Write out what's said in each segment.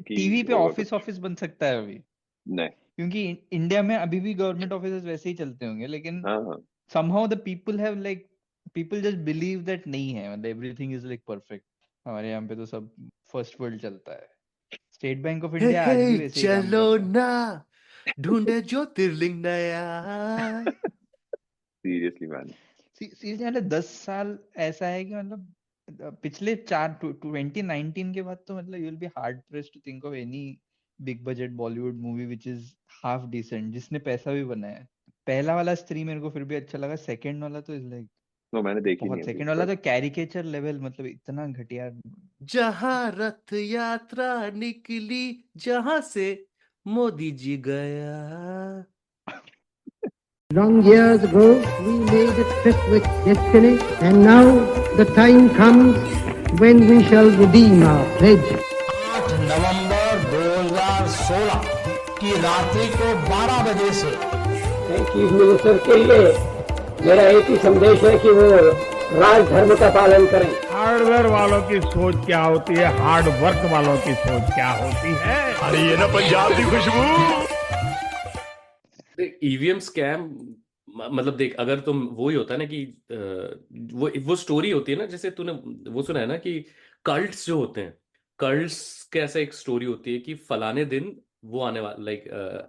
कि टीवी पे होगा ऑफिस कुछ। ऑफिस बन सकता है अभी, नहीं। क्योंकि इंडिया में अभी भी गवर्नमेंट ऑफिस वैसे ही चलते होंगे, लेकिन हाँ हाँ somehow the people have like people just believe that नहीं है, मतलब everything is like perfect। हमारे यहाँ पे तो सब फर्स्ट वर्ल्ड चलता है। State bank of hey India आज भी वैसे ही काम चलो कर रहा है। ना ढूंढे ज्योतिर्लिंग नया। Seriously man. सीरियसली मतलब 10 साल ऐसा है कि मतलब पिछले 2019 के बाद तो मतलब you will be hard pressed to think of any big budget Bollywood movie which is half decent, जिसने पैसा भी बनाया है। पहला वाला स्त्री मेरे को फिर भी अच्छा लगा, सेकंड वाला तो इज लाइक नो मैंने देखी नहीं बहुत, अभी सेकंड वाला बट। तो कैरिकेचर लेवल, मतलब इतना घटिया। जहां रथ यात्रा निकली जहां से मोदी जी गया। Long years ago, we made a tryst with destiny, and now the time comes when we shall redeem our pledge. 8 नवंबर 2016 की रात्रि को 12 बजे से चीफ मिनिस्टर के लिए मेरा एक ही संदेश है कि वो राजधर्म का पालन करें। हार्डवेयर वालों की सोच क्या होती है, हार्ड वर्क वालों की सोच क्या होती है। अरे ये ना पंजाब की खुशबू। देख ईवीएम स्कैम, मतलब देख अगर तुम वो ही होता है ना कि वो स्टोरी होती है ना, जैसे तूने वो सुना है ना कि कल्ट्स जो होते हैं, कल्ट्स कैसे एक स्टोरी होती है कि फलाने दिन वो आने वाला, लाइक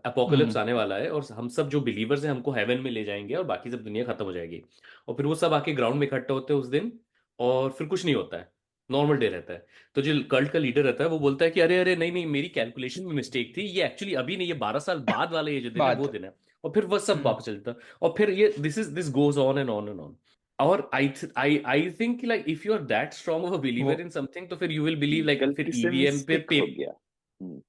अपोकलिप्स आने वाला है और हम सब जो बिलीवर्स हैं हमको हेवन में ले जाएंगे और बाकी सब दुनिया खत्म हो जाएगी। और फिर वो सब आके ग्राउंड में इकट्ठा होते हैं उस दिन, और फिर कुछ नहीं होता है, नॉर्मल डे रहता है। तो जो कल्ट का लीडर रहता है वो बोलता है कि अरे अरे नहीं नहीं, मेरी कैलकुलेशन में मिस्टेक थी, ये एक्चुअली अभी नहीं, ये 12 साल बाद वाला ये जो दिन है वो बात दिन है। और फिर वह सब वापस चलता है, और फिर ये this goes on and on and on. और I think like if you are that strong of a believer in something, तो फिर यू विल बिलीव लाइक फिर गलती से ईवीएम पे मिस्टेक हो गया।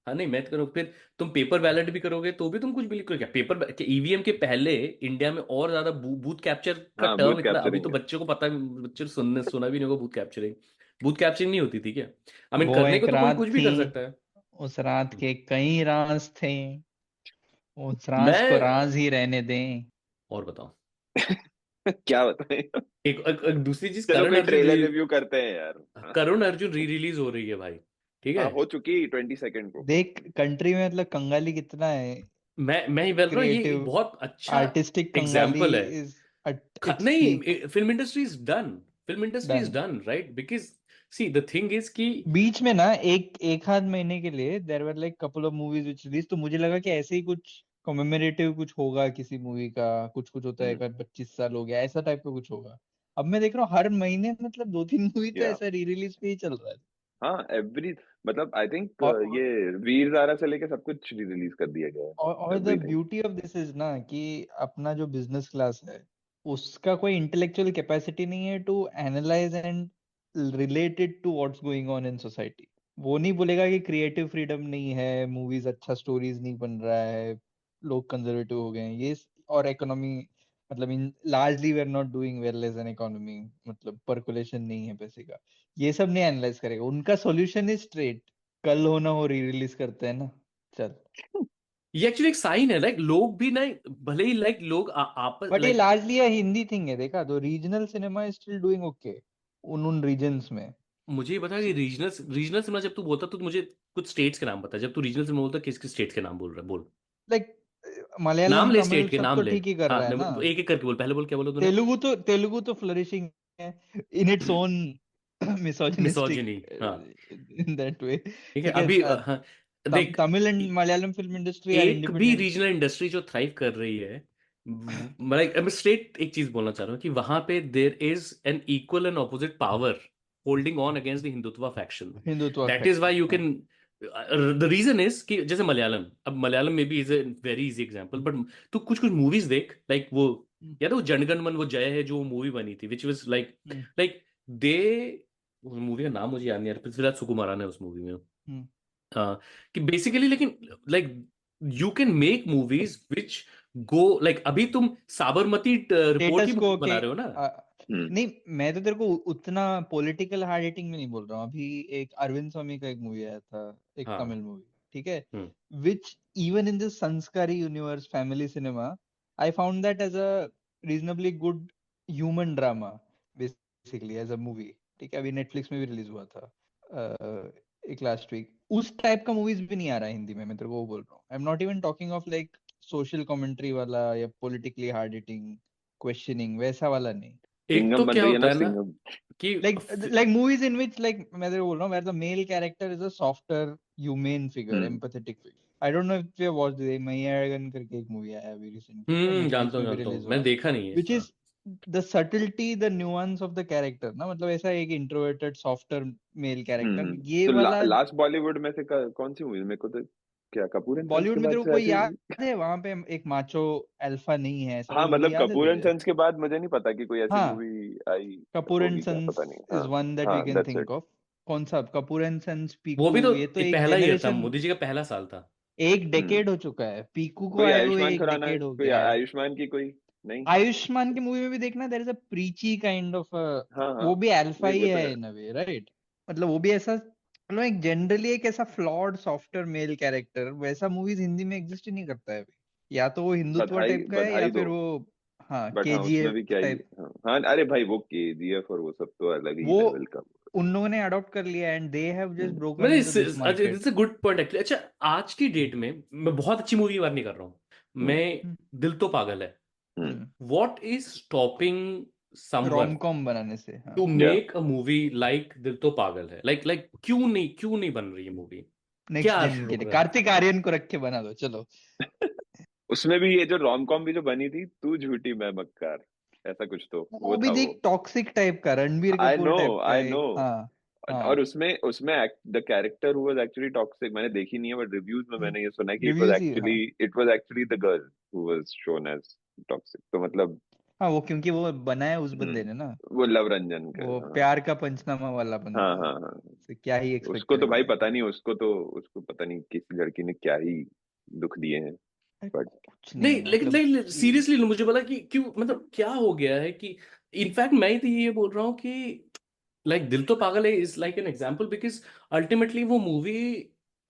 हाँ नहीं मैं तो करूँ, फिर तुम पेपर बैलेट भी करोगे तो भी तुम कुछ बिलीव करोगे क्या? पेपर ईवीएम के पहले इंडिया में और ज्यादा बूथ कैप्चर का हाँ टर्म बूथ इतना, अभी तो कैप्चरिंग है। बच्चों को पता, बच्चे सुनने सुना भी नहीं होगा बूथ कैप्चरिंग। बूथ कैप्चरिंग नहीं होती थी क्या? आई मीन वो करने को एक तो कोई रात कुछ भी थी, कर सकता है। उस रात के कई राज थे, उस राज को मैं राज ही रहने दें। और बताओ क्या बताएं। एक दूसरी चीज, चलो कोई ट्रेलर रिव्यू करते हैं यार। हाँ करुण अर्जुन री रिलीज हो रही है भाई, ठीक है। हाँ, हो चुकी 22 को। देख कंट्री में मतलब कंगाली कितना है, मैं ही बोल रहा हूँ ये क्रिएटिव बहुत अच्छा आर्टिस्टिक कंगाली एग्जाम्पल है। Is at its peak. नहीं film industry is done, film industry is done. Done right, because see the thing is कि बीच में ना एक आध महीने के लिए there were like couple of movies which release, तो मुझे लगा कि ऐसे ही कुछ कमेमोरेटिव कुछ होगा किसी मूवी का, कुछ कुछ होता है हम्म, अगर 25 साल हो गया ऐसा टाइप का कुछ होगा। अब मैं देख रहा हूँ हर महीने मतलब 2-3 मूवी तो या ऐसा री रिलीज पे ही चल रहा है। हाँ एवरी, मतलब आई थिंक और ये वीर ज़ारा से लेके सब कुछ रिलीज कर दिया गया और है, the everything. Beauty of this is ना कि अपना जो बिजनेस क्लास है उसका कोई इंटेलेक्चुअल कैपेसिटी नहीं है to analyse and relate it to what's going on in society. वो नहीं बोलेगा कि क्रिएटिव फ्रीडम नहीं है, मूवीज अच्छा स्टोरीज नहीं बन रहा है, लोग कंजर्वेटिव हो गए हैं ये और इकोनॉमी, मतलब in largely we are not doing well as an economy, मतलब पर्कुलेशन नहीं है पैसे का, ये सब नहीं एनालाइज करेगा। उनका सॉल्यूशन इज स्ट्रेट, कल हो ना हो री रिलीज करते हैं ना, चल। ये एक्चुअली एक साइन है, लाइक लोग भी ना, भले ही लाइक लोग आपस बट ये लाइक, लार्जली हिंदी थिंग है, देखा तो regional cinema is still doing okay उन रीजन्स में। मुझे ये बता कि रीजनल रीजनल सिनेमा जब तू बोलता तो मुझे कुछ स्टेट्स के नाम बता, जब तू रीजनल सिनेमा बोलता किस किस स्टेट्स के नाम बोल रहा है, बोल। लाइक नाम मलयालम ले, तमिल स्टेट के सब नाम तो ले। ठीक ही कर हाँ रहा है ना। एक एक करके बोल, पहले बोल, क्या बोला तूने? तेलुगु तो फ्लरिशिंग है in its own misogynistic misogyny, हाँ इन दैट वे। ठीक है। ठीक है, अभी हाँ देख, Tamil and Malayalam film industry are एक भी इंडिपेंडेंट। रीजनल इंडस्ट्री जो थ्राइव कर रही है, मैं स्ट्रेट एक चीज बोलना चाह रहा हूँ कि वहां पे there is an equal and opposite power holding on against the Hindutva faction. Hindutva that is faction, why you हाँ। कैन, द रीजन इज कि जैसे मलयालम, अब मलयालम में भी is a very easy example, but तू कुछ कुछ मूवीज देख, लाइक वो याद है वो जनगण मन वो जय है जो मूवी बनी थी, which was like hmm, like they, उस मूवी का नाम मुझे याद नहीं आ रहा, पृथ्वीराज सुकुमारन है उस मूवी में। हम्म। हाँ, कि बेसिकली लेकिन like you can make movies which go like, अभी तुम साबरमती रिपोर्ट की स्टेटस को मूवी के बना रहे हो ना। हम्म। नहीं, मैं तो तेरे को उतना पॉलिटिकल हार्ड हिटिंग में नहीं बोल रहा हूँ। अभी एक अरविंद स्वामी का एक मूवी आया था, एक हाँ। तमिल मूवी, ठीक है, hmm. Which even in the संस्कारी universe family cinema I found that as a reasonably good human drama basically as a movie. ठीक है, अभी नेटफ्लिक्स में भी रिलीज हुआ था। एक लास्ट वीक, उस टाइप का मूवीज भी नहीं आ रहा है हिंदी में, मैं तेरे को वो बोल रहा हूँ। I am not even talking of like social commentary वाला या पॉलिटिकली हार्ड हिटिंग क्वेश्चनिंग, वैसा वाला नहीं। एक सिंघम तो बन क्या रही है होता ना, है ना सिंघम। कि like movies in which like मैं तेरे को बोल रहा हूँ where the male character is a softer humane figure, empathetic figure. I don't know if you have watched the Mayagan करके एक मूवी आया अभी recently, Netflix में भी जानता रिलीज हूँ, मैं हुआ, देखा नहीं है। which is the subtlety, the nuance of the character ना, मतलब ऐसा एक introverted softer male character, ये तो वाला लास्ट बॉलीवुड में से कौन सी मूवी? मेरे को तो क्या कपूर एंड सन्स बॉलीवुड के में तेरे बाद को से कोई ऐसी याद मूवी? है वहां पे एक माचो अल्फा नहीं है, ऐसा हाँ, कोई मूवी मतलब याद है कपूर एंड तुझे? सन्स के बाद मुझे नहीं पता कि कोई ऐसी हाँ, मूवी आई कपूर एंड होगी क्या, सन्स पता नहीं। इज हाँ वन दैट वी हाँ, can that's think it. Of. कौन सा? कपूर एंड सन्स, वो भी पीकू, तो ये तो एक पहला ही था, जनरेशन, मोदी जी का पहला साल था। एक डेकेड हो चुका है, पीकू को कोई आए हुए आयुष्मान एक खुराना, डेकेड हो कोई गया है। आयुष्मान की कोई नहीं? आयुष्मान की मूवी में भी देखना, there is a preachy kind of, हाँ हाँ, वो भी अल्फा नहीं ही वो तो है है। इन अ वे, राइट? मतलब वो भी ऐसा, मतलब एक जनरली एक ऐसा फ्लॉड सॉफ्टर मेल कैरेक्टर, वैसा मूवीज हिंदी में एग्जिस्ट ही नहीं करता है अभी। या तो वो हिंदुत्व बधाई टाइप का है, या बधाई फिर दो। वो हाँ बट हाँ, उसमें भी केजीएफ क्या ही है। टाइप, हाँ हाँ, अरे भाई वो केजीएफ और वो सब तो अलग ही वो लेवल का। उन लोगों ने अडॉप्ट कर लिया and they have just broken मैंने into this market. It's a good point actually. अच्छा, आज की डेट में मैं बहुत अच्छी मूवी की बात नहीं कर रहा हूँ मैं, दिल तो पागल है। What is stopping someone rom com बनाने से, हाँ। टू या मेक अ मूवी लाइक दिल तो पागल है? लाइक क्यों नहीं बन रही है मूवी? नेक्स्ट क्या जेन के रोक लिए रहा है? कार्तिक आर्यन को रख के बना दो, चलो। उसमें भी ये जो रोम कॉम भी जो बनी थी, तू झूठी मैं मक्कार, ऐसा कुछ तो वो वो भी था वो। देख टॉक्सिक टाइप का, रणबीर आई कपूर नो, टाइप का आई नो। एक, हाँ और हाँ। उसमें उसमें the character who was actually toxic, मैंने देखी नहीं है बट रिव्यूज में मैंने ये सुना है कि रिव्यूज ही, हाँ it was actually the girl who was shown as toxic. तो मतलब हाँ, वो क्योंकि वो बनाया उस बंदे ने हम्म, ना, वो लव रंजन का। वो हाँ प्यार का पंचनामा वाला हाँ बंदा, हाँ हाँ। से क्या ही एक्सपेक्ट उसको तो करेगा भाई बंदा। पता नहीं, उसको पता नहीं किसी लड़की ने क्या ही दुख दिए हैं। अरे बट कुछ नहीं नहीं, मतलब लेकिन सीरियसली मुझे बोला कि क्यों, मतलब क्या हो गया है कि इनफैक्ट मैं तो ये बोल रहा हूँ कि लाइक दिल तो पागल है is like an example because ultimately वो मूवी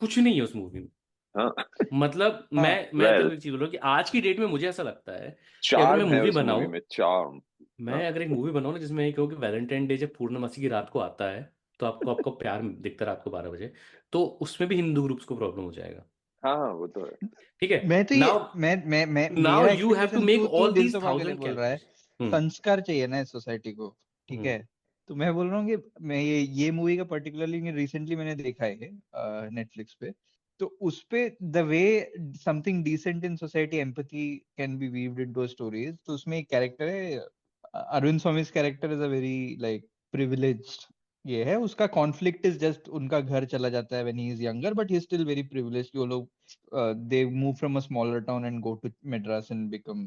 कुछ नहीं है उस मूवी में। हाँ, मतलब हाँ मैं वेल तेरे को एक चीज बोल रहा हूँ कि आज की डेट में मुझे ऐसा लगता है कि अगर मैं चार्म है मूवी उस मूवी बनाऊं, में, चार्म। हाँ मैं अगर एक मूवी बनाऊं ना जिसमें ये कहूँ कि वैलेंटाइन डे जब पूर्णमासी की रात को आता है तो आपको आपको प्यार दिखता है रात को 12 बजे, तो उसमें भी हिंदू ग्रुप्स को प्रॉब्लम हो जाएगा। हाँ हाँ, वो तो है। ठीक है। मैं तो ये नाउ मैं नाउ मेरा you have to expectation, make to to all दिल दीज तो पागल है थाउजेंड बोल रहा है, कैरेक्टर। संस्कार चाहिए ना इस सोसाइटी को, ठीक हम्म है? तो मैं बोल रहा हूँ कि मैं ये मूवी का पर्टिकुलरली रिसेंटली मैंने देखा है नेटफ्लिक्स पे, तो उस पे the way something decent in society empathy can be weaved into stories, तो उसमें एक कैरेक्टर है, Arvind Swamy character is a very like privileged, ये है उसका कॉन्फ्लिक्ट इज जस्ट उनका घर चला जाता है when he is younger, but he is still very privileged, वो लोग they move from a smaller town and go to Madras and become,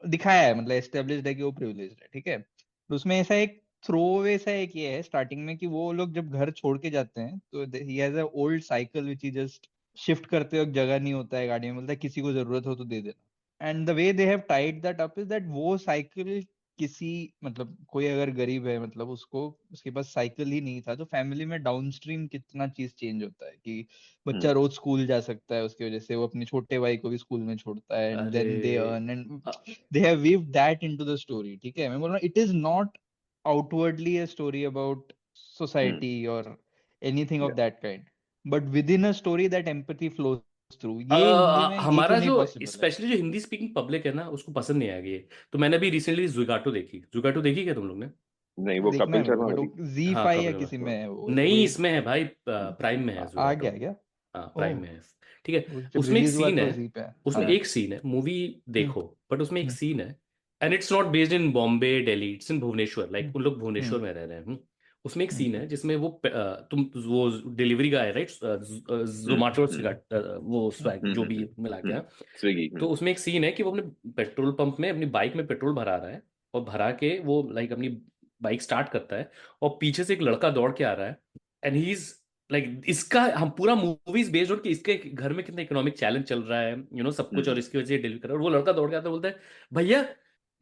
दिखाया है मतलब एस्टेब्लिश्ड है कि वो प्रिविलेज्ड है, ठीक है? तो उसमें ऐसा एक थ्रोअवे सा एक ये है स्टार्टिंग में कि वो लोग जब घर छोड़ के जाते हैं तो he has a old cycle which he just shift करते वक्त जगह नहीं होता है गाड़ी में, बोलता है किसी को जरूरत हो तो दे देना, and the way they have Tide that up is that वो साइकिल किसी, मतलब कोई अगर गरीब है, मतलब उसको उसके पास साइकिल ही नहीं था, तो फैमिली में डाउनस्ट्रीम कितना चीज चेंज होता है कि बच्चा रोज स्कूल जा सकता है, उसकी वजह से वो अपने छोटे भाई को भी स्कूल में छोड़ता है, एंड अरे then they earn and uh- they have weaved that into the story, ठीक है? मैं बोल रहा हूँ it is not outwardly a story about society or anything of that kind, but within a story that empathy flows through, ये हिंदी में ये हमारा चीज नहीं जो पॉसिबल है। स्पेशली जो हिंदी स्पीकिंग पब्लिक है ना उसको पसंद नहीं आएगी ये। तो मैंने अभी रिसेंटली जुगाटो देखी क्या तुम लोग ने? नहीं, वो देखना है कपिल मेरे को, शर्मा बट वाली। वो जी हाँ, फाइव या कपिल किसी में है वो नहीं, वही, इसमें है भाई, प्राइम में है आ जुगाटो। गया क्या? हाँ, ओह, प्राइम में है। ठीक है। वो जब उसमें एक रिलीज हुआ सीन तो है, जी पे है। उसमें हाँ। एक सीन है, मूवी हम्म देखो, बट उसमें एक हम्म सीन है and it's not based in Bombay Delhi, it's in Bhubaneswar, like hmm उन लोग भुवनेश्वर हम्म में रह रहे हैं। उसमें एक हम्म सीन है जिसमें वो तुम वो डिलीवरी का है राइट, जोमेटो वो स्वैग जो भी मिला के हैं। स्विगी। तो उसमें एक सीन है कि वो अपने पेट्रोल पंप में अपनी बाइक में पेट्रोल भरा रहा है और भरा के वो लाइक अपनी बाइक स्टार्ट करता है और पीछे से एक लड़का दौड़ के आ रहा है एंड ही इज लाइक, इसका हम पूरा मूवीज बेस्ड ऑन कि इसके घर में कितना इकोनॉमिक चैलेंज चल रहा है, सब कुछ, और इसकी वजह से डिलीवरी कर रहा है। और वो लड़का दौड़ के आता है, बोलता है भैया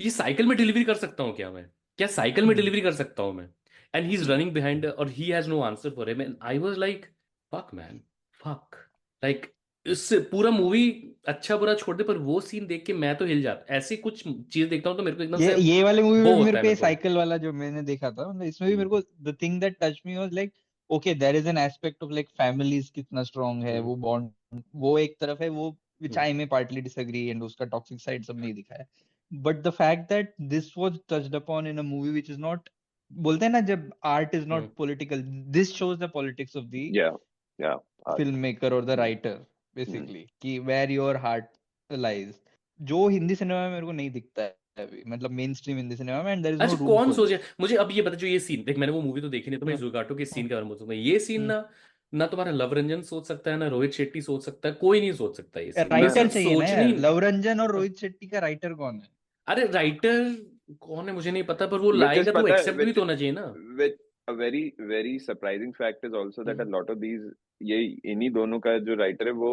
ये साइकिल में डिलीवरी कर सकता हूँ क्या मैं? क्या साइकिल में हम्म। डिलीवरी कर सकता हूँ मैं? And he is running behind और he has no answer for him and I was like fuck man, fuck, like इससे पूरा मूवी अच्छा बुरा छोड़ दे, पर वो सीन देख के मैं तो हिल जाता, ऐसी कुछ चीज देखता हूँ तो मेरे को एकदम से ये वाले मूवी में वो भी मेरे होता है को ये मेरे को। साइकिल वाला जो मैंने देखा था, मतलब इसमें भी मेरे हम्म को the thing that touch me was like okay there is an aspect of like families कितना स्ट्रांग है, हम्म, वो बॉन्ड वो एक तरफ है, वो विच हम्म, आई में पार्टली डिसएग्री, एंड उसका टॉक्सिक साइड सब नहीं दिखाया। But the fact that this was touched upon in a movie which is not, बोलते हैं ना जब art is hmm, not political, this shows the politics of the Yeah, yeah. Art. Film maker और the writer Hmm. Basically, कि where your heart lies, जो Hindi cinema में मेरे को नहीं दिखता है अभी, मतलब मेन स्ट्रीम हिंदी सिनेमा में, एंड देयर इज नो अच्छा रूम कौन फॉर सोचे, दिस। मुझे अब ये बता, जो ये सीन देख, मैंने वो मूवी तो देखी नहीं, तो मैं जुगाटो के सीन के बारे में बोल सकता हूँ। ये सीन ना ना तुम्हारा लव रंजन सोच सकता है, ना रोहित शेट्टी सोच सकता है, कोई नहीं सोच सकता ये सीन, ये No, राइटर सीन no. चाहिए ना सोचनी। यार, लव रंजन और रोहित शेट्टी का राइटर कौन है? अरे राइटर कौन है मुझे नहीं पता, पर वो Which is लाएगा तो पता है, एक्सेप्ट भी तो होना चाहिए ना। which a very surprising fact is also that a lot of these, ये इन्हीं दोनों का जो राइटर है वो,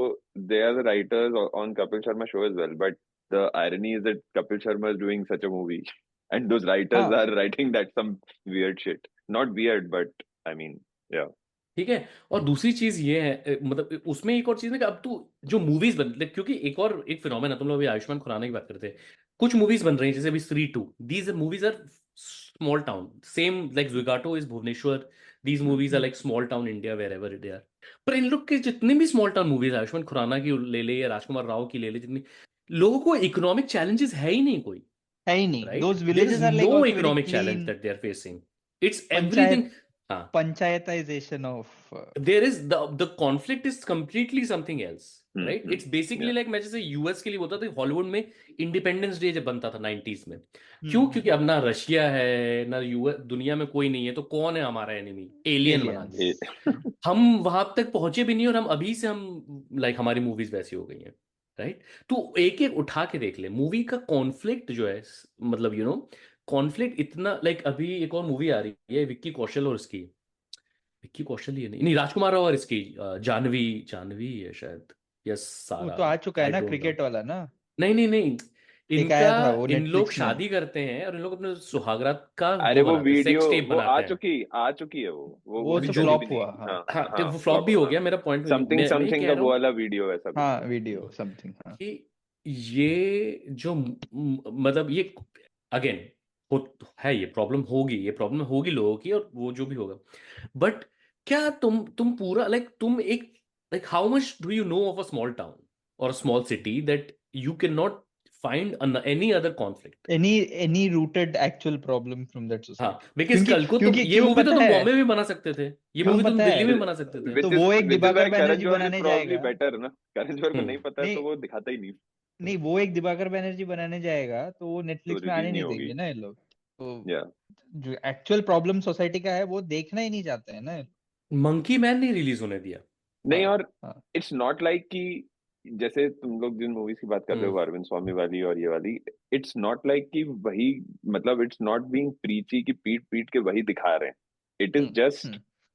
they are the writers on Kapil Sharma show as well, but the irony is that Kapil Sharma is doing such a movie and those writers हाँ are writing that some weird shit, not weird but I mean yeah. ठीक है। और दूसरी चीज ये है, मतलब उसमें एक और चीज है कि अब तू जो मूवीज बन, क्योंकि एक फिनोमेना, तुम लोग अभी आयुष्मान खुराना की बात करते हैं, कुछ मूवीज बन रही हैं जैसे अभी Stree 2, these movies are small town, same like जुगाटो is Bhubaneswar, these movies are like small town India wherever they are. पर इन लोग के जितने भी small town movies, Ayushmann Khurrana की ले ले या राजकुमार राव की ले ले, जितनी लोगों को इकोनॉमिक चैलेंजेस है ही नहीं कोई, है ही नहीं, right? Those there is villages are like no also very economic challenge clean, that they are facing, it's everything. Panchayat हाँ, panchayatization of there is the conflict is completely something else, right? Mm-hmm. It's basically Yeah. like, मैं जैसे US के लिए बोलता था, Hollywood में independence day जब बनता था 90s में, क्यों? क्योंकि अब ना रशिया है ना यूएस, दुनिया में कोई नहीं है, तो कौन है हमारा एनिमी? एलियन बना दे। एलियंस। हम वहां तक पहुंचे भी नहीं, और हम अभी से हम लाइक हमारी मूवीज वैसी हो गई हैं, राइट? तो एक एक उठा के देख ले मूवी का कॉन्फ्लिक्ट जो है, मतलब यू नो कॉन्फ्लिक्ट इतना, लाइक अभी एक और मूवी आ रही है विक्की कौशल और इसकी, विक्की कौशल ही है, नहीं राजकुमार राव और इसकी जानवी, जानवी है शायद, यस वो सारा, तो आ चुका है आई ना, डोंट नो। क्रिकेट वाला ना, नहीं नहीं नहीं, एक आया था वो इन लोग नेटफ्लिक्स में। शादी करते हैं और इन लोग अपने सुहागरात का अरे वो वो बनाते हैं, वीडियो सेक्स टेप वो बनाते हैं। आ चुकी है वो वो भी तो जो चली फ्लॉप भी नहीं। हुआ, हाँ हाँ हाँ, तो हाँ वो फ्लॉप भी हो गया, मेरा पॉइंट समथिंग मैं समथिंग कह का रहा वो हूँ वाला वीडियो ऐसा कुछ हाँ था। वीडियो समथिंग, हाँ कि ये जो मतलब ये अगेन है, ये प्रॉब्लम होगी लोगों की, और वो जो भी होगा, बट क्या तुम पूरा लाइक तुम एक like how much do you know of a small town और small city that you can not find any other conflict, any rooted actual problem from that हाँ? society? बिकॉज क्योंकि कल को क्योंकि ये क्यों मूवी तो पता तुम है, बॉम्बे में बना सकते थे, ये क्यों मूवी तुम पता दिल्ली है, में बना सकते थे। तो वो एक दिवाकर करण बैनर्जी जौहर इज बनाने प्रॉब्ली जाएगा, बेटर ना, करण जौहर को नहीं पता है तो नहीं वो दिखाता ही नहीं, नहीं, वो एक दिवाकर बैनर्जी बनाने जाएगा तो वो तो नेटफ्लिक्स में रिलीज आने नहीं नहीं होगी। देंगे ना ये लोग, तो या जो एक्चुअल प्रॉब्लम सोसाइटी का है वो देखना ही नहीं चाहते हैं ना ये लोग। मंकी मैन नहीं रिलीज होने दिया। नहीं, हाँ और हाँ इट्स नॉट लाइक कि जैसे तुम लोग जिन मूवीज की बात कर रहे हो अरविंद स्वामी वाली और ये वाली, इट्स नॉट लाइक कि वही, मतलब इट्स नॉट बीइंग प्रीची कि पीट पीट के वही दिखा रहे हैं, it is just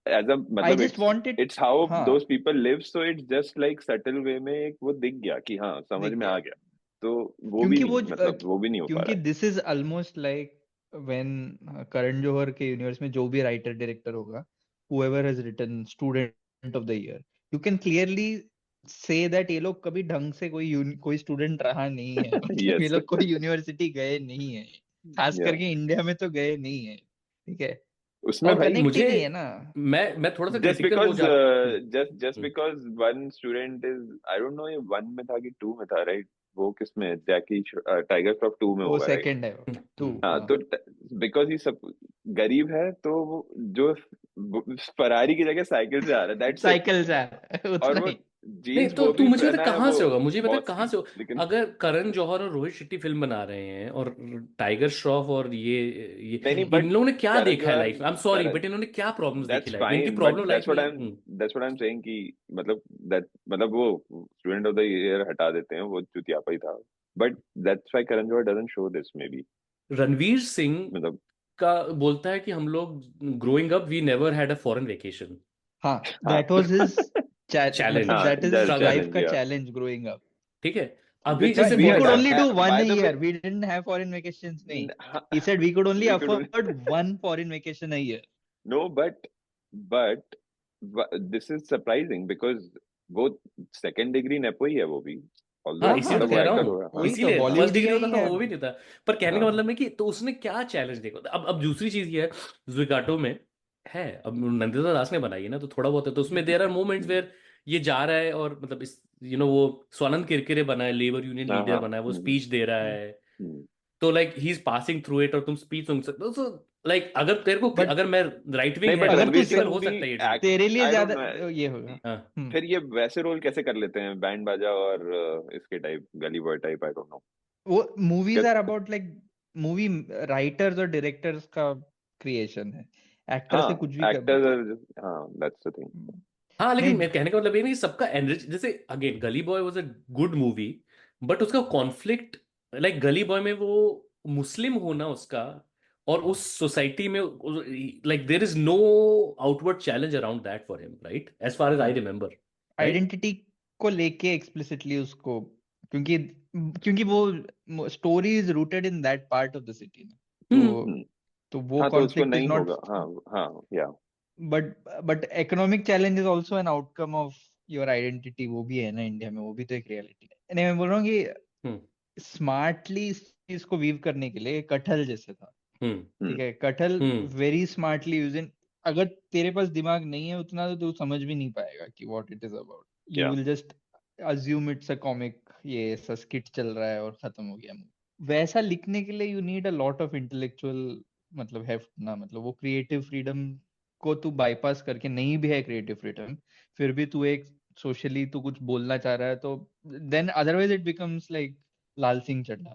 as a, I मतलब just wanted, इट्स हाउ हाँ those people live, so it's just like subtle way में एक वो दिख गया कि हाँ समझ दिख में गया, आ गया, तो वो भी क्योंकि नहीं, वो मतलब वो भी नहीं हो पा क्योंकि रहा this is almost like when Karan Johar के यूनिवर्स में जो भी राइटर डायरेक्टर होगा, whoever has written student of the year, you can clearly say that ये लोग कभी ढंग से कोई स्टूडेंट रहा नहीं है, है। मतलब ये यस, लोग कोई यूनिवर्सिटी गए नहीं है, खास या करके इंडिया में तो गए नहीं है, ठीक है, उसमें और भाई कनेक्ट ही मुझे नहीं है ना। मैं थोड़ा सा just क्रिटिकल हो because जा just because one student is, I don't know ये 1 में था कि 2 में था, राइट? वो किसमें, जैकी टाइगर श्रॉफ 2 में वो होगा, राइट? सेकंड है, टू, हाँ, हाँ तो बिकॉज ही सब गरीब है तो वो जो फरारी की जगह साइकिल से आ रहा है, दैट्स इट, साइकिल से और उतना वो ही। नहीं, जीन्स तो वो तू भी मुझे बता पहना है कहाँ वो से होगा, मुझे बता बॉस कहाँ की, से हो, लेकिन अगर करण जौहर और रोहित शेट्टी फिल्म बना रहे हैं और टाइगर श्रॉफ और ये नहीं नहीं, इन बट लोगों ने क्या करण देखा है जौहर, लाइफ में, आई एम सॉरी करण, बट इन्होंने क्या प्रॉब्लम्स देखी that's लाइफ में, इनकी fine, प्रॉब्लम but लाइफ में that's what I'm saying कि मतलब that वो स्टूडेंट ऑफ द ईयर हटा देते हैं, वो चुतियापा ही था, but that's why Karan Johar doesn't show this maybe, Ranveer Singh मतलब का बोलता है कि हम लोग growing up we never had a foreign vacation, हाँ हाँ दैट वाज हिज चैलेंज, मतलब दैट इज लाइफ challenge, का yeah, चैलेंज ग्रोइंग अप। ठीक है? अभी which जैसे is We for weird, could only do one by a the way, year. We didn't have foreign vacations. नहीं. He said we could only we could afford one foreign vacation a year. no, but this is surprising because वो second degree nepo ही है वो भी, although हाँ, हाँ इसीलिए हाँ तो कह रहा actor हूँ, होगा, हाँ वही तो इसीलिए फर्स्ट बॉलीवुड डिग्री का होता ही तो है। वो भी नहीं था, पर कहने का हाँ मतलब है कि तो उसने क्या चैलेंज देखा, अब दूसरी चीज ये है जुगाटो में है, अब नंदिता दास ने बनाई है ना, तो थोड़ा बहुत है, तो उसमें देयर आर मोमेंट्स वेयर ये जा रहा है और मतलब इस वो स्वानंद किरकिरे बना है, लेबर यूनियन हाँ लीडर हाँ बना है, वो स्पीच दे रहा है, हम्म, तो like he is passing through it और तुम स्पीच सुन सकते हो, तो लाइक अगर तेरे को बट अगर मैं राइट विंग नहीं है बट तो अगर तू रणवीर पॉसिबल सिंह हो भी सकता है ये ड्रीम। तेरे लिए आई डोंट ज्यादा नो, ये होगा। हाँ फिर ये वैसे रोल कैसे कर लेते हैं, बैंड बाजा और इसके type, Gully Boy type, I don't know. वो movies are about like movie writers और डायरेक्टर्स का क्रिएशन है, एक्टर से हाँ कुछ भी कर एक्टर्स, हाँ दैट्स द थिंग। हाँ, लेकिन नहीं। मैं कहने का मतलब ये नहीं, सबका एनरिच, जैसे again Gully Boy was a good movie, but उसका कॉन्फ्लिक्ट, लाइक गली बॉय में वो मुस्लिम होना उसका, और उस सोसाइटी में like there is no outward challenge around that for him, right, as far as I remember, right. Identity को लेके एक्सप्लिसिटली उसको, क्योंकि क्योंकि वो story is rooted in that part of the city, hmm. तो वो हाँ तो उसको कॉन्फ्लिक्ट इज नहीं नॉट, होगा, हाँ हाँ या but economic challenge is also an outcome of your identity, वो भी है ना इंडिया में, वो भी तो एक रियलिटी है। नहीं, मैं बोल रहा हूँ हम्म कि स्मार्टली इस चीज को वीव करने के लिए कटहल जैसे था, हम्म ठीक है, कटहल हम्म वेरी स्मार्टली यूज इन, अगर तेरे पास दिमाग नहीं है उतना तो तू समझ भी नहीं पाएगा कि what it is about, you क्या will just assume it's a comic, ये ऐसा स्किट चल रहा है और खत्म हो गया। वैसा लिखने के लिए you need a lot of intellectual मतलब हेफ्ट ना, मतलब वो क्रिएटिव फ्रीडम को तू बाईपास करके, नहीं भी है क्रिएटिव फ्रीडम, फिर भी तू एक सोशली तू कुछ बोलना चाह रहा है, तो then otherwise it becomes like Lal Singh Chaddha,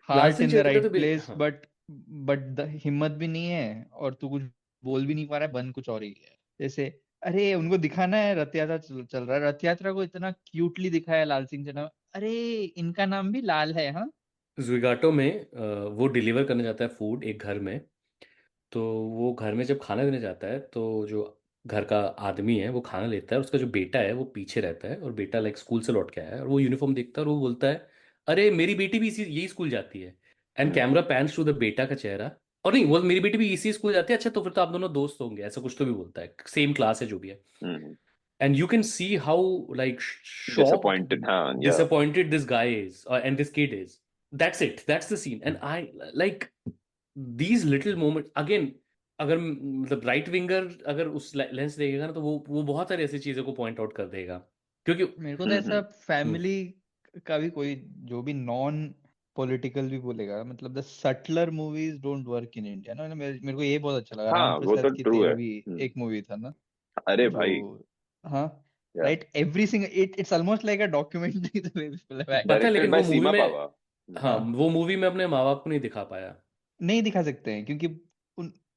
Lal heart Singh in the Chaddha तो राइट प्लेस, हाँ। बट हिम्मत भी नहीं है और तू कुछ बोल भी नहीं पा रहा है, बन कुछ और ही है। जैसे अरे उनको दिखाना है रथ यात्रा चल रहा है, रथ यात्रा को इतना क्यूटली दिखाया लाल सिंह चड्ढा, अरे इनका नाम भी लाल है, हाँ। ज़ोगाटो में वो डिलीवर करने जाता है फूड एक घर में, तो वो घर में जब खाना देने जाता है तो जो घर का आदमी है वो खाना लेता है, उसका जो बेटा है वो पीछे रहता है, और बेटा लाइक स्कूल से लौट के आया है और वो यूनिफॉर्म देखता है और वो बोलता है अरे मेरी बेटी भी इसी यही स्कूल जाती है, and hmm camera pans to the बेटा का चेहरा, और नहीं वो मेरी बेटी भी इसी स्कूल जाती है, अच्छा तो फिर तो आप दोनों दोस्त होंगे, ऐसा कुछ तो भी बोलता है, सेम क्लास है जो भी है, and you can see how like shocked, disappointed, हाँ या disappointed this guy is and this kid is. That's it, that's the scene, and I like these little moments again, अगर मतलब राइट विंगर अगर उस लेंस देखेगा ना तो वो बहुत सारी ऐसी चीजों को पॉइंट आउट कर देगा, क्योंकि मेरे को तो ऐसा हम्म फैमिली का भी कोई जो भी नॉन पॉलिटिकल भी बोलेगा, मतलब the subtler movies don't work in India ना, मेरे को ये बहुत अच्छा लगा, राम हाँ वो तो प्रसाद की ट्रू है। 13वीं एक मूवी था ना, अरे जो, भाई हाँ, या right, every single it's almost like a documentary the way people have पता है, एक्टेड। डायरेक्टेड लेकिन बाय वो मूवी सीमा में, पावा। हाँ हाँ, वो मूवी में अपने माँ बाप को नहीं दिखा पाया, नहीं दिखा सकते हैं क्योंकि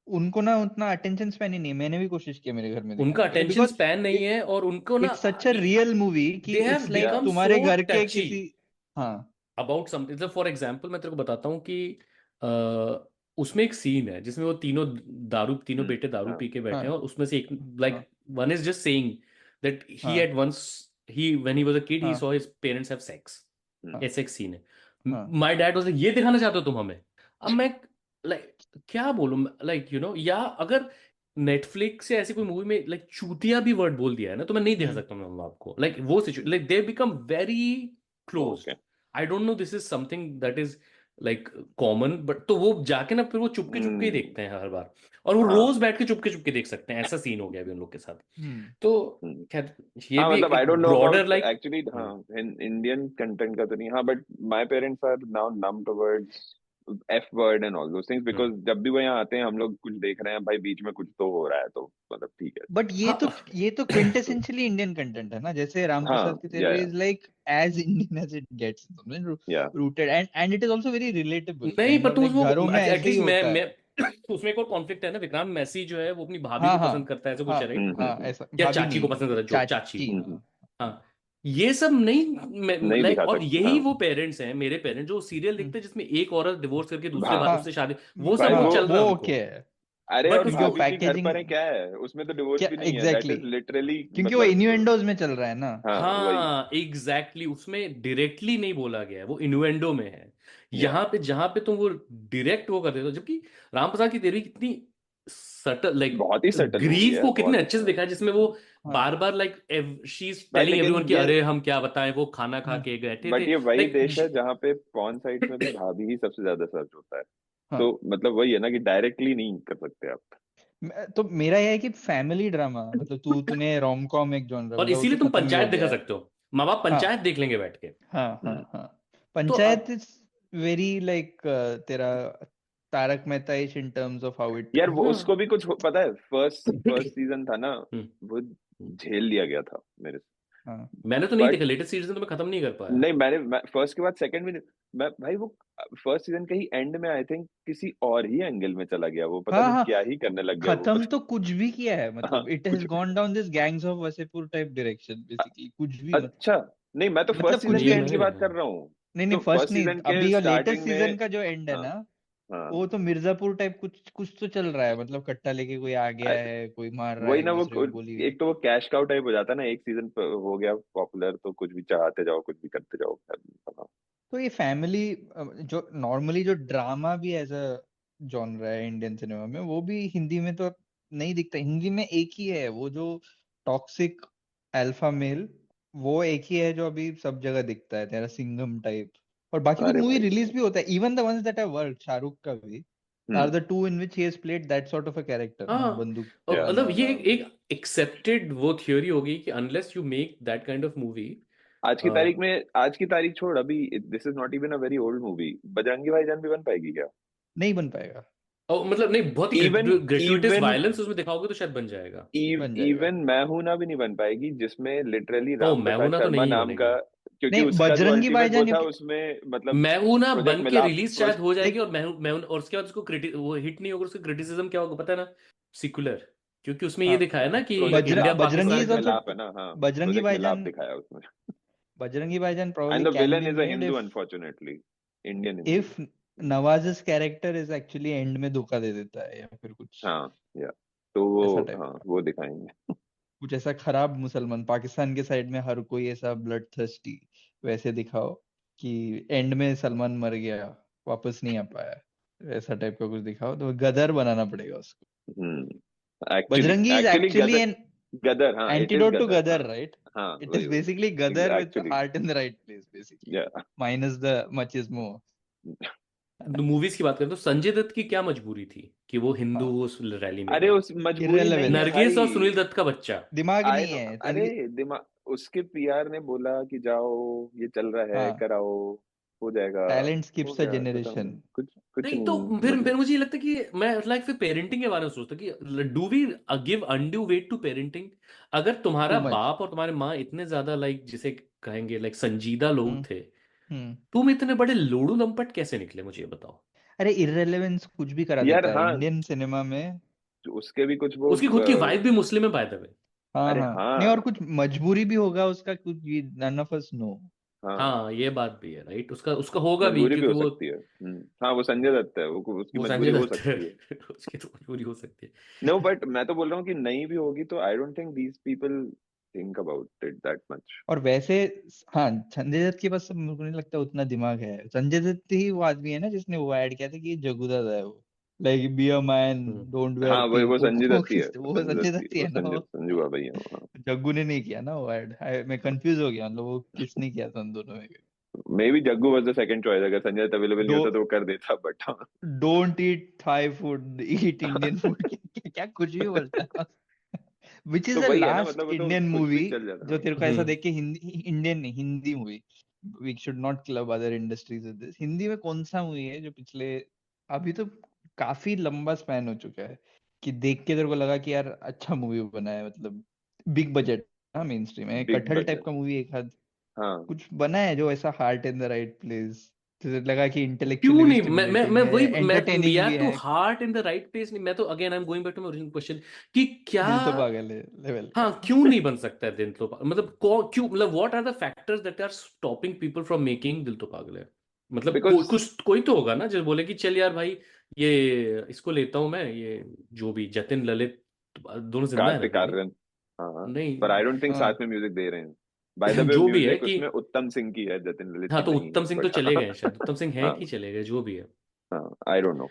उनको ना उतना अटेंशन स्पैन ही नहीं, मैंने भी कोशिश की मेरे घर में उनका दिखाने के लिए, अटेंशन बिकॉज स्पैन नहीं है, और उनको ना it's such a real movie कि दे इट्स हैव लाइक बिकम तुम्हारे सो घर के टची किसी, हाँ, अबाउट समथिंग, मतलब फॉर एग्जाम्पल मैं तेरे को बताता हूँ कि अ, उसमें एक सीन है जिसमें वो तीनों बेटे दारू हाँ पी के बैठे हाँ, हैं, और उसमें से एक हाँ, like one is just saying that he हाँ, at once he when he was a kid he हाँ, saw his parents have sex, हाँ, ऐसे एक सीन है, हाँ, माय डैड वाज लाइक ये दिखाना चाहते हो तुम हमें, अब मैं लाइक क्या बोलूं, लाइक या अगर नेटफ्लिक्स से ऐसी कोई मूवी में लाइक चूतिया भी वर्ड बोल दिया है ना तो मैं नहीं दिखा सकता मैं आपको, लाइक वो situation, like they become very close, okay I don't no this is something that is like common, but तो वो जाके ना फिर वो चुपके चुपके ही देखते हैं हर बार, और वो हाँ रोज बैठ के चुपके चुपके देख सकते हैं, ऐसा सीन हो गया अभी उन लोग के साथ, हम्म, तो हम्म। खैर ये हाँ भी मतलब आई एक don't know broader about like, actually, हाँ इंडियन कंटेंट का तो नहीं, हाँ but my parents are now numb towards F word and all those things, because जब भी वो यहाँ आते हैं हम लोग कुछ देख रहे हैं भाई बीच में कुछ तो हो रहा है, तो मतलब ठीक है। बट हाँ ये तो क्विंटेसेंशियली इंडियन कंटेंट है ना, जैसे राम हाँ प्रसाद की तेरी is like as Indian as it gets, या rooted and it is also very relatable, नहीं, काइंड पर ऑफ तो लाइक वो घरों में ऐसे ही एटलीस्ट होता है। मैं उसमें एक और कॉन्फ्लिक्ट है ना, विक्रांत मैसी जो है वो अपनी भाभी हाँ, को हाँ, पसंद करता है, ऐसा कुछ हाँ, है, राइट, हाँ, ऐसा या भाभी चाची को नहीं, पसंद करता है, जो चाची, चाची, हाँ, हाँ, ये सब नहीं, नहीं लाइक दिखा और सकते, यही हाँ वो पेरेंट्स हैं, मेरे पेरेंट्स जो सीरियल हम्म, देखते हैं जिसमें एक औरत डिवोर्स करके दूसरे हाँ उससे हाँ, शादी, वो सब भाई कुछ वो चल रहा है ओके उनको, है, अरे बट और क्योंकि वो उसको भाभी जी घर पैकेजिंग, पर है क्या है, उसमें तो डिवोर्स क्या भी नहीं है, दैट एग्जैक्टली इज लिटरली क्योंकि वो मतलब इन्यूएंडोज में चल रहा है ना। हाँ वही हाँ एग्जैक्टली उसमें डायरेक्टली नहीं बोला गया है, वो इनुएंडो में है, या यहाँ पे जहां पे तुम वो डायरेक्ट वो कर देते हो, जबकि रामप्रसाद की तेरी कितनी सटल लाइक बहुत ही सटल मूवी ग्रीफ है, को कितने बहुत अच्छे से दिखा है, जिसमें वो हाँ, बार बार लाइक शी इज भाई टेलिंग लेकिन एवरीवन कि ये अरे हम क्या बताएं, वो खाना खा हाँ, के बैठे थे बट ये वही लाइक, देश है जहाँ पे पॉर्न साइट्स में भी भाभी ही सबसे ज्यादा सर्च होता है, हाँ, तो मतलब वही है ना कि डायरेक्टली नहीं कर सकते आप। तो मेरा यह है कि फैमिली ड्रामा मतलब तूने रोम कॉम एक जॉनर और मतलब वो इसीलिए तो तुम खत्म भी हो पंचायत दिखा गया है। सकते हो, माँ बाप हाँ पंचायत देख लेंगे बैठ के। हाँ हाँ हम्म। हाँ तो पंचायत अब इज वेरी लाइक तेरा तारक मेहता इश in terms of how it यार वो हाँ उसको भी कुछ पता है, फर्स्ट सीजन था ना, हम्म, वो झेल लिया गया था मेरे से। हाँ मैंने तो नहीं बट देखा लेटेस्ट सीजन, तो मैं खत्म नहीं कर पाया। नहीं, मैं फर्स्ट के बाद सेकंड में मैं भाई वो फर्स्ट सीजन के ही एंड में आई थिंक किसी और ही एंगल में चला गया, वो पता हाँ नहीं हाँ क्या ही करने लग गया वो, खत्म पता तो कुछ भी किया है हाँ मतलब इट हैज कुछ gone down this gangs of Wasseypur type direction basically कुछ भी अच्छा। नहीं, मैं तो मतलब फर्स्ट कुछ सीजन भी के ये एंड की मैंने बात देखा। कर रहा हूँ। नहीं नहीं तो फर्स्ट फर्स्ट नहीं सीजन के अभी और लेटेस्ट स्टार्टिंग सीजन में, का जो एंड है हाँ ना हाँ, वो तो मिर्जापुर टाइप कुछ कुछ तो चल रहा है मतलब कट्टा लेके कोई आ गया I- है कोई मार रहा है वही एक ना, वो दूसरे को गोली। एक तो वो कैश काउ टाइप हो जाता है ना, एक सीजन हो गया पॉपुलर तो कुछ भी चाहते जाओ, कुछ भी करते जाओ। हाँ। तो ये फैमिली जो नॉर्मली जो ड्रामा भी एज अ जॉनर है इंडियन सिनेमा में वो भी हिंदी में तो नहीं दिखता। हिंदी में एक ही है वो जो टॉक्सिक अल्फा मेल, वो एक ही है जो अभी सब जगह दिखता है तेरा सिंघम टाइप। और बाकी तो अरे मूवी भाई रिलीज भी होता है even the ones that have worked Shahrukh का भी are the two in which he has played that sort of a character ना हाँ, बंदूक और या चलाने मतलब ये वाला। एक एक्सेप्टेड वो थियोरी होगी कि unless you make that kind of movie. आज की तारीख छोड़, अभी this is not even a very old movie, Bajrangi भाईजान भी बन पाएगी क्या? नहीं बन पाएगा। और मतलब नहीं, बहुत ही इवन ग्रेचुइटस इवन वायलेंस उसमें दिखाओगे तो शायद बन जाएगा। बन जाएगा। इवन मैं हूं ना भी नहीं बन पाएगी, जिसमें लिटरली ओ राम मैं हूं प्रकाश ना तो शर्मा नहीं नाम का, बनेगी। क्योंकि नहीं उसका जो बजरंगी अल्टीमेट वो भाईजान था उसमें मतलब मैं हूं ना प्रोजेक्ट बन के मिलाप रिलीज शायद हो जाएगी, देख और मैं हूं और उसके बाद उसको वो हिट नहीं होगा, उसका क्रिटिसिज्म क्या होगा पता है ना, सिकुलर। क्योंकि उसमें ये हाँ दिखाया ना कि प्रोजेक्ट इंडिया मिलाप, बजरंगी इज पाकिस्तान प्रोजेक्ट का। ऑल्सो मिलाप है ना, हाँ, बजरंगी प्रोजेक्ट मिलाप भाईजान दिखाया उसमें। Bajrangi Bhaijaan and probably the can villain be is a made Hindu, if unfortunately Indian Hindu. if Nawaz's character is actually end में धोखा दे देता है या फिर कुछ हाँ, या तो ऐसा वो, टाइप हाँ का वो दिखाएंगे। कुछ ऐसा खराब मुसलमान पाकिस्तान के साइड में हर कोई ऐसा ब्लड थर्स्टी वैसे दिखाओ कि एंड में सलमान मर गया वापस नहीं आ पाया ऐसा टाइप का कुछ दिखाओ तो गदर बनाना पड़ेगा उसको। Actually Bajrangi is actually actually Gadar, an Gadar, हाँ it is antidote to Gadar, हाँ गदर right? हाँ It is वही वही basically Gadar with actually, heart in the right place basically या minus the machismo। मूवीज की बात करें तो संजय दत्त की क्या मजबूरी थी कि वो हिंदू हाँ उस रैली में अरे गए। उस मजबूरी नहीं है irrelevance नरगिस और सुनील भाई, दत्त का बच्चा। दिमाग आई नहीं नो, है अरे दिमाग, उसके पीआर ने बोला कि जाओ ये चल रहा है हाँ कराओ, हो जाएगा, टैलेंट हो स्किप्स अ गया खत्म, जनरेशन। कुछ कुछ नहीं तो नहीं फिर मतलब। मुझे ये लगता है कि मैं लाइक फिर पेरेंटिंग के बारे में सोचता कि do we give undue weight to parenting. अगर तुम्हारा टू मच। बाप और तुम्हारे माँ इतने ज्यादा लाइक जिसे कहेंगे लाइक संजीदा लोग हम्म थे, हम्म तुम इतने बड़े लोड़ू लंपट कैसे निकले, मुझे ये बताओ। अरे इररेलेवेंस कुछ भी करा यार देता है हाँ, इंडियन सिनेमा में। उसके भी कुछ वो उसकी खुद की वाइफ भी मुस्लिम है बाय द वे। हाँ अरे हाँ नहीं और हाँ कुछ मजबूरी भी होगा उसका कुछ none of us know। हाँ, हाँ ये बात भी है राइट, उसका उसका होगा भी मजबूरी भी क्योंकि हो वो सकती है। हाँ वो संजय दत्त है, वो उसकी वो मजबूरी संजय हो दत्त है। सकती है। उसकी तो मजबूरी हो सकती है। नो बट मैं तो बोल रहा हूँ कि नहीं भी होगी तो आई don't think these people think about it that much. और वैसे हाँ संजय दत्त के पास मेरे को नहीं लगता उतना दिमाग है। संजय दत्त ही वो आदमी है ना जिसने वो ऐड किया था कि ये जग्गू दादा है वो like be a man hmm. Don't wear हाँ वो पिंक संजय वो दत्त ही है, वो संजय दत्त ही वो है ना संजय वो। संजू बाबा ही है वो, हाँ। जग्गू ने नहीं किया ना वो ऐड मैं कंफ्यूज हो गया मतलब वो किसने किया था उन दोनों में। Maybe Jaggu was the second choice, अगर संजय दत्त अवेलेबल नहीं डो होता तो वो कर देता, बट हाँ। Don't eat Thai food eat Indian food क्या, क्या कुछ भी बोलता है विच इज तो द वही है ना, लास्ट मतलब वो तो इंडियन कुछ भी मूवी चल जाता, जो हाँ। तेरे को ऐसा देख के हिंदी इंडियन नहीं Hindi movie we should not club other industries with this Hindi में कौन सा मूवी है जो पिछले अभी तो काफी लंबा स्पैन हो चुका है कि देख के तेरे को लगा कि यार अच्छा मूवी बना है मतलब बिग बजट हाँ मेन स्ट्रीम है बिग कटहल टाइप बजट, का मूवी एक आध हाँ। कुछ बना है जो ऐसा heart in the right place तुझे लगा कि इंटेलेक्चुअली क्यों भी नहीं, मैं स्टिमुलेटिंग है वही मैं एंटरटेनिंग यार भी तो है heart in the right place नहीं, मैं तो again I am going back to my original question कि क्या। दिल तो पागल है लेवल हाँ का क्यों नहीं बन सकता है दिल तो मतलब क्यों, मतलब what are the factors that are stopping people from making Dil To Pagal है। मतलब बिकॉज कुछ कोई तो होगा ना जो बोले कि चल यार भाई ये इसको लेता हूं मैं, ये जो भी जतिन ललित दोनों जिंदा है ना कार्तिक अभी भी। आर्यन, हाँ हाँ, पर नहीं आई डोंट थिंक हाँ साथ में म्यूजिक दे रहे हैं। बाय द वे जो भी है म्यूजिक कि उसमें उत्तम सिंह की है, जतिन ललित हाँ की तो नहीं उत्तम है, सिंह तो बट चले गए हैं शायद, उत्तम सिंह है हाँ कि चले गए जो भी है। हाँ, आई डोंट नो,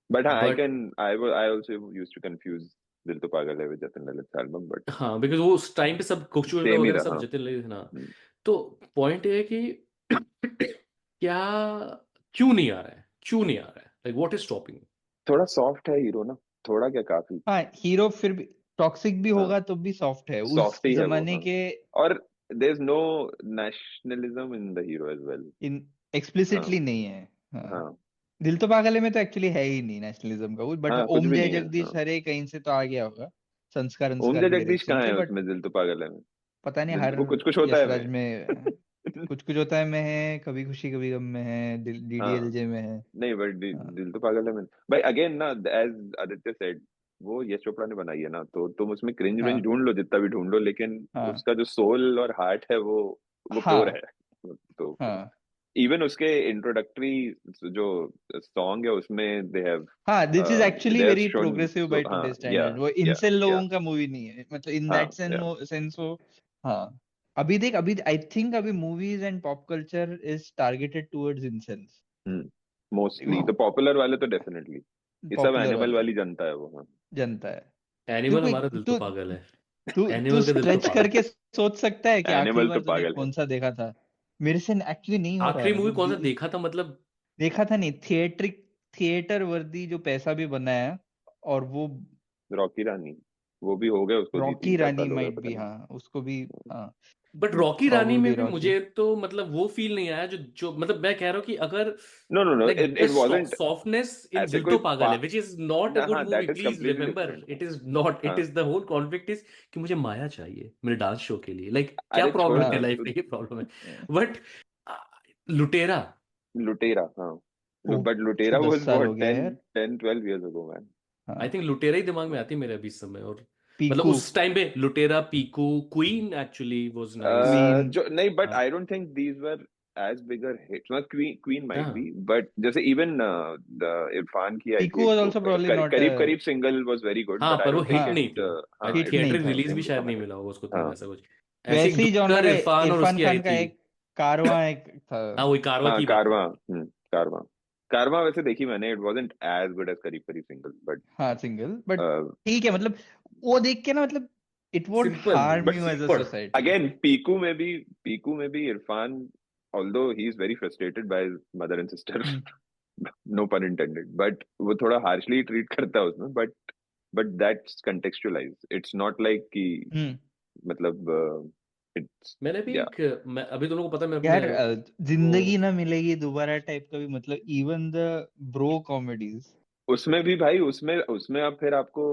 बट हाँ I but can, I also used to confuse Dil To Pagal Hai with Jatin Lalit album, but हाँ बिकॉज वो उस टाइम पे सब कोक्चू सेम ही वगैरह सब रहा। जतिन ललित ना। हम्म, तो पॉइंट ये है कि क्या, क्यों नहीं आ रहा है, क्यों नहीं आ रहा है, लाइक व्हाट इज स्टॉपिंग। थोड़ा सॉफ्ट है हीरो ना, थोड़ा क्या, काफी हाँ हीरो फिर भी टॉक्सिक भी हाँ होगा तो भी सॉफ्ट है उस सॉफ्ट ही है वो, जमाने हाँ। के और there is no nationalism in the hero as well. In हाँ एक्सप्लिसिटली नहीं है। हाँ हाँ दिल तो पागल है में तो एक्चुअली है ही नहीं नेशनलिज्म का कुछ, बट हाँ, कुछ ओम भी जय नहीं है, जगदीश हाँ। हरे कहीं से तो आ गया होगा, संस्कार ओम अंस्कार जय वगैरह जगदीश इस सीन कहाँ से, है बट उसमें, दिल तो पागल है में? पता नहीं दिल हर वो कुछ कुछ होता है यशराज में। में कुछ होता है में है, कभी खुशी कभी गम में है, हाँ डीडीएलजे में है। नहीं, बट हाँ दिल तो पागल है में भाई, अगेन ना, एज आदित्य सेड, वो यश चोपड़ा ने बनाई है ना, तो तुम उसमें क्रिंज विंज हाँ ढूंढ लो जितना भी ढूंढ लो, लेकिन हाँ उसका जो सोल और हार्ट है वो प्योर हाँ है। तो हाँ इवन उसके इंट्रोडक्टरी जो सॉन्ग है उसमें दे हैव हाँ this is actually they have very shown, progressive by हाँ टुडे या स्टैंडर्ड, वो या इंसेल या लोगों का मूवी नहीं है, मतलब इन हाँ दैट या सेंस वो। हाँ अभी देख, अभी आई थिंक अभी movies and pop culture is targeted towards इंसेल्स, mostly तो पॉपुलर वाले तो डेफिनेटली, ये सब पॉपुलर एनिमल वाले वाली जनता है वो, हाँ। जनता है। एनिमल देखो हमारा दिल तो तू पागल है। तू तू एनिमल का दिल तो स्ट्रेच पागल करके सोच सकता है कि आखिरी एनिमल तो बार तूने पागल है। कौन सा देखा था? मेरे से एक्चुअली नहीं हो रहा है, आखिरी मूवी मतलब कौन सा देखा था मतलब? देखा था नहीं, थिएटर वर्दी जो पैसा भी बनाया, और वो रॉकी रानी, वो भी हो गए उसको भी रॉकी 3-4 रानी साल हो गए, माइट पता भी, नहीं। हाँ उसको भी, हाँ बट रॉकी रानी में प्रॉबेबली भी रॉकी। मुझे तो मतलब वो फील नहीं आया जो जो मतलब मैं कह रहा हूँ कि अगर no no no, like it the it wasn't softness in ऐसे दिल कोई To Pagal Hai, which is not a good हाँ, movie, that is please completely remember, different. It is not, it हाँ, is the whole conflict is कि मुझे माया चाहिए मेरे dance show के लिए, लाइक क्या अरे छोड़ प्रॉब्लम है ना हाँ लाइफ में, ये प्रॉब्लम है। बट लुटेरा, लुटेरा, हाँ। वो बट उसको लुटेरा 10 वाज साल हो व्हाट गया 10 यार। 10 12 years ago, man। आई हाँ थिंक लुटेरा ही दिमाग में आती है मेरे अभी इस समय, और मतलब पीकू, उस टाइम पे Lootera, Piku, Queen actually was nice. Queen. जो नहीं, बट हाँ I don't think these were as bigger hits, मतलब क्वीन माइट बी, हाँ बट जैसे इवन द इरफान की आई पीकू थी वाज एक, वो आल्सो प्रॉब्ली नॉट, करीब करीब सिंगल वाज वेरी गुड, हाँ, बट आई पर वो डोंट थिंक हिट हाँ नहीं इट, थी। आई हाँ थिंक हिट इट नहीं थिएटर था डिडंट वो। रिलीज भी थिंक शायद नहीं कनेक्ट। मिला होगा उसको हाँ उतना, ऐसा कुछ। ऐसे एक वैसे ही डॉक्टर जॉनर है, इरफान और इरफान उसकी आई खान का थी। एक कारवां एक था। हाँ वही कारवा हाँ की बात कारवां, है। कारवां, कारवां वैसे देखी मैंने, it wasn't as good as करीब करीब सिंगल, बट हाँ सिंगल, बट ठीक है, मतलब वो देख के ना, मतलब it won't simple harm but you as a super. Society. Again Piku में भी Irfan, although he is very frustrated by his mother and sister, hmm no pun intended, but वो थोड़ा harshly treat करता है उसमें, but that's contextualized, it's not like कि हम्म मतलब it's मैंने भी yeah, एक, मैं अभी दोनों को पता है मैं अपने यार वो जिंदगी ना मिलेगी दोबारा टाइप का भी, मतलब इवन द ब्रो कॉमेडीज। उसमें भी भाई, उसमें उसमें अब फिर आपको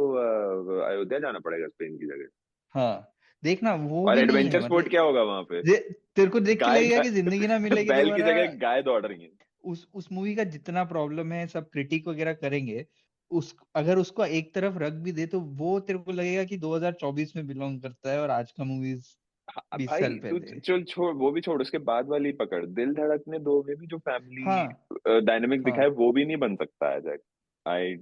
अयोध्या जाना पड़ेगा स्पेन की जगह, हाँ देखना वो और भी नहीं है, एडवेंचर स्पोर्ट मतलब क्या होगा वहां पे? तेरे को देख के गाय लगेगा कि जिंदगी ना मिलेगी बैल की दोबारा। जगह गाय दौड़ रही है। उस मूवी का जितना प्रॉब्लम है सब क्रिटिक वगैरह करेंगे, उस अगर उसको एक तरफ रख भी दे तो वो तेरे को लगेगा कि 2024 में बिलोंग करता है, और आज का मूवीज हाँ, 20 भाई साल तू पहले। चल छोड़, वो भी छोड़, उसके बाद वाली पकड़, दिल धड़कने दो में भी जो फैमिली हाँ डायनेमिक्स दिखाए हाँ वो भी नहीं बन सकता है, जैक। आई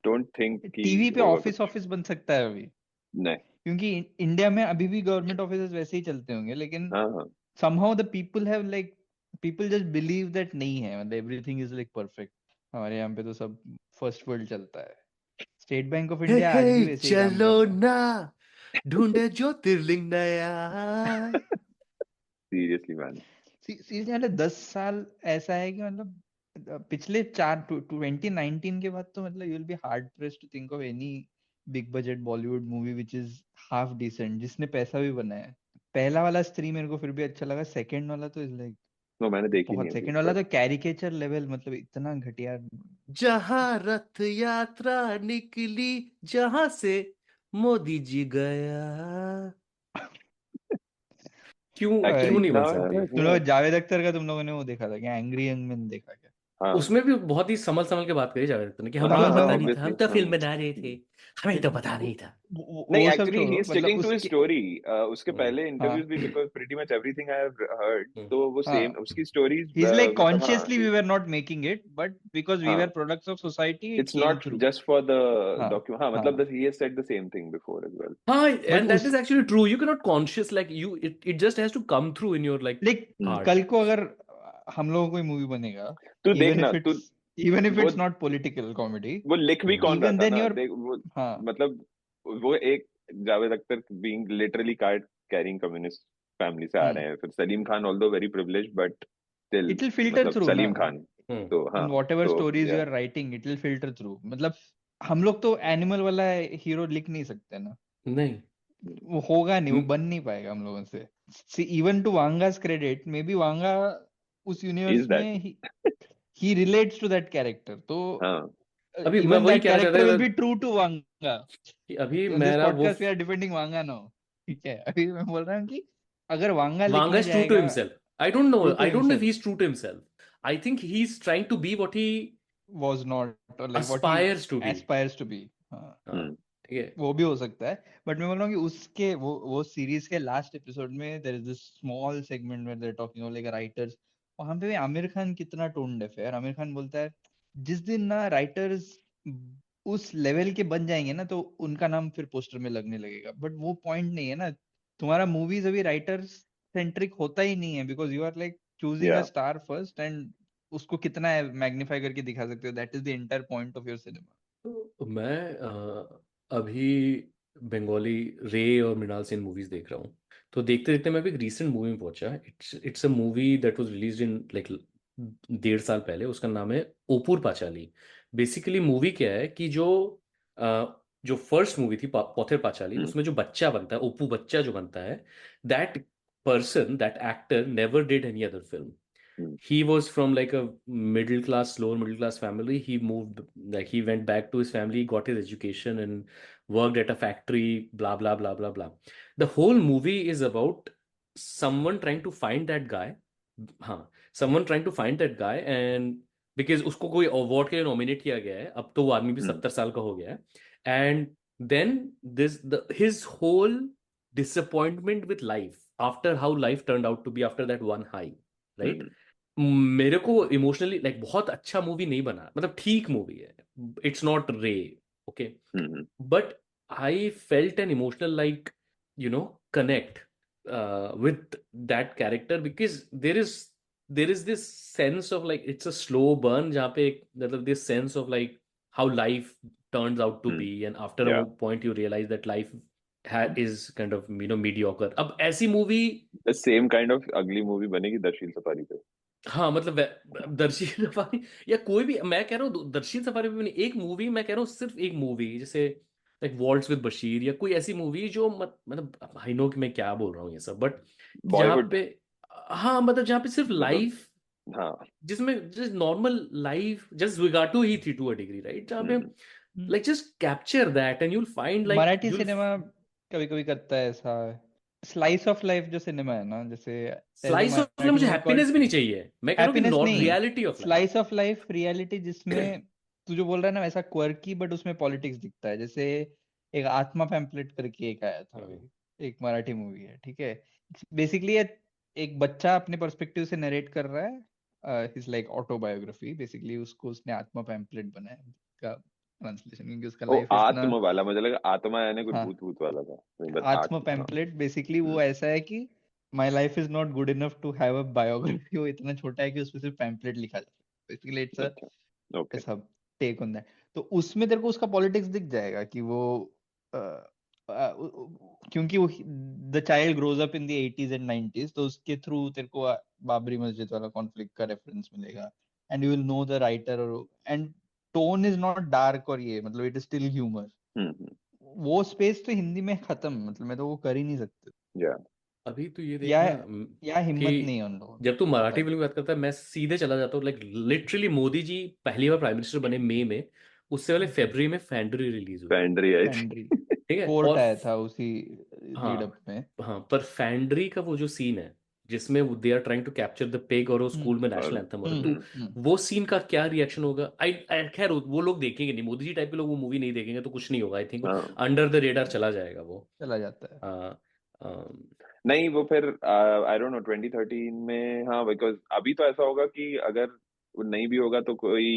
डोंट थिंक कि टीवी पे होगा ऑफिस कुछ। ऑफिस बन सकता है अभी, नहीं, क्योंकि इंडिया में अभी भी गवर्नमेंट ऑफिस वैसे ही चलते होंगे, लेकिन हाँ हाँ somehow the people have like, people just believe that नहीं है, मतलब everything is like perfect। हमारे यहाँ पे तो सब फर्स्ट वर्ल्ड चलता है। State bank of hey India आज भी हे वैसे ही काम चलो कर रहा है। ना ढूंढे ज्योतिर्लिंग नया। Seriously man. सीरियसली मतलब 10 साल ऐसा है कि मतलब पिछले 2019 के बाद तो मतलब you will be hard pressed to think of any big budget Bollywood movie which is half decent, जिसने पैसा भी बनाया है। पहला वाला स्त्री मेरे को फिर भी अच्छा लगा, सेकंड वाला तो इज लाइक वो मैंने देखी नहीं बहुत, अभी, सेकंड वाला बट तो कैरिकेचर लेवल, मतलब इतना घटिया। जहां रथ यात्रा निकली, जहां से मोदी जी गया, क्यों एक्चुअली क्यों नहीं बन ना सकती? तुम लोग जावेद अख्तर का तुम लोगों ने वो देखा था क्या, एंग्री यंग मैन देखा क्या? हाँ उसमें भी बहुत ही संभल संभल के बात करी जावेद अख्तर ने कि हमको हाँ तो हाँ पता नहीं था, ऑब्वियसली, हम तो हाँ फिल्म बना रहे थे, हमें तो पता नहीं था। नहीं, वो सब एक्चुअली ही छोड़ो, इज मतलब स्टिकिंग टू हिज उसके, स्टोरी। उसके हम्म, पहले हाँ इंटरव्यूज भी, because pretty much everything I have heard, hmm. तो वो सेम हाँ उसकी स्टोरीज, he's like मतलब हाँ consciously we were not making it, but because we were हाँ, products of society it it's came not through। just for the हाँ document, हाँ हाँ मतलब he has said the same thing before as well। हाँ, but and that उस is actually true. You cannot conscious like you, it just has to come through in your like like heart. कल को अगर हम लोगों को कोई movie बनेगा, तू इवन देखना, इफ तू इट्स इवन इफ वो इट्स नॉट पॉलिटिकल कॉमेडी, वो लिख भी कौन रहा इवन था देन ना, योर, देख वो, हाँ मतलब वो एक Javed Akhtar being literally card carrying communist family से आ रहे हैं, फिर Salim Khan although very privileged but still, it will filter मतलब थ्रू ना, सलीम खान, हम्म। तो हाँ, इन वॉट एवर तो स्टोरीज यू या are writing it will filter through, मतलब हम लोग तो एनिमल वाला हीरो लिख नहीं सकते ना, नहीं वो होगा नहीं, वो म- बन नहीं पाएगा हम लोगों से। See even to Vanga's credit, maybe Vanga उस इज यूनिवर्स दैट में he relates to that character, तो हाँ अभी मैं even वही that कहना चाहता character will था be true to Wanga. कि अभी On this मेरा वो podcast we are defending Wanga now, ठीक है? अभी मैं बोल रहा हूँ कि अगर वांगा Wanga लिखने is true to जाएगा himself. I don't know. true to I don't know if himself, he's true to himself. I think he's trying to be what he was not, or like what he aspires to be. aspires to be. हाँ, हाँ ठीक है। वो भी हो सकता है, but मैं बोल रहा हूँ कि उसके वो सीरीज के लास्ट एपिसोड में there is this small segment where they are talking like writers, वहां पे भी आमिर खान कितना टोन डेफ है यार। आमिर खान बोलता है जिस दिन ना राइटर्स उस लेवल के बन जाएंगे ना, तो उनका नाम फिर पोस्टर में लगने लगेगा। बट वो पॉइंट नहीं है ना, तुम्हारा मूवीज अभी राइटर्स सेंट्रिक होता ही नहीं है, because you are like choosing a या स्टार फर्स्ट, एंड उसको कितना मैग्नीफाई करके दिखा सकते हो, that is the entire point of your cinema. तो मैं अभी बंगाली रे और मृणाल सेन मूवीज देख रहा हूँ। तो देखते देखते मैं अभी एक रीसेंट मूवी में पहुंचा। It's a movie that was released in like 1.5 साल पहले। उसका नाम है ओपुर पाचाली। बेसिकली मूवी क्या है कि जो फर्स्ट मूवी थी पॉथेर पाचाली, उसमें जो बच्चा बनता है, ओपू बच्चा जो बनता है, that person, that actor never did any other film. He was from like a lower middle class family. He moved, like he went back to his family, got his education, and worked at a factory, blah blah blah blah blah. The whole movie is about someone trying to find that guy. हाँ, someone trying to find that guy, and because उसको कोई award के लिए nominate किया गया है, अब तो वो आदमी भी 70 साल का हो गया है, and then his whole disappointment with life after how life turned out to be after that one high, right? मेरे को इमोशनली लाइक बहुत अच्छा मूवी नहीं बना, मतलब ठीक मूवी है, इट्स नॉट रे, okay, but I felt an emotional like connect with that character, because there is this sense of like it's a slow burn, जहाँ पे मतलब this sense of like how life turns out to be, and after a point you realize that life is kind of mediocre. अब ऐसी movie the same kind of अगली movie बनेगी Darsheel safari पे। हाँ मतलब दर्शील सफारी या कोई भी, मैं कह रहा हूँ दर्शील सफारी पे नहीं, एक मूवी मैं कह रहा हूँ, सिर्फ एक मूवी जैसे लाइक वॉल्ट्स विद बशीर, या कोई ऐसी मूवी जो मतलब आई नो कि मैं क्या बोल रहा हूँ ये सब, बट जहाँ बॉलीवुड पे, हाँ मतलब जहाँ पे सिर्फ मतलब लाइफ, हाँ जिसमें जस्ट नॉर्मल लाइफ, जस्ट विगाटो ही थी टू अ डिग्री, राइट, जहाँ पे like just capture that and you'll find like Marathi cinema कभी कभी करता है ऐसा स्लाइस ऑफ लाइफ जो सिनेमा है ना, जैसे Telugu slice of life, Marathi मुझे में हैप्पीनेस भी नहीं चाहिए, मैं कह रहा हूँ कि हैप्पीनेस नॉट नहीं, reality of life, slice of life reality, जिसमें तू जो बोल रहा है ना वैसा क्वर्की, बट उसमें पॉलिटिक्स दिखता है। जैसे एक आत्मा पैम्पलेट करके एक आया था अभी, एक मराठी मूवी है, ठीक है। बेसिकली एक बच्चा अपने पर्सपेक्टिव से नरेट कर रहा है हिज लाइक ऑटोबायोग्राफी, बेसिकली उसको उसने आत्मा पैम्पलेट बनाया का ट्रांसलेशन, क्योंकि उसका ओ लाइफ इतना, आत्म वाला, मुझे लगा आत्मा यानी कुछ हाँ, भूत भूत वाला था, नहीं बस आत्मा आत्मा। हाँ पैम्पलेट बेसिकली वो ऐसा है कि my life is not good enough to have a biography. वो इतना छोटा है कि उसमें सिर्फ पैम्पलेट लिखा जाता है, बेसिकली इट्स अ अच्छा ओके ऐसा टेक ऑन दैट। तो उसमें तेरे को उसका पॉलिटिक्स दिख जाएगा कि वो क्योंकि वो the child grows up in the 80s and 90s, तो उसके थ्रू तेरे को बाबरी मस्जिद वाला कॉन्फ्लिक्ट का रेफरेंस मिलेगा, and you will know the writer, and tone is not dark, और ये मतलब इट इज स्टिल ह्यूमर। वो स्पेस तो हिंदी में खत्म, मतलब मैं तो वो कर ही नहीं सकते, या अभी तो ये या देखना या हिम्मत नहीं कि है उन लोगों जब तू की मराठी बताने फिल्म की बात करता है, मैं सीधे चला जाता हूँ लाइक लिटरली, मोदी जी पहली बार प्राइम मिनिस्टर बने मई में, उससे पहले की। फरवरी में फैंड्री रिलीज हुई, पेंड्री आई थी। पेंड्री ठीक है, कोर्ट और आया था उसी लीड हाँ अप में। हाँ, पर फैंड्री का वो जो सीन है जिसमें they are trying to capture the pig, और वो स्कूल में नेशनल और एंथम हो रहा है, तो वो सीन का क्या रिएक्शन होगा, आई खैर वो लोग देखेंगे नहीं, मोदी जी टाइप के लोग वो मूवी नहीं देखेंगे, तो कुछ नहीं होगा, आई थिंक हाँ अंडर द रेडार चला जाएगा वो। चला जाता है। हाँ, अम, नहीं वो फिर आई डोंट नो 2013 में, हाँ बिकॉज अभी तो ऐसा होगा कि अगर वो नहीं भी होगा तो कोई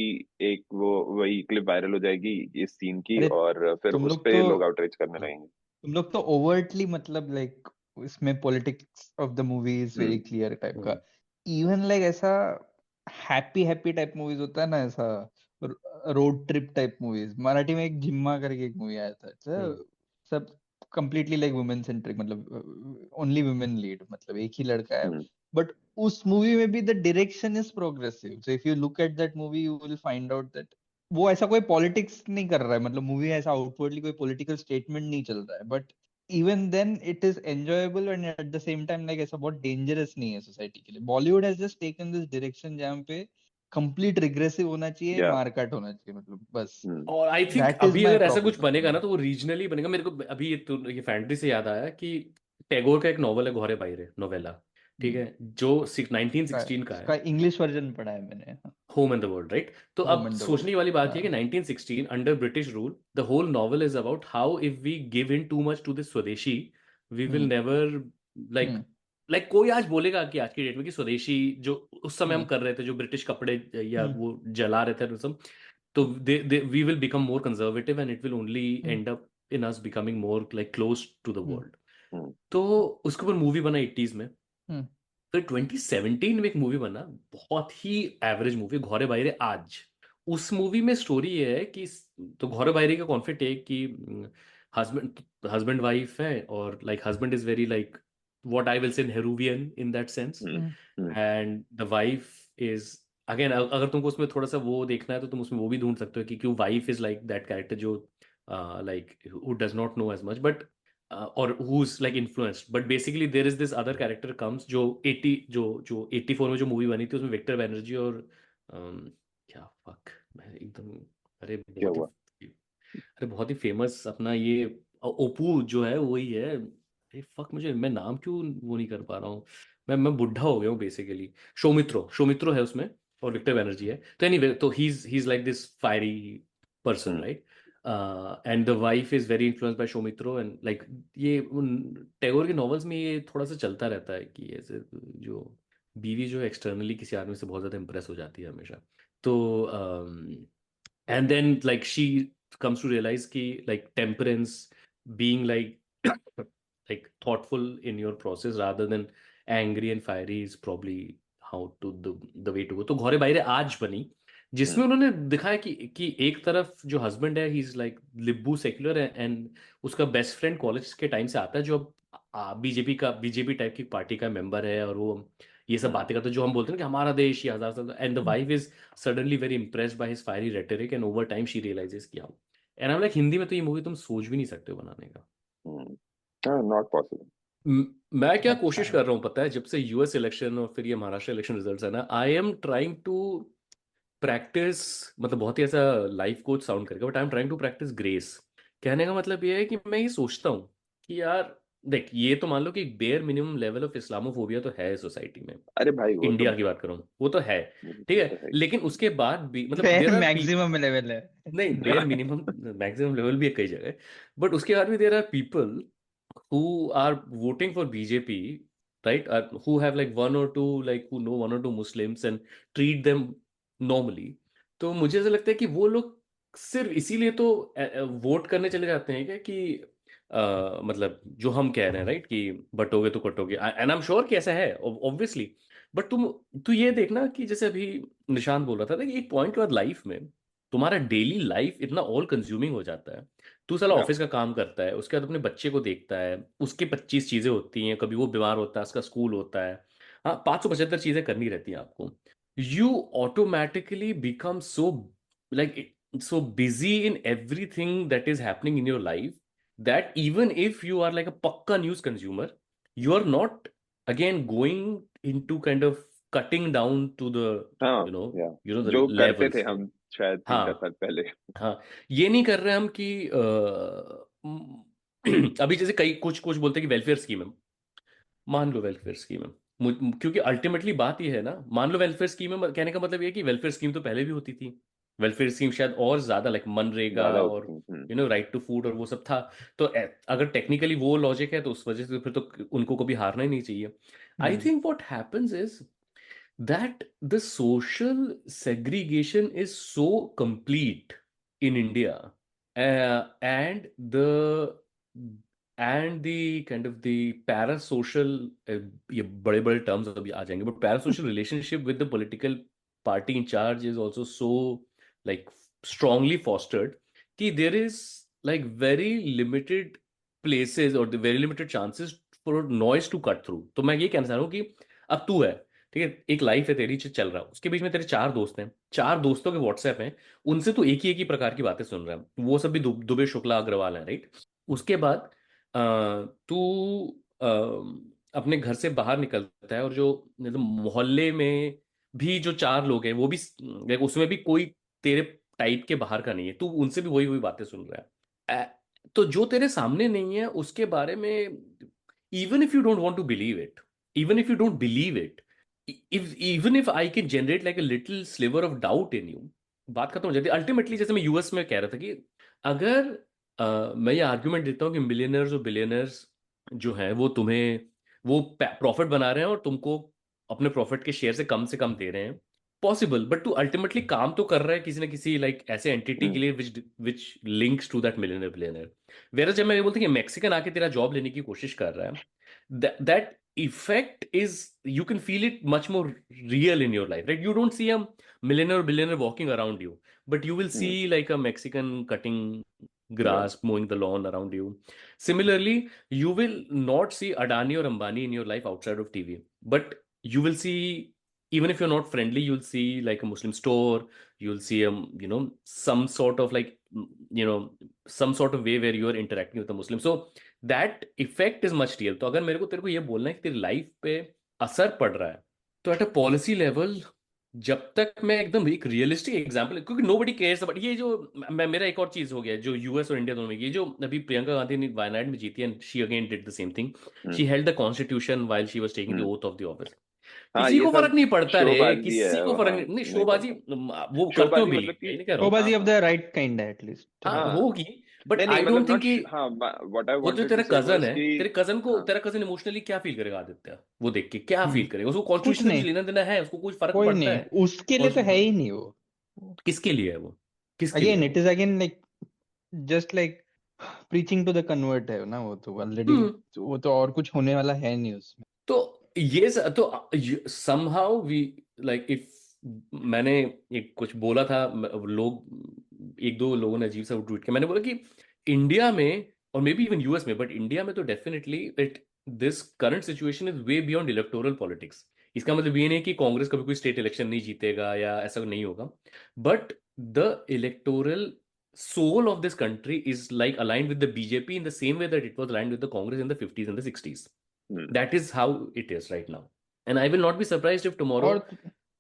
एक वो वही क्लिप वायरल हो जाएगी इस सीन की, अरे और फिर तुम उस लोग पे तो लोग आउटरीच करने लगेंगे। तुम लोग तो ओवर्टली मतलब लाइक इसमें politics of the movie is very clear type का। इवन लाइक ऐसा हैप्पी हैप्पी टाइप मूवीज होता है ना, ऐसा road trip type movies, Marathi में एक जिम्मा करके एक मूवी आया था, सब कंप्लीटली लाइक वुमेन सेंट्रिक, मतलब ओनली वुमेन लीड, मतलब एक ही लड़का है, बट उस मूवी में भी the direction is progressive. So if you look at that movie you will find out that वो ऐसा कोई पॉलिटिक्स नहीं कर रहा है, मतलब मूवी ऐसा आउटवर्डली कोई पॉलिटिकल स्टेटमेंट नहीं चल रहा है, but even then it is enjoyable and at the same time like ऐसा बहुत डेंजरस नहीं है सोसाइटी के लिए। Bollywood has just taken this direction जहाँ पे कंप्लीट रिग्रेसिव होना चाहिए, Yeah. मारकाट होना चाहिए, मतलब बस और आई थिंक दैट इज अभी माय अगर ऐसा कुछ प्रॉब्लम। बनेगा ना तो वो रीजनली बनेगा। मेरे को अभी ये फैंटेसी से याद आया कि टैगोर का एक नॉवल है घोरे बाइरे नोवेला, ठीक है, जो 1916 का उसका है, इंग्लिश वर्जन पढ़ा है मैंने, home in the world, right? तो होम अब इन द सोचने वाली बात ये है कि world. 1916 under British rule the whole novel is about how if we give in too much to this swadeshi we will never like like कोई आज बोलेगा कि आज की डेट में कि स्वदेशी जो उस समय हम कर रहे थे, जो ब्रिटिश कपड़े या वो जला रहे थे सब, तो we will become more conservative and it will only end up in us becoming more like close to the world. तो उसके ऊपर मूवी बना 80s में। फिर 2017 में एक मूवी बना, बहुत ही एवरेज मूवी, घोरे बाइरे आज। उस मूवी में स्टोरी ये है कि तो घोरे बाइरे का कॉन्फ्लिक्ट है कि हस्बैंड वाइफ है और like husband is very like what I will say Nehruvian in that sense, and the wife is again अगर तुमको उसमें थोड़ा सा वो देखना है तो तुम उसमें वो भी ढूंढ सकते हो कि क्यों wife is like that character जो like who does not know as much but और who is like influenced, but basically there is this other character comes जो 84 में जो मूवी बनी थी उसमें विक्टर बैनर्जी और क्या फक मैं एकदम अरे क्या हुआ? बहुत ही फेमस अपना ये ओपू जो है वही है। अरे फक मुझे मैं नाम क्यों वो नहीं कर पा रहा हूँ, मैं बुढ़ा हो गया हूँ बेसिकली। शोमित्रो है उसमें और विक्टर बैनर्जी है। तो एनीवे तो he is like this fiery person, right? And the wife is very influenced by Shomitro and like ये टैगोर के नॉवेल्स में ये थोड़ा सा चलता रहता है कि ऐसे जो बीवी जो एक्सटर्नली किसी आदमी से बहुत ज्यादा इंप्रेस हो जाती है हमेशा। तो and then like she comes to realize ki like temperance, being like thoughtful in your process rather than angry and fiery is probably how to the way to go। तो घोरे बाइरे आज बनी जिसमें उन्होंने दिखाया कि एक तरफ जो हस्बैंड है he is like libbu secular and उसका बेस्ट फ्रेंड कॉलेज के टाइम से आता है जो अब बीजेपी टाइप की पार्टी का मेंबर है और वो ये सब बातें करते हैं जो हम बोलते हैं कि हमारा देश ये हजार साल, and the wife is suddenly very impressed by his fiery rhetoric and over time she realizes कि हाँ। And I am like Hindi में तो ये मूवी तुम सोच भी नहीं सकते हो बनाने का। Not possible. मैं क्या कोशिश कर रहा हूँ पता है, जब से यूएस इलेक्शन और फिर ये महाराष्ट्र इलेक्शन रिजल्ट्स है ना, I am trying to practice, मतलब बहुत ही ऐसा लाइफ कोच साउंड करके, but I am trying to practice grace. कहने का मतलब ये है कि मैं ये सोचता हूँ कि यार देख ये तो मान लो कि bare minimum level of Islamophobia तो है सोसाइटी में, अरे भाई वो इंडिया तो की बात करूँ वो तो है, ठीक है, तो है। लेकिन उसके बाद भी मतलब देयर आर मैक्सिमम लेवल है, नहीं बेयर मिनिमम मैक्सिमम लेवल भी है कई जगह, बट उसके बाद भी there are people who are voting for BJP, right? Who have like one or two, like who know one or two Muslims and treat them normally। तो मुझे ऐसा लगता है कि वो लोग सिर्फ इसीलिए तो वोट करने चले जाते हैं क्या कि मतलब जो हम कह रहे हैं राइट कि बटोगे तो कटोगे, एंड आई एम श्योर कि ऐसा है ऑब्वियसली। बट तू ये देखना कि जैसे अभी निशांत बोल रहा था कि एक पॉइंट के बाद लाइफ में तुम्हारा डेली लाइफ इतना ऑल कंज्यूमिंग हो जाता है, तू साला ऑफिस का काम करता है उसके बाद अपने बच्चे को देखता है, उसके 25 चीजें होती हैं, कभी वो बीमार होता है उसका स्कूल होता है, हाँ 575 चीजें करनी रहती हैं आपको। You automatically become like so busy in everything that is happening in your life that even if you are like a pakka news consumer you are not again going into kind of cutting down to the हाँ, the जो करते levels। थे हम शायद 3-4 साल पहले। हाँ ये नहीं कर रहे हम कि अभी जैसे कई कुछ बोलते हैं कि वेलफेयर स्कीम है, मान लो वेलफेयर स्कीम है, क्योंकि अल्टीमेटली बात ये है ना, मान लो वेलफेयर स्कीम है, कहने का मतलब ये है कि वेलफेयर स्कीम तो पहले भी होती थी, वेलफेयर स्कीम शायद और ज्यादा लाइक मनरेगा और राइट टू फूड और वो सब था। तो अगर टेक्निकली वो लॉजिक है तो उस वजह से फिर तो उनको कभी हारना ही नहीं चाहिए। I think what happens is that the social segregation is so complete in India, and the kind of the parasocial ये बड़े terms अभी आ जाएंगे, but parasocial relationship with the political party in charge is also so like strongly fostered कि there is like very limited places or the very limited chances for noise to cut through। तो मैं ये कहना चाह रहा हूँ कि अब तू है ठीक है, एक लाइफ है तेरी जो चल रहा है, उसके बीच में तेरे 4 दोस्त हैं, 4 दोस्तों के व्हाट्सएप हैं, उनसे तू एक ही प्रकार की बातें सुन रहा है, वो सब भी दुबे शुक्ला अग्रवाल है, राइट। उसके बाद तू अपने घर से बाहर निकलता है, और जो मतलब मोहल्ले में भी जो 4 लोग हैं वो भी like, उसमें भी कोई तेरे टाइप के बाहर का नहीं है, तू उनसे भी वही वही बातें सुन रहा है। तो जो तेरे सामने नहीं है उसके बारे में, even if you don't want to believe it, even if you don't believe it, even if I can generate like a little sliver of doubt in you, बात खत्म हो जाती है अल्टीमेटली। जैसे मैं यूएस में कह रहा था कि अगर मैं ये आर्ग्यूमेंट देता हूँ कि मिलियनर्स और बिलियनर्स जो हैं वो तुम्हें वो प्रॉफिट बना रहे हैं और तुमको अपने प्रॉफिट के शेयर से कम दे रहे हैं, पॉसिबल, बट तू अल्टीमेटली काम तो कर रहा है किसी ना किसी लाइक ऐसे एंटिटी के लिए which links to that millionaire billionaire. Where जब मैं ये बोलता हूँ कि मैक्सिकन आके तेरा जॉब लेने की कोशिश कर रहा है, that effect is, you can feel it much more real in your life, right? You don't see a millionaire or billionaire walking around you, but you will see like a Mexican cutting grass, mowing the lawn around you. Similarly, you will not see Adani or Ambani in your life outside of TV, but you will see, even if you're not friendly, you'll see like a Muslim store, you'll see some sort of like some sort of way where you're interacting with a Muslim. So that effect is much real. तो अगर मेरे को तेरे को ये बोलना है कि तेरी लाइफ पे असर पड़ रहा है, तो एट अ पॉलिसी लेवल, जब तक मैं एकदम एक रियलिस्टिक एग्जांपल, क्योंकि नोबडी केयर्स अबाउट ये जो मेरा एक और चीज हो गया जो यूएस और इंडिया दोनों में, ये जो अभी प्रियंका गांधी ने वायनाड में जीती and she again did the same thing, she held the constitution while she was taking the oath of the office. हाँ, किसी ये को सब फर्क नहीं पड़ता रे, शोबाजी किसी है को फर्क हाँ, नहीं, नहीं शोबाजी पड़ता। वो करते हो शोबाजी बिलीव, मतलब कि नहीं कह रहा हूँ, शोबाजी हाँ ऑफ द राइट काइंड है एटलीस्ट। हाँ हाँ होगी, बट नहीं नहीं आई मतलब डोंट थिंक नॉट कि हाँ व्हाट आई वो जो वांटेड तेरा टू से कजन वाज है, कि तेरे कजन को, हाँ तेरा कजन इमोशनली क्या फील करेगा आदित्य, वो देख के क्या फील हम्म करेगा? उसको कुछ कॉन्स्टिट्यूशन से कुछ नहीं, लेना देना है? उसको कुछ फर्क कोई पड़ता नहीं, है? उसके लिए तो है ही नहीं वो। किसके लिए है वो? किसके लिए अगेन है इट वो? Is again like just like preaching to the convert है ना, वो तो ऑलरेडी, हम्म वो तो और कुछ होने वाला है नहीं उसमें। तो ये तो समहाउ वी लाइक इफ मैंने एक कुछ बोला था, लोग एक दो लोगों ने अजीब सा ट्वीट किया, मैंने बोला कि इंडिया में और मे बी इवन यूएस में, बट इंडिया में तो definitely it this current situation is way beyond electoral politics. इसका मतलब ये नहीं कि कांग्रेस कभी कोई स्टेट इलेक्शन नहीं जीतेगा या ऐसा नहीं होगा, but the electoral soul of this country is like aligned with the BJP in the same way that it was aligned with the Congress in the 50s and the 60s. That is how it is right now. And I will not be surprised if tomorrow और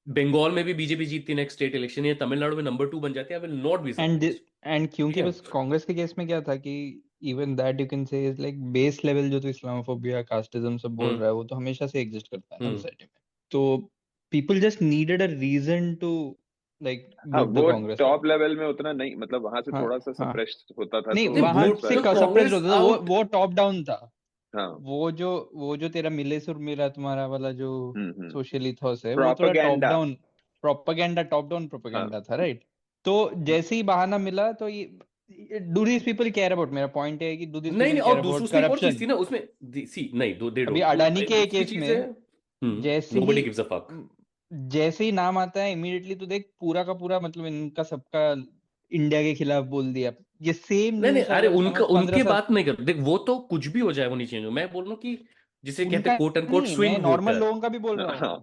बंगाल में भी BJP जीतती next state election, या तमिलनाडु में number 2 बन जाती है, I will not be surprised. And क्योंकि ठीक है बस कांग्रेस के केस में क्या था कि even that you can say is like base level, जो तो इस्लामोफोबिया कास्टिज्म सब बोल रहा है, वो तो हमेशा से एग्जिस्ट करता है ना हम्म सोसाइटी में। तो people just needed a reason to like हाँ वोट द वो कांग्रेस टॉप आउट। लेवल में उतना नहीं, मतलब वहां से हाँ थोड़ा सा हाँ, सप्रेस होता था नहीं तो नहीं, वहां वोट इस से तो बार सप्रेस कांग्रेस होता था, आउट। वो टॉप डाउन था। हाँ वो जो तेरा मिले सुर मेरा तुम्हारा वाला जो सोशल इथोस है, वो थोड़ा top propaganda down propaganda, top down हाँ प्रोपेगेंडा था, राइट? तो जैसे ही बहाना मिला तो ये do this people care about, मेरा पॉइंट है कि डू दिस नहीं पीपल नहीं, केयर और दूसरी अबाउट उसमें एक और चीज करप्शन? थी ना उसमें, सी नहीं, दे अभी डोंट, अडानी के दूसरी केस चीज है, में जैसे ही नोबडी गिव्स अ फक। जैसे ही नाम आता है इमीडिएटली तो देख पूरा का पूरा मतलब इनका सबका इंडिया के खिलाफ बोल दिया। ये सेम नहीं नहीं, न्यूज़ अरे अगर उनका, समझ 15 उनके साल, बात नहीं कर, देख वो तो कुछ भी हो जाए, वो नहीं चेंज हो। मैं बोल रहा हूँ कि जिसे कहते हैं उनका कोट अनकोट नहीं, मैं स्विंग नॉर्मल वोटर। लोगों का भी बोल रहा हाँ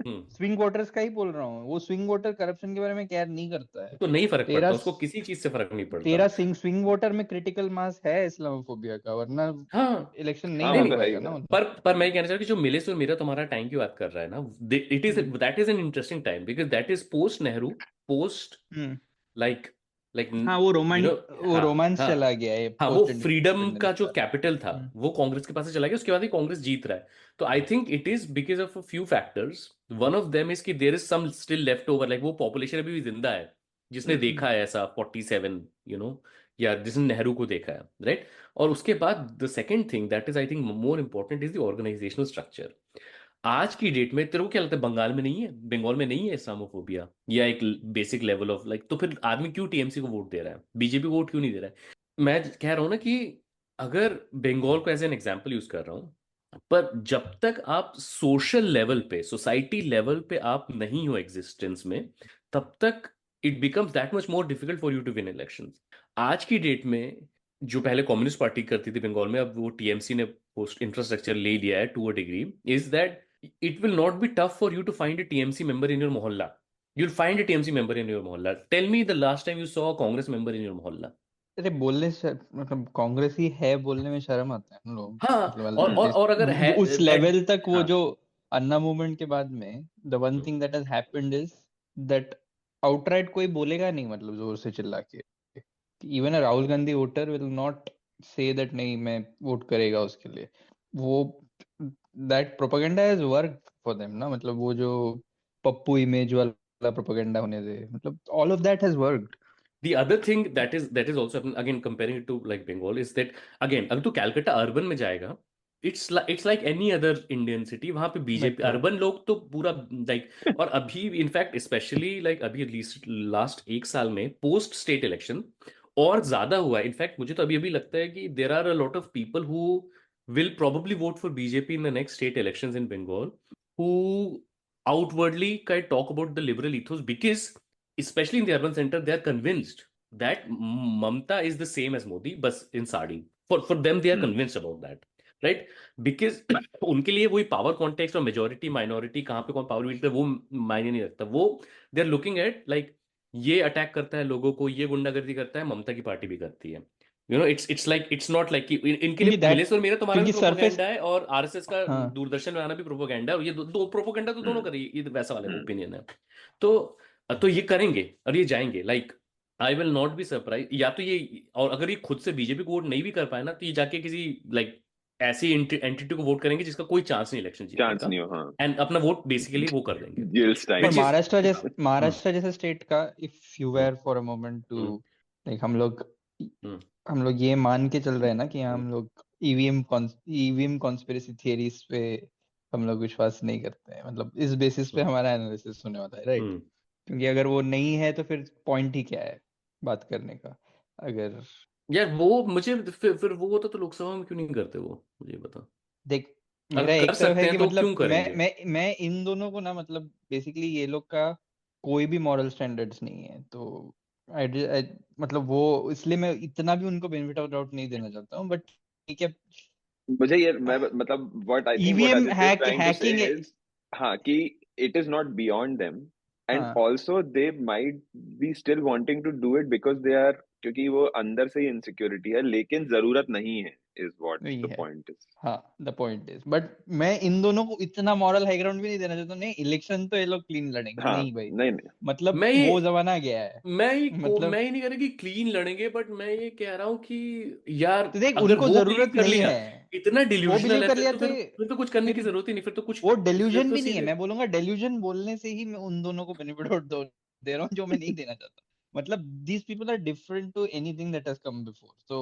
हूँ, स्विंग वोटर्स का ही बोल रहा हूँ। वो स्विंग वोटर करप्शन के बारे में केयर नहीं करता है। तो नहीं फर्क तेरा पड़ता उसको, किसी चीज से फर्क नहीं पड़ता। तेरा स्विंग वोटर में क्रिटिकल मास है इस्लामोफोबिया का, वरना हाँ इलेक्शन नहीं हाँ नहीं वो लड़ तो नहीं, है ही पाएगा ना वो। पर मैं ये कहना चाह रहा हूँ कि जो मिले सुर मेरा तुम्हारा टाइम की बात कर रहा है ना, it is hmm that is an interesting time, because that is post Nehru, post hmm. Like like हाँ वो हाँ रोमांस हाँ चला गया है हाँ, वो पोस्ट फ्रीडम का इंडिपेंडेंस जो का। कैपिटल था वो कांग्रेस के पास से चला गया, उसके बाद ही कांग्रेस जीत रहा है। तो I think it is because of a few factors. One of them is कि there is some still left over, like वो पॉपुलेशन अभी भी जिंदा है जिसने देखा है ऐसा 47, या जिसने नेहरू को देखा है, राइट। और उसके बाद the second thing that is I think more important is the organisational structure. आज की डेट में तेरे को क्या लगता है, बंगाल में नहीं है, बंगाल में नहीं है इस्लामोफोबिया या एक बेसिक लेवल ऑफ लाइक, तो फिर आदमी क्यों टीएमसी को वोट दे रहा है, बीजेपी को वोट क्यों नहीं दे रहा है? मैं कह रहा हूं ना कि अगर बंगाल को एज एन एग्जाम्पल यूज कर रहा हूं, पर जब तक आप सोशल लेवल पे, सोसाइटी लेवल पे आप नहीं हो एग्जिस्टेंस में, तब तक it becomes that much more difficult for you to win elections. आज की डेट में जो पहले कम्युनिस्ट पार्टी करती थी बंगाल में, अब वो टीएमसी ने पोस्ट इंफ्रास्ट्रक्चर ले लिया है to a degree, is that it will not be tough for you to find a TMC member in your mohalla. You'll find a TMC member in your mohalla. Tell me the last time you saw a Congress member in your mohalla. अरे बोलने से मतलब कांग्रेस ही है बोलने में शर्म आता है हम लोग हाँ, मतलब और अगर है उस लेवल तक वो हाँ, जो अन्ना मूवमेंट के बाद में the one thing that has happened is that outright कोई बोलेगा नहीं मतलब जोर से चिल्ला के even a Rahul Gandhi voter will not say that नहीं मैं वोट करेगा उसके लिए वो that propaganda has work for them ना मतलब वो जो पप्पू इमेज वाला प्रोपेगेंडा होने दे मतलब all of that has worked The other thing that is also happening, again comparing it to like Bengal, is that again अगर तू कैलकाटा अर्बन में जाएगा, it's like any other Indian city, वहां पे बीजेपी Metro. अर्बन लोग तो पूरा like और अभी इनफैक्ट स्पेशली लाइक अभी लास्ट एक साल में पोस्ट स्टेट इलेक्शन और ज्यादा हुआ है। इनफैक्ट मुझे तो अभी लगता है कि there are a lot of people who will probably vote for BJP in the next state elections in Bengal who outwardly kind of talk about the liberal ethos because especially in the urban center they are convinced that Mamta is the same as Modi bas in sari for them they are convinced about that right because उनके लिए वही power context और majority minority कहाँ पे कौन power wheat पे वो मायने नहीं रखता वो they are looking at like ये अटैक करता है लोगों को ये गुंडागर्दी करता है ममता की पार्टी भी करती है you know it's not like कि इनके लिए नीलेश और मेरा तुम्हारा भी प्रोपोगेंडा है और आरएसएस का दूरदर्शन में आना भी प्रोपोगेंडा है और ये दो प्रोपोगेंडा तो दोनों कर ये वैसा वाला ओपिनियन है तो ये करेंगे और ये जाएंगे like I will not be surprise या तो ये और अगर ये खुद से बीजेपी को वोट नहीं भी कर पाए ना तो ये जाके किसी लाइक ऐसी एंटिटी को वोट करेंगे जिसका कोई चांस नहीं इलेक्शन जीतने का एंड अपना वोट बेसिकली वो कर देंगे महाराष्ट्र जैसे स्टेट का if you were for a moment to like हम लोग ये मान के चल रहे हैं ना कि हम लोग ईवीएम कॉन्स्पिरेसी थियरीज पे हम लोग विश्वास नहीं करते हैं मतलब इस बेसिस पे हमारा एनालिसिस होने वाला है राइट क्योंकि अगर वो नहीं है तो फिर पॉइंट ही क्या है बात करने का अगर यार वो मुझे फिर वो होता तो लोकसभा में क्यों नहीं करते वो मुझे बता देख मेरा एक तरफ है कि तो मतलब मैं इन दोनों को ना मतलब बेसिकली ये लोग का कोई भी मॉरल स्टैंडर्ड्स नहीं है तो मतलब वो इसलिए मैं इतना भी उनको बेनिफिट ऑफ डाउट नहीं देना चाहता हूँ बट ठीक है मुझे ये मैं मतलब what I think EVM hacking हाँ कि it is not beyond them and also they might be still wanting to do it because they are क्योंकि वो अंदर से ही इनसिक्योरिटी है लेकिन जरूरत नहीं है is what the point is हाँ द पॉइंट इज बट मैं इन दोनों को इतना मॉरल हाई ग्राउंड भी नहीं देना चाहता नहीं इलेक्शन तो ये लोग क्लीन लड़ेंगे हाँ, नहीं भाई नहीं मतलब वो जमाना गया है मैं ही नहीं कह रहा कि क्लीन लड़ेंगे बट मैं ये कह रहा हूँ कि यार तो देख उनको जरूरत नहीं है इतना डिल्यूजनल है फिर तो कुछ करने की जरूरत ही नहीं फिर तो कुछ वो डिल्यूजन भी नहीं है मैं बोलूंगा डिल्यूजन बोलने से ही मैं उन दोनों को बेनिफिट दे रहा हूँ जो मैं नहीं देना चाहता मतलब these people are different to anything that has come before so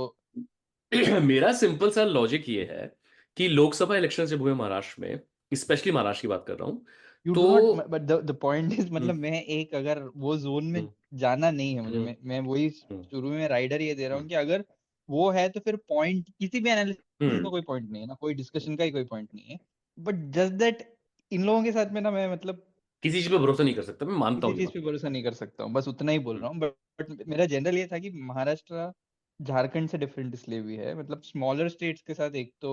मेरा सिंपल सा लॉजिक ये है कि लोकसभा इलेक्शन जब हुए महाराष्ट्र में स्पेशली महाराष्ट्र की बात कर रहा हूँ तो बट द पॉइंट इज मतलब मैं एक अगर वो जोन में जाना नहीं है मुझे मैं वही शुरू में राइडर ये दे रहा हूँ कि अगर वो है तो फिर पॉइंट किसी भी एनालिसिस का कोई पॉइंट नहीं है ना कोई डिस्कशन का ही कोई पॉइंट नहीं है बट जस्ट दैट इन लोगों के साथ में ना मैं मतलब किसी चीज पे भरोसा नहीं कर सकता मैं मानता हूँ किसी चीज पे भरोसा नहीं कर सकता हूँ बस उतना ही बोल रहा हूँ बट मेरा जनरल ये था कि महाराष्ट्र झारखंड से डिफरेंट इसलिए भी है मतलब स्मॉलर स्टेट्स के साथ एक तो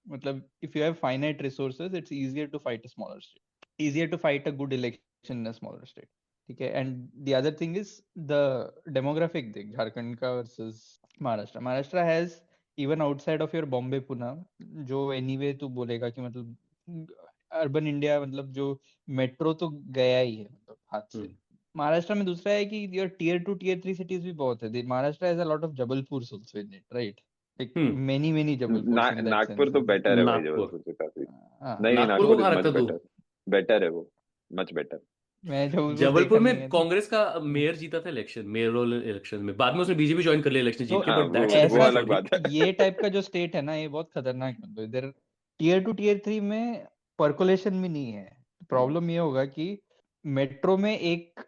मतलब if you have finite resources it's easier to fight a smaller state easier to fight a good election in a smaller state ठीक है and the other thing is the demographic thing Jharkhand का versus Maharashtra has even outside of your Bombay Pune जो anyway तू बोलेगा कि मतलब urban India मतलब जो मेट्रो तो गया ही है मतलब हाथ से महाराष्ट्र में दूसरा है कि योर टियर 2 टियर 3 सिटीज भी बहुत है Maharashtra has a lot of Jabalpur also in it right like many Jabalpur Nagpur तो बेटर है भाई जबलपुर से काफी नहीं नागपुर को मच बेटर है वो मच बेटर जबलपुर में कांग्रेस का मेयर जीता था इलेक्शन मेयरल इलेक्शन में बाद में उसने बीजेपी ज्वाइन कर लिया इलेक्शन जीत के बट वो अलग बात है ये टाइप का जो स्टेट है ना ये बहुत खतरनाक है इधर टियर 2 टियर 3 में पर्कुलेशन भी नहीं है प्रॉब्लम ये होगा कि मेट्रो में एक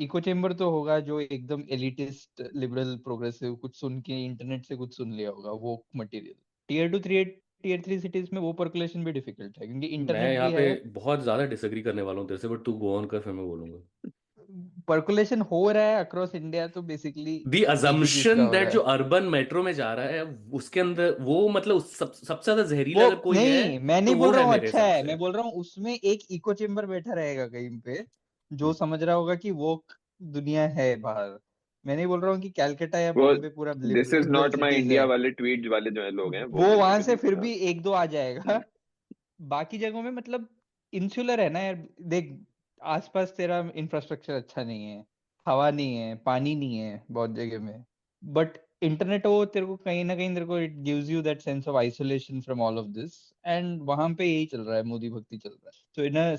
इको चेम्बर तो होगा जो एकदम एलिटिस्ट लिबरल प्रोग्रेसिव कुछ सुन के इंटरनेट से कुछ सुन लिया होगा वो मटेरियल टियर 3 सिटीज में वो पर्कुलेशन भी डिफिकल्ट है क्योंकि इंटरनेट मैं यहाँ पे बहुत ज्यादा डिसएग्री करने वाला हूँ तेरे से बट तू गो ऑन कर फिर मैं बोलूंगा परकुलेशन हो रहा है अक्रॉस इंडिया, तो बेसिकली द एक ही चीज का अजम्पशन हो दैट रहा जो है। अर्बन मेट्रो में जा रहा है उसके अंदर वो मतलब सबसे ज्यादा जहरीला वो अगर कोई है नहीं, मैं तो नहीं वो बोल रहा है हूँ मेरे अच्छा हिसाब है, से। मैं बोल रहा हूँ उसमें एक इको चेम्बर बैठा रहेगा कहीं पे, जो हम्म। समझ रहा होगा कि वो दुनिया है बाहर। मैं नहीं बोल रहा हूँ कि कैलकाटा या वो बॉम्बे पूरा this is liberal not my cities India है, वाले ट्वीट वाले जो है लोग हैं वो वो वहां से बेसिकली। फिर भी एक दो आ जाएगा। बाकी जगहों में मतलब इंसुलर है ना यार, देख आसपास तेरा इंफ्रास्ट्रक्चर अच्छा नहीं है, हवा नहीं है, पानी नहीं है बहुत जगह में, बट इंटरनेट वो तेरे को कहीं ना कहीं तेरे को it gives you that sense of isolation from all of this, and वहां पे यही चल रहा है, मोदी भक्ति चल रहा है। तो इन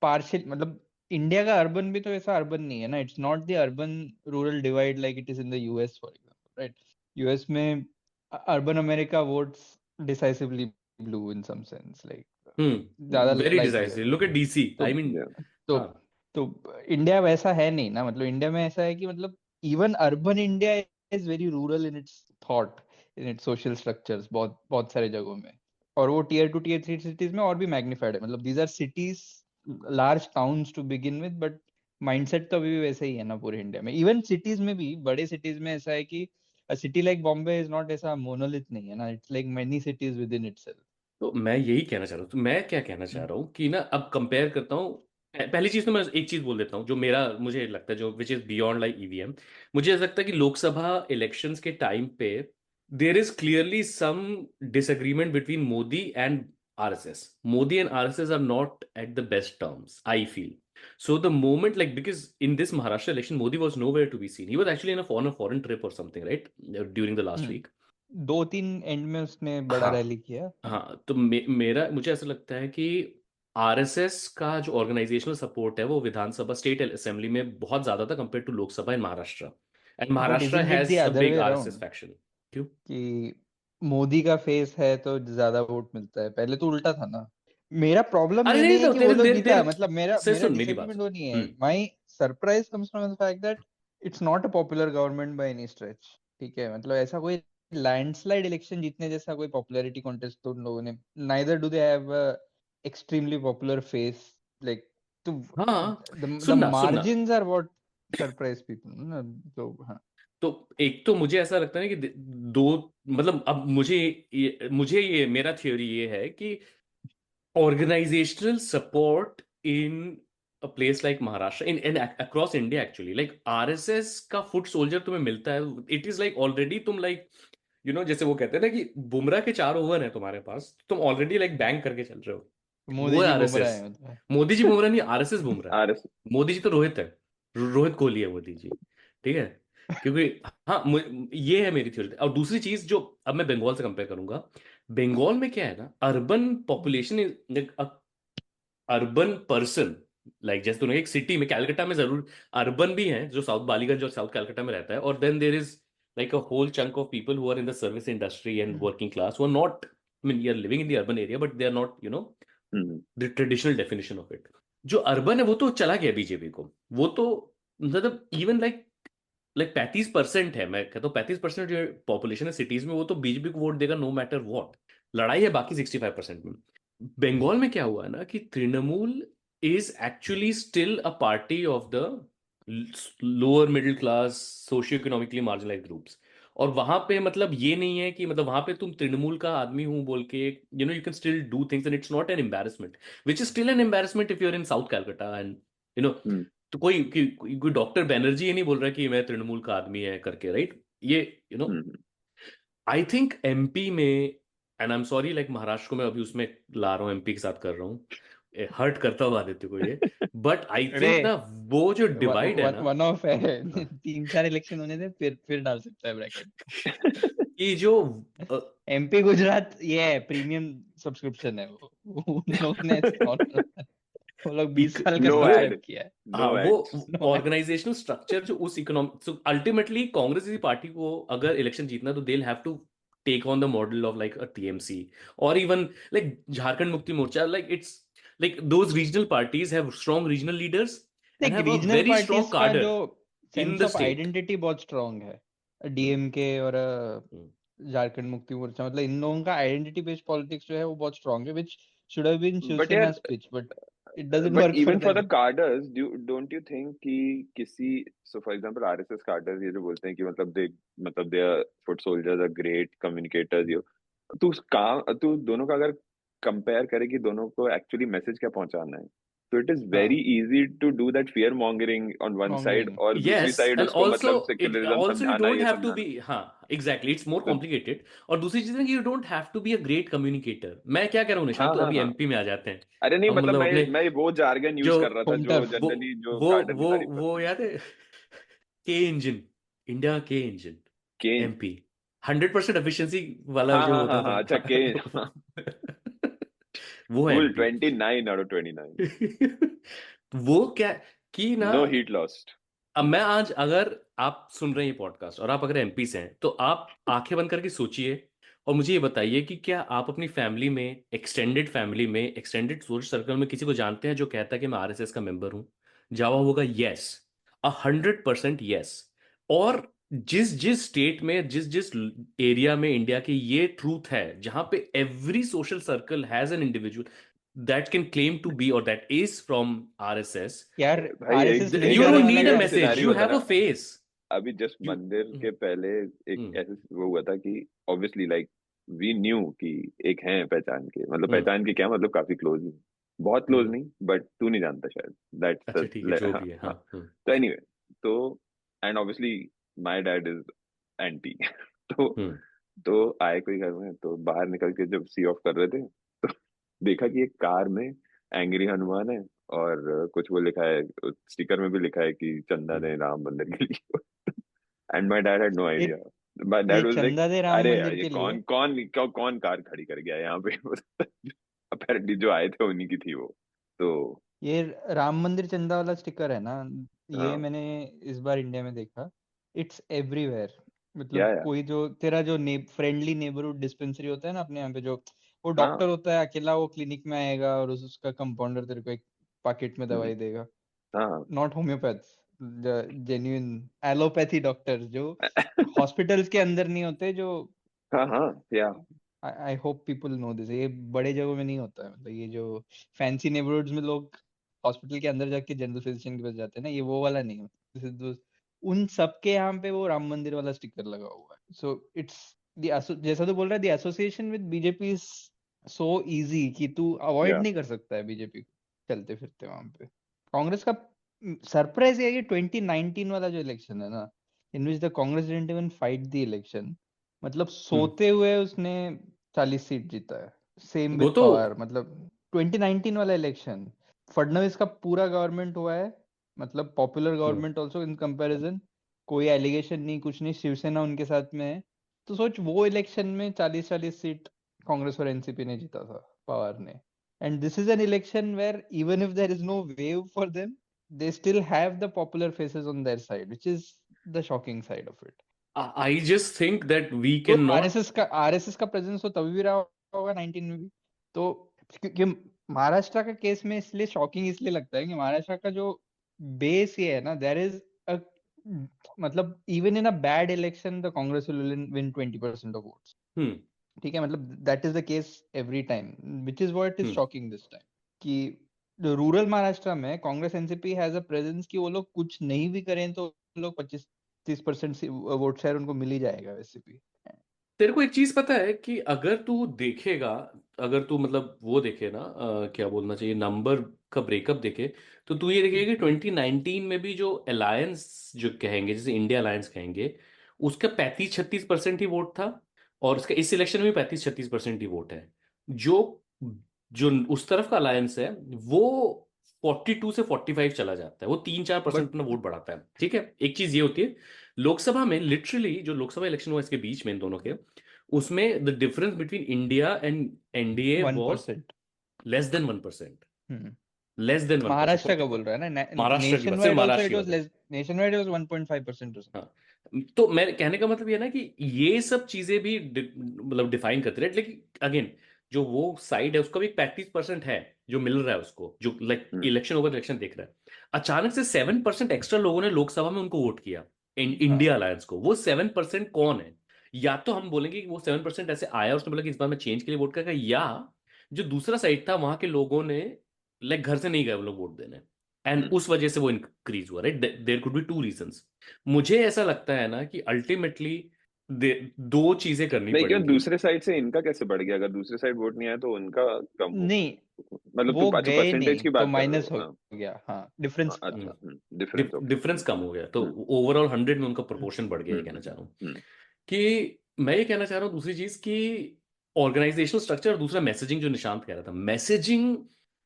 पार्शियल मतलब इंडिया का अर्बन भी तो ऐसा अर्बन नहीं है ना, it's not the urban rural divide like it is in the US for example, right? US में urban America votes decisively blue in some sense, like ज्यादा वेरी likely है। डिसाइसिव, लुक एट डीसी, तो I mean. तो हाँ तो India वैसा है नहीं ना, मतलब इंडिया में ऐसा है कि मतलब even urban India is very rural in its thought, in its social structures, बहुत बहुत सारे जगहों में। और वो टीयर 2 टीयर 3 सिटीज में और भी मैग्निफाइड है, मतलब these are cities, large towns to begin with, but mindset तो अभी भी वैसे ही है ना पूरे इंडिया में। इवन सिटीज में भी, बड़े सिटीज में ऐसा है कि a city like Bombay is not ऐसा monolith नहीं है ना, it's like many cities within itself। तो मैं यही कहना चाह रहा हूँ, तो मैं क्या कहना चाह रहा हूँ कि ना अब कंपेयर करता हूँ। पहली चीज तो मैं एक चीज बोल देता हूँ जो मेरा मुझे लगता है, जो which is beyond like EVM. मुझे ऐसा लगता है कि लोकसभा इलेक्शंस के टाइम पे there is clearly some disagreement between Modi and RSS. Modi and RSS are not at the best terms, I feel. So the moment, like, because in this Maharashtra election, Modi was nowhere to be seen. He was actually on a foreign trip or something, right? During the last week. 2-3 and में उसने बड़ा हाँ rally किया। हाँ, तो मेरा मुझे ऐसा लगता है कि आरएसएस का जो ऑर्गेनाइजेशनल सपोर्ट है वो विधानसभा स्टेट असेंबली में बहुत ज्यादा था compare to Lok Sabha in Maharashtra. And but Maharashtra isn't it the has a other big way RSS around faction. क्यों? कि मोदी का फेस है तो ज्यादा वोट मिलता है? पहले तो उल्टा था ना। मेरा प्रॉब्लम अरे ये नहीं नहीं है तो कि वो तेरे लोग तेरे जीता, तेरे मतलब मेरा से मेरा सुन मेरी बात डिसएग्रीमेंट वो नहीं है। सुन. My surprise comes from the fact that it's not a popular government by any stretch. ठीक है, मतलब ऐसा कोई लैंडस्लाइड इलेक्शन जीतने जैसा कोई पॉपुलैरिटी कॉन्टेस्ट तो उन लोगों ने, neither do they have extremely popular face, like, तो हाँ द सुनना सुनना. Margins are what surprise people ना। तो हाँ, तो एक तो मुझे ऐसा लगता है कि दो, मतलब अब मुझे ये मेरा थ्योरी ये है कि organizational support in a place like Maharashtra in across India actually, like RSS का फुट सोल्जर तुम्हें मिलता है. इट इज लाइक ऑलरेडी तुम लाइक जैसे वो कहते हैं ना कि बुमराह के 4 ओवर है तुम्हारे पास, तुम ऑलरेडी लाइक बैंक करके चल रहे हो. वो मोदी है जी बुमराह आरएसएस. है मतलब। मोदी जी बुमराह नहीं, आरएसएस बुमराह है. आरएस मोदी जी तो रोहित है. रोहित कोहली है मोदी जी. ठीक है. क्योंकि हाँ ये है मेरी थ्योरी. और दूसरी चीज जो अब मैं बंगाल से कंपेयर करूंगा, बंगाल में क्या है ना, urban population is urban person. Like जैसे तूने एक सिटी में कैलकाटा में जरूर अर्बन भी है जो साउथ बालीगंज और साउथ कैलकाटा में रहता है, और then there is like a whole chunk of people who are in the service industry and working class who are not, I mean you are living in the urban area but they are not the traditional definition of it. जो urban है वो तो चला गया BJP को. वो तो मतलब इवन लाइक 35% है. मैं कहता हूँ 35% जो पॉपुलेशन है सिटीज में वो तो बीजेपी को वोट देगा नो मैटर व्हाट. लड़ाई है बाकी 65% में. बंगाल में क्या हुआ ना कि Trinamool is actually still a party of the lower middle class socio economically marginalised groups. और वहां पे मतलब ये नहीं है कि मतलब वहां पे तुम तृणमूल का आदमी हूं बोल के you can still do things and it's not an embarrassment, which is still an embarrassment if you are in south Calcutta and you know. तो कोई डॉक्टर बैनर्जी ये नहीं बोल रहा कि मैं तृणमूल का आदमी है करके, राइट? ये आई थिंक एमपी में, and I am sorry like Maharashtra को मैं अभी उसमें ला रहा हूँ, एमपी के साथ कर रहा हूँ, हर्ट करता हुआ आदित्य को ये. बट आई अरे थिंक ना वो जो डिवाइड है ना, वन ऑफ है। हाँ, 3-4 इलेक्शन होने दे, फिर डाल सकता है ब्रैकेट। कि जो एमपी गुजरात ये है, प्रीमियम सब्सक्रिप्शन है वो उन लोगों ने वो लोग 20 साल का नो सब्सक्राइब एड किया है। हाँ नो वो एड्स No, ऑर्गेनाइजेशनल स्ट्रक्चर जो उस इकोनॉमिक, सो अल्टीमेटली कांग्रेस जैसी पार्टी को अगर इलेक्शन जीतना तो they have to take on the model of like a TMC और even like Jharkhand Mukti Morcha. Like it's like those regional parties have strong regional leaders and they have a regional very strong parties का जो cadre in sense the of state. Identity बहुत strong है, DMK और झारखंड मुक्ति मोर्चा, मतलब इन लोगों का identity based politics जो है वो बहुत स्ट्रांग है, which should have been but यार Shiv Sena's pitch, but it doesn't But work for even for the them. cadres, don't you think कि किसी, so for example RSS cadres ये जो बोलते हैं कि मतलब they are foot soldiers, are great communicators, तू दोनों का अगर कंपेयर करे कि दोनों को एक्चुअली मैसेज क्या पहुंचाना है, तो इट इज वेरी हाँ, easy to do that fear mongering on one side, mongering. और दूसरी Yes, साइड and उसको मतलब also सेक्युलरिज्म you समझाना, don't ये have to समझाना. be, हाँ exactly, it's more तो complicated. और दूसरी चीज है कि you don't have to be a great communicator. मैं क्या कह रहा हूँ निशान, हाँ तो हाँ अभी हाँ. एमपी में आ जाते हैं अरे नहीं, हम, मतलब मतलब अपने मैं वो जार्गन यूज जो कर रहा था Home जो turf. वो जनरली जो वो कार्डर की वो तारीफ वो करते हैं. याद है, के इंजन, इंडिया के इंजन, के एमपी, 100% एफिशिएंसी वाला हाँ जो हाँ होता हाँ हाँ, अच्छा था के वो है कूल, एमपी. 29 out of 29. वो क्या कि ना, नो हीट लॉस्ट. अब मैं आज, अगर आप सुन रहे हैं ये पॉडकास्ट और आप अगर एमपी से हैं, तो आप आंखें बंद करके सोचिए और मुझे ये बताइए कि क्या आप अपनी फैमिली में, एक्सटेंडेड सोशल सर्कल में किसी को जानते हैं जो कहता है कि मैं आरएसएस का मेंबर हूं? जवाब होगा यस, 100% यस. और जिस जिस स्टेट में, जिस जिस एरिया में इंडिया के ये ट्रूथ है, जहां पे every social circle has an individual that can claim to be or that is from RSS, यार भाई आरएसएस एक you लीडर don't ऐसा need वाला a एक यार message, सिनारियो you होता have ना, a face. अभी जस्ट You, मंदिर के पहले एक हम्म, ऐसे वो हुआ था कि ऑब्वियसली लाइक वी न्यू कि एक है पहचान के, मतलब हम्म, पहचान के क्या मतलब, काफी क्लोज नहीं, बहुत क्लोज हम्म. नहीं, बट तू नहीं जानता शायद, अच्छा ठीक है, दैट्स जो हाँ भी है, हाँ. हाँ. तो एनीवे, तो and obviously my dad is anti. तो हम्म, तो आए कोई घर में, तो बाहर निकल के जब सी ऑफ कर रहे थे, तो देखा कि एक कार में एंग्री हनुमान है, और कुछ वो लिखा है, स्टिकर में भी लिखा है कि चंदा हम्म. ने राम मंदिर के लिए. And my dad had no ये आइडिया. माय ये डैड वाज लाइक, चंदा दे राम अरे यार मंदिर ये के लिए, कौन कार खड़ी कर गया यहाँ पे. अपेरेंटली जो आए थे उन्हीं की थी वो. तो ये राम मंदिर चंदा वाला स्टिकर है ना, ये हाँ, मैंने इस बार इंडिया में देखा. It's everywhere. या मतलब कोई जो तेरा जो फ्रेंडली नेबरहुड डिस्पेंसरी होता है ना अपने यहाँ पे, जो वो हाँ. डॉक्टर होता है अकेला, वो क्लिनिक में आएगा और उसका कंपाउंडर तेरे को एक पैकेट में हम्म, दवाई देगा. हाँ. Not homeopaths, genuine allopathy doctors जो हॉस्पिटल्स के अंदर नहीं होते, जो हाँ हाँ, या I hope people know this. ये बड़े जगहों में नहीं होता है. मतलब ये जो फैंसी नेबरहुड्स में लोग हॉस्पिटल के अंदर जाके जनरल फिजिशियन के पास जाते हैं ना, ये वो वाला नहीं है. दिस इज उन सबके यहाँ पे वो राम मंदिर वाला स्टिकर लगा हुआ है. सो इट्स जैसा तो बोल रहा है, the association with BJP is so easy कि तू अवॉइड या नहीं कर सकता है बीजेपी को चलते फिरते वहां पे. कांग्रेस का सरप्राइज ये है कि 2019 वाला जो इलेक्शन है ना, in which the Congress didn't even fight the election, मतलब हम्म. सोते हुए उसने 40 सीट जीता है. सेम वो विद तो पवार. मतलब 2019 वाला इलेक्शन, फडणवीस का पूरा गवर्नमेंट हुआ है, मतलब popular hmm. Government also in comparison. कोई एलिगेशन नहीं, कुछ नहीं, शिवसेना उनके साथ में है. तो सोच, वो इलेक्शन में 40-40 सीट कांग्रेस और एनसीपी ने जीता था, पवार ने. And this is an election where even if there is no wave for them, they still have the popular faces on their side, which is the shocking side of it. I just think that we तो cannot. RSS का presence तो तभी भी रहा होगा 19 में भी. तो क्योंकि महाराष्ट्र का केस में इसलिए शॉकिंग इसलिए लगता है कि महाराष्ट्र का जो बेस ये है ना, देयर इज अ, मतलब even in a bad election the Congress will win 20% of votes. Hmm, ठीक है, मतलब that is the case every time, which is what is hmm. Shocking this time. कि रूरल महाराष्ट्र में Congress NCP has a presence कि वो लोग कुछ नहीं भी करें तो लोग 25-30% वोट शेयर उनको मिल ही जाएगा वैसे भी. तेरे को एक चीज पता है कि अगर तू देखेगा, अगर तू मतलब वो देखे ना, क्या बोलना चाहिए, नंबर का ब्रेकअप देखे, तो तू ये देखेगा कि 2019 में भी जो अलायंस जो कहेंगे, जैसे इंडिया अलायंस कहेंगे, उसका 35-36% ही वोट था. और उसका इस इलेक्शन में भी 35-36% ही वोट है. जो जो उस तरफ का अलायंस है वो 42 से 45 चला जाता है, वो 3-4% बट अपना वोट बढ़ाता है. ठीक है, एक चीज ये होती है लोकसभा में, लिटरली जो लोकसभा इलेक्शन हुआ इसके बीच में इन दोनों के, उसमें the difference between India and NDA was 1%. Less than 1%. Hmm. Less than 1%, Maharashtra का बोल रहा है ना, महाराष्ट्र की बात, नेशन सिर्फ वाइड आल्सो महाराष्ट्र इट की वाज बात है. Less. Nation wide it was 1.5% or हाँ, तो मैं कहने का मतलब ये है ना कि ये सब चीजें भी मतलब डिफाइन करते रहे, लेकिन अगेन जो वो साइड है उसका भी 35% है जो मिल रहा है उसको, जो लाइक इलेक्शन ओवर इलेक्शन देख रहा है. अचानक से 7% एक्स्ट्रा लोगों ने लोकसभा में उनको वोट किया, इंडिया अलायंस को. वो 7% कौन है? या तो हम बोलेंगे कि वो 7% ऐसे आया, उसने बोला कि इस बार मैं चेंज के लिए वोट करेगा, या जो दूसरा साइड था वहां के लोगों ने लाइक घर से नहीं गए वो लोग वोट देने, एंड हम्म, उस वजह से वो इंक्रीज हुआ, right? There could be two reasons. मुझे ऐसा लगता है ना कि अल्टीमेटली दो चीजें करनी नहीं क्यों पड़ेंगी। दूसरे साइड से इनका कैसे बढ़ गया? अगर दूसरे साइड वोट नहीं आया तो उनका कम हो, नहीं, मतलब वो तू अच्छा गए परसेंटेज नहीं की तो बात कर रहे माइनस हो? हो हाँ गया, हाँ, डिफरेंस हाँ, था। अच्छा, डिफरेंस, ओके। डिफरेंस कम हो गया, तो ओवरऑल 100 में उनका प्रोपोर्शन बढ़ गया, ये कहना हम्म, चाह रहा हूँ। हम्म, कि मैं ये कहना चाह रहा हूँ दूसरी चीज कि ऑर्गेनाइजेशनल स्ट्रक्चर, और दूसरा मैसेजिंग, जो निशांत कह रहा था, मैसेजिंग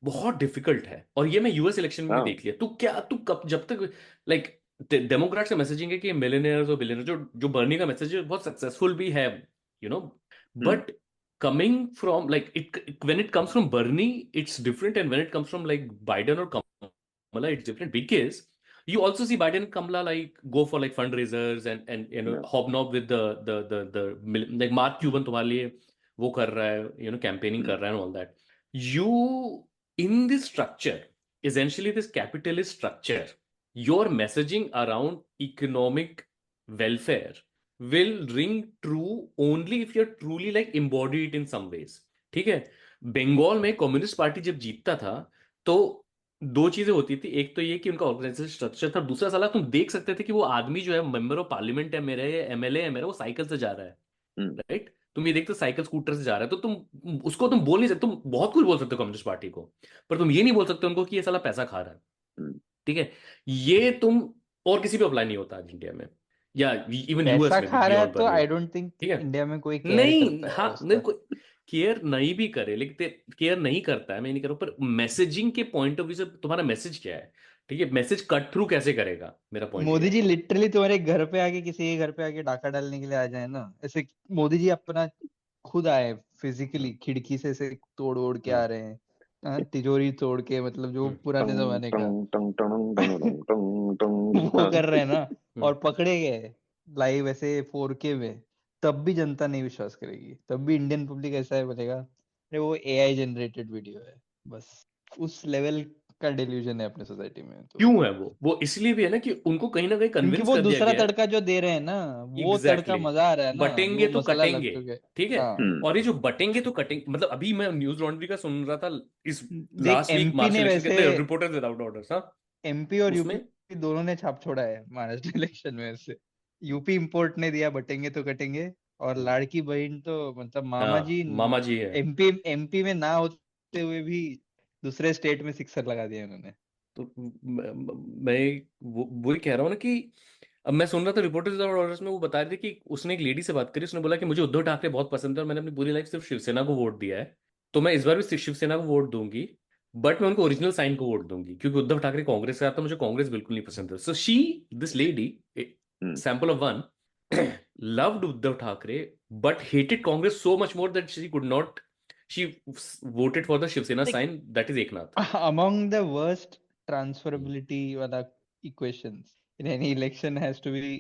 बहुत डिफिकल्ट है। और ये मैं यूएस इलेक्शन में भी हाँ, देख लिया। तू कब, जब तक लाइक डेमोक्रेट्स का मैसेजिंग है कि मिलियनेयर्स और बिलियनर, जो बर्नी का मैसेज है बहुत सक्सेसफुल भी है, you know, hmm, but coming from like it when it comes from Bernie, it's different, and when it comes from like Biden or Kamala, it's different, because you also see Biden and Kamala like go for like fundraisers and you know yeah, hobnob with the like Mark Cuban तुम्हारे लिए वो कर रहा है, you know, campaigning कर रहा है and all that. You in this structure, essentially this capitalist structure, your messaging around economic welfare will ring true only if you're truly like embody it in some ways. ठीक है? बंगाल में communist party जब जीतता था तो दो चीजें होती थी, एक तो ये कि उनका ऑर्गेनाइजेशन स्ट्रक्चर था, दूसरा साला तुम देख सकते थे कि वो आदमी जो है मेंबर ऑफ पार्लियामेंट है मेरे, एमएलए है मेरा, वो साइकिल से जा रहा है, हम्म, राइट? तुम ये देखते हो साइकिल स्कूटर से जा रहा है, तो तुम उसको तुम बोल नहीं सकते, तुम बहुत कुछ बोल सकते हो कम्युनिस्ट पार्टी को, पर तुम ये नहीं बोल सकते उनको कि ये साला पैसा खा रहा है, हम्म। ठीक है? ये तुम और किसी भी अप्लाई नहीं होता आज इंडिया में, या इवन यूएस पैसा में भी खा रहा है बियॉन्ड तो बर्नी, आई डोंट थिंक ठीक है? इंडिया में कोई केयर नहीं, करता है हाँ, नहीं, उसका। कोई केयर नहीं भी करे, लेकिन केयर नहीं करता है, मैं नहीं कर रहा हूं, पर मैसेजिंग के पॉइंट ऑफ व्यू से तुम्हारा मैसेज क्या है, ठीक है? मैसेज कट थ्रू कैसे करेगा, मेरा पॉइंट ये मोदी है। जी लिटरली तुम्हारे घर पे आके, किसी के घर पे आके डाका डालने के लिए आ जाए ना, ऐसे मोदी जी अपना खुद आए फिजिकली, खिड़की से तोड़ ओड़ के आ रहे हैं, हाँ, तिजोरी तोड़ के, मतलब जो पुराने टंग जमाने का टंग टंग टंग टंग टंग टंग टंग, वो हाँ। कर रहे हैं ना, और पकड़े गए लाइव ऐसे 4K में, तब भी जनता नहीं विश्वास करेगी, तब भी इंडियन पब्लिक ऐसा है बोलेगा अरे वो एआई जनरेटेड वीडियो है, बस। उस लेवल का डिल्यूजन है अपने सोसाइटी में तो, क्यों है वो? इसलिए भी है ना कि उनको कहीं ना कहीं क्योंकि कन्विंस वो कर दिया दूसरा गया है। तड़का जो दे रहे हैं ना, वो तड़का एग्जैक्टली, मजा आ रहा है ना, अभी बटेंगे वो तो मसाला लग कटेंगे, चुके हैं। ठीक है? हाँ, और ये जो बटेंगे तो कटेंगे, मतलब अभी मैं न्यूज लॉन्ड्री का सुन रहा था इस देख लास्ट वीक, एमपी मार्च ने इलेक्शन के वैसे, अंदर, रिपोर्टर्स विदाउट बॉर्डर्स, हाँ, एमपी और उसमें यूपी दोनों ने छाप छोड़ा है महाराष्ट्र इलेक्शन में से। यूपी इंपोर्ट ने दिया बटेंगे तो कटेंगे, और लाड़की बहन तो मतलब मामा जी, मामा जी है। एमपी में ना होते हुए भी दूसरे स्टेट में सिक्सर लगा दिया उन्होंने। तो मैं वही कह रहा हूँ ना कि अब मैं सुन रहा था रिपोर्टर्स विदाउट बॉर्डर्स में, वो बता रहे थे कि उसने एक लेडी से बात करी, उसने बोला कि मुझे उद्धव ठाकरे बहुत पसंद है और मैंने अपनी पूरी लाइफ सिर्फ शिवसेना को वोट दिया है, तो मैं इस बार भी शिवसेना को वोट दूंगी, बट मैं उनको ओरिजिनल साइन को वोट दूंगी, क्योंकि उद्धव ठाकरे कांग्रेस से आता, मुझे कांग्रेस बिल्कुल नहीं पसंद है। So she, this lady, hmm. Sample of one, loved Uddhav Thackeray but hated Congress so much more that she could not, she voted for the Shiv Sena Like, sign, that is Eknath. among the worst transferability वाला equations in any election has to be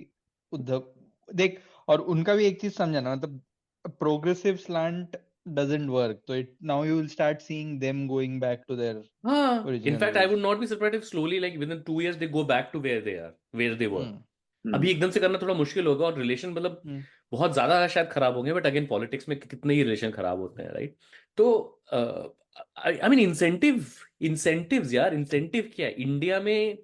Uddhav. देख, और उनका भी एक चीज समझाना, मतलब progressive slant doesn't work, so now you will start seeing them going back to their In original fact, I ways। would not be surprised if slowly, like within 2 years, they go back to where they are, where they were. हम्म, अभी एकदम से करना थोड़ा मुश्किल होगा, और relation मतलब बहुत ज्यादा शायद खराब होंगे, बट अगेन पॉलिटिक्स में कितने ही रिलेशन खराब होते हैं, राइट? तो आई मीन इंसेंटिव्स यार, इंसेंटिव क्या है इंडिया में,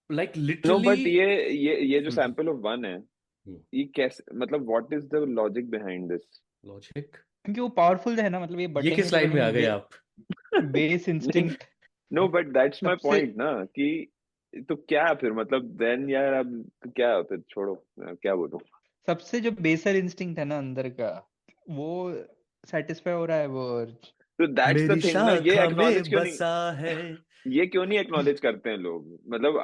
लाइक नो लिटरली। बट ये जो सैंपल ऑफ वन है, ये कैसे, मतलब what is the logic behind this? Logic, क्योंकि वो पावरफुल है ना, मतलब ये ये बटेंगे किस तो लाइन में आ गए करेंगे, आप? Base instinct no but that's my सबसे पॉइंट ना, कि तो क्या फिर, मतलब देन यार, अब तो क्या फिर, छोड़ो, क्या बोलूं। सबसे जो बेसर इंस्टिंक्ट है ना अंदर का, वो सेटिस्फाई हो रहा है वो urge। तो दैट्स द मेरी थिंग ना, ये शाखा एक्नॉलेज में क्यों नहीं, बसा है। ये क्यों नहीं एक्नॉलेज करते हैं लोग? मतलब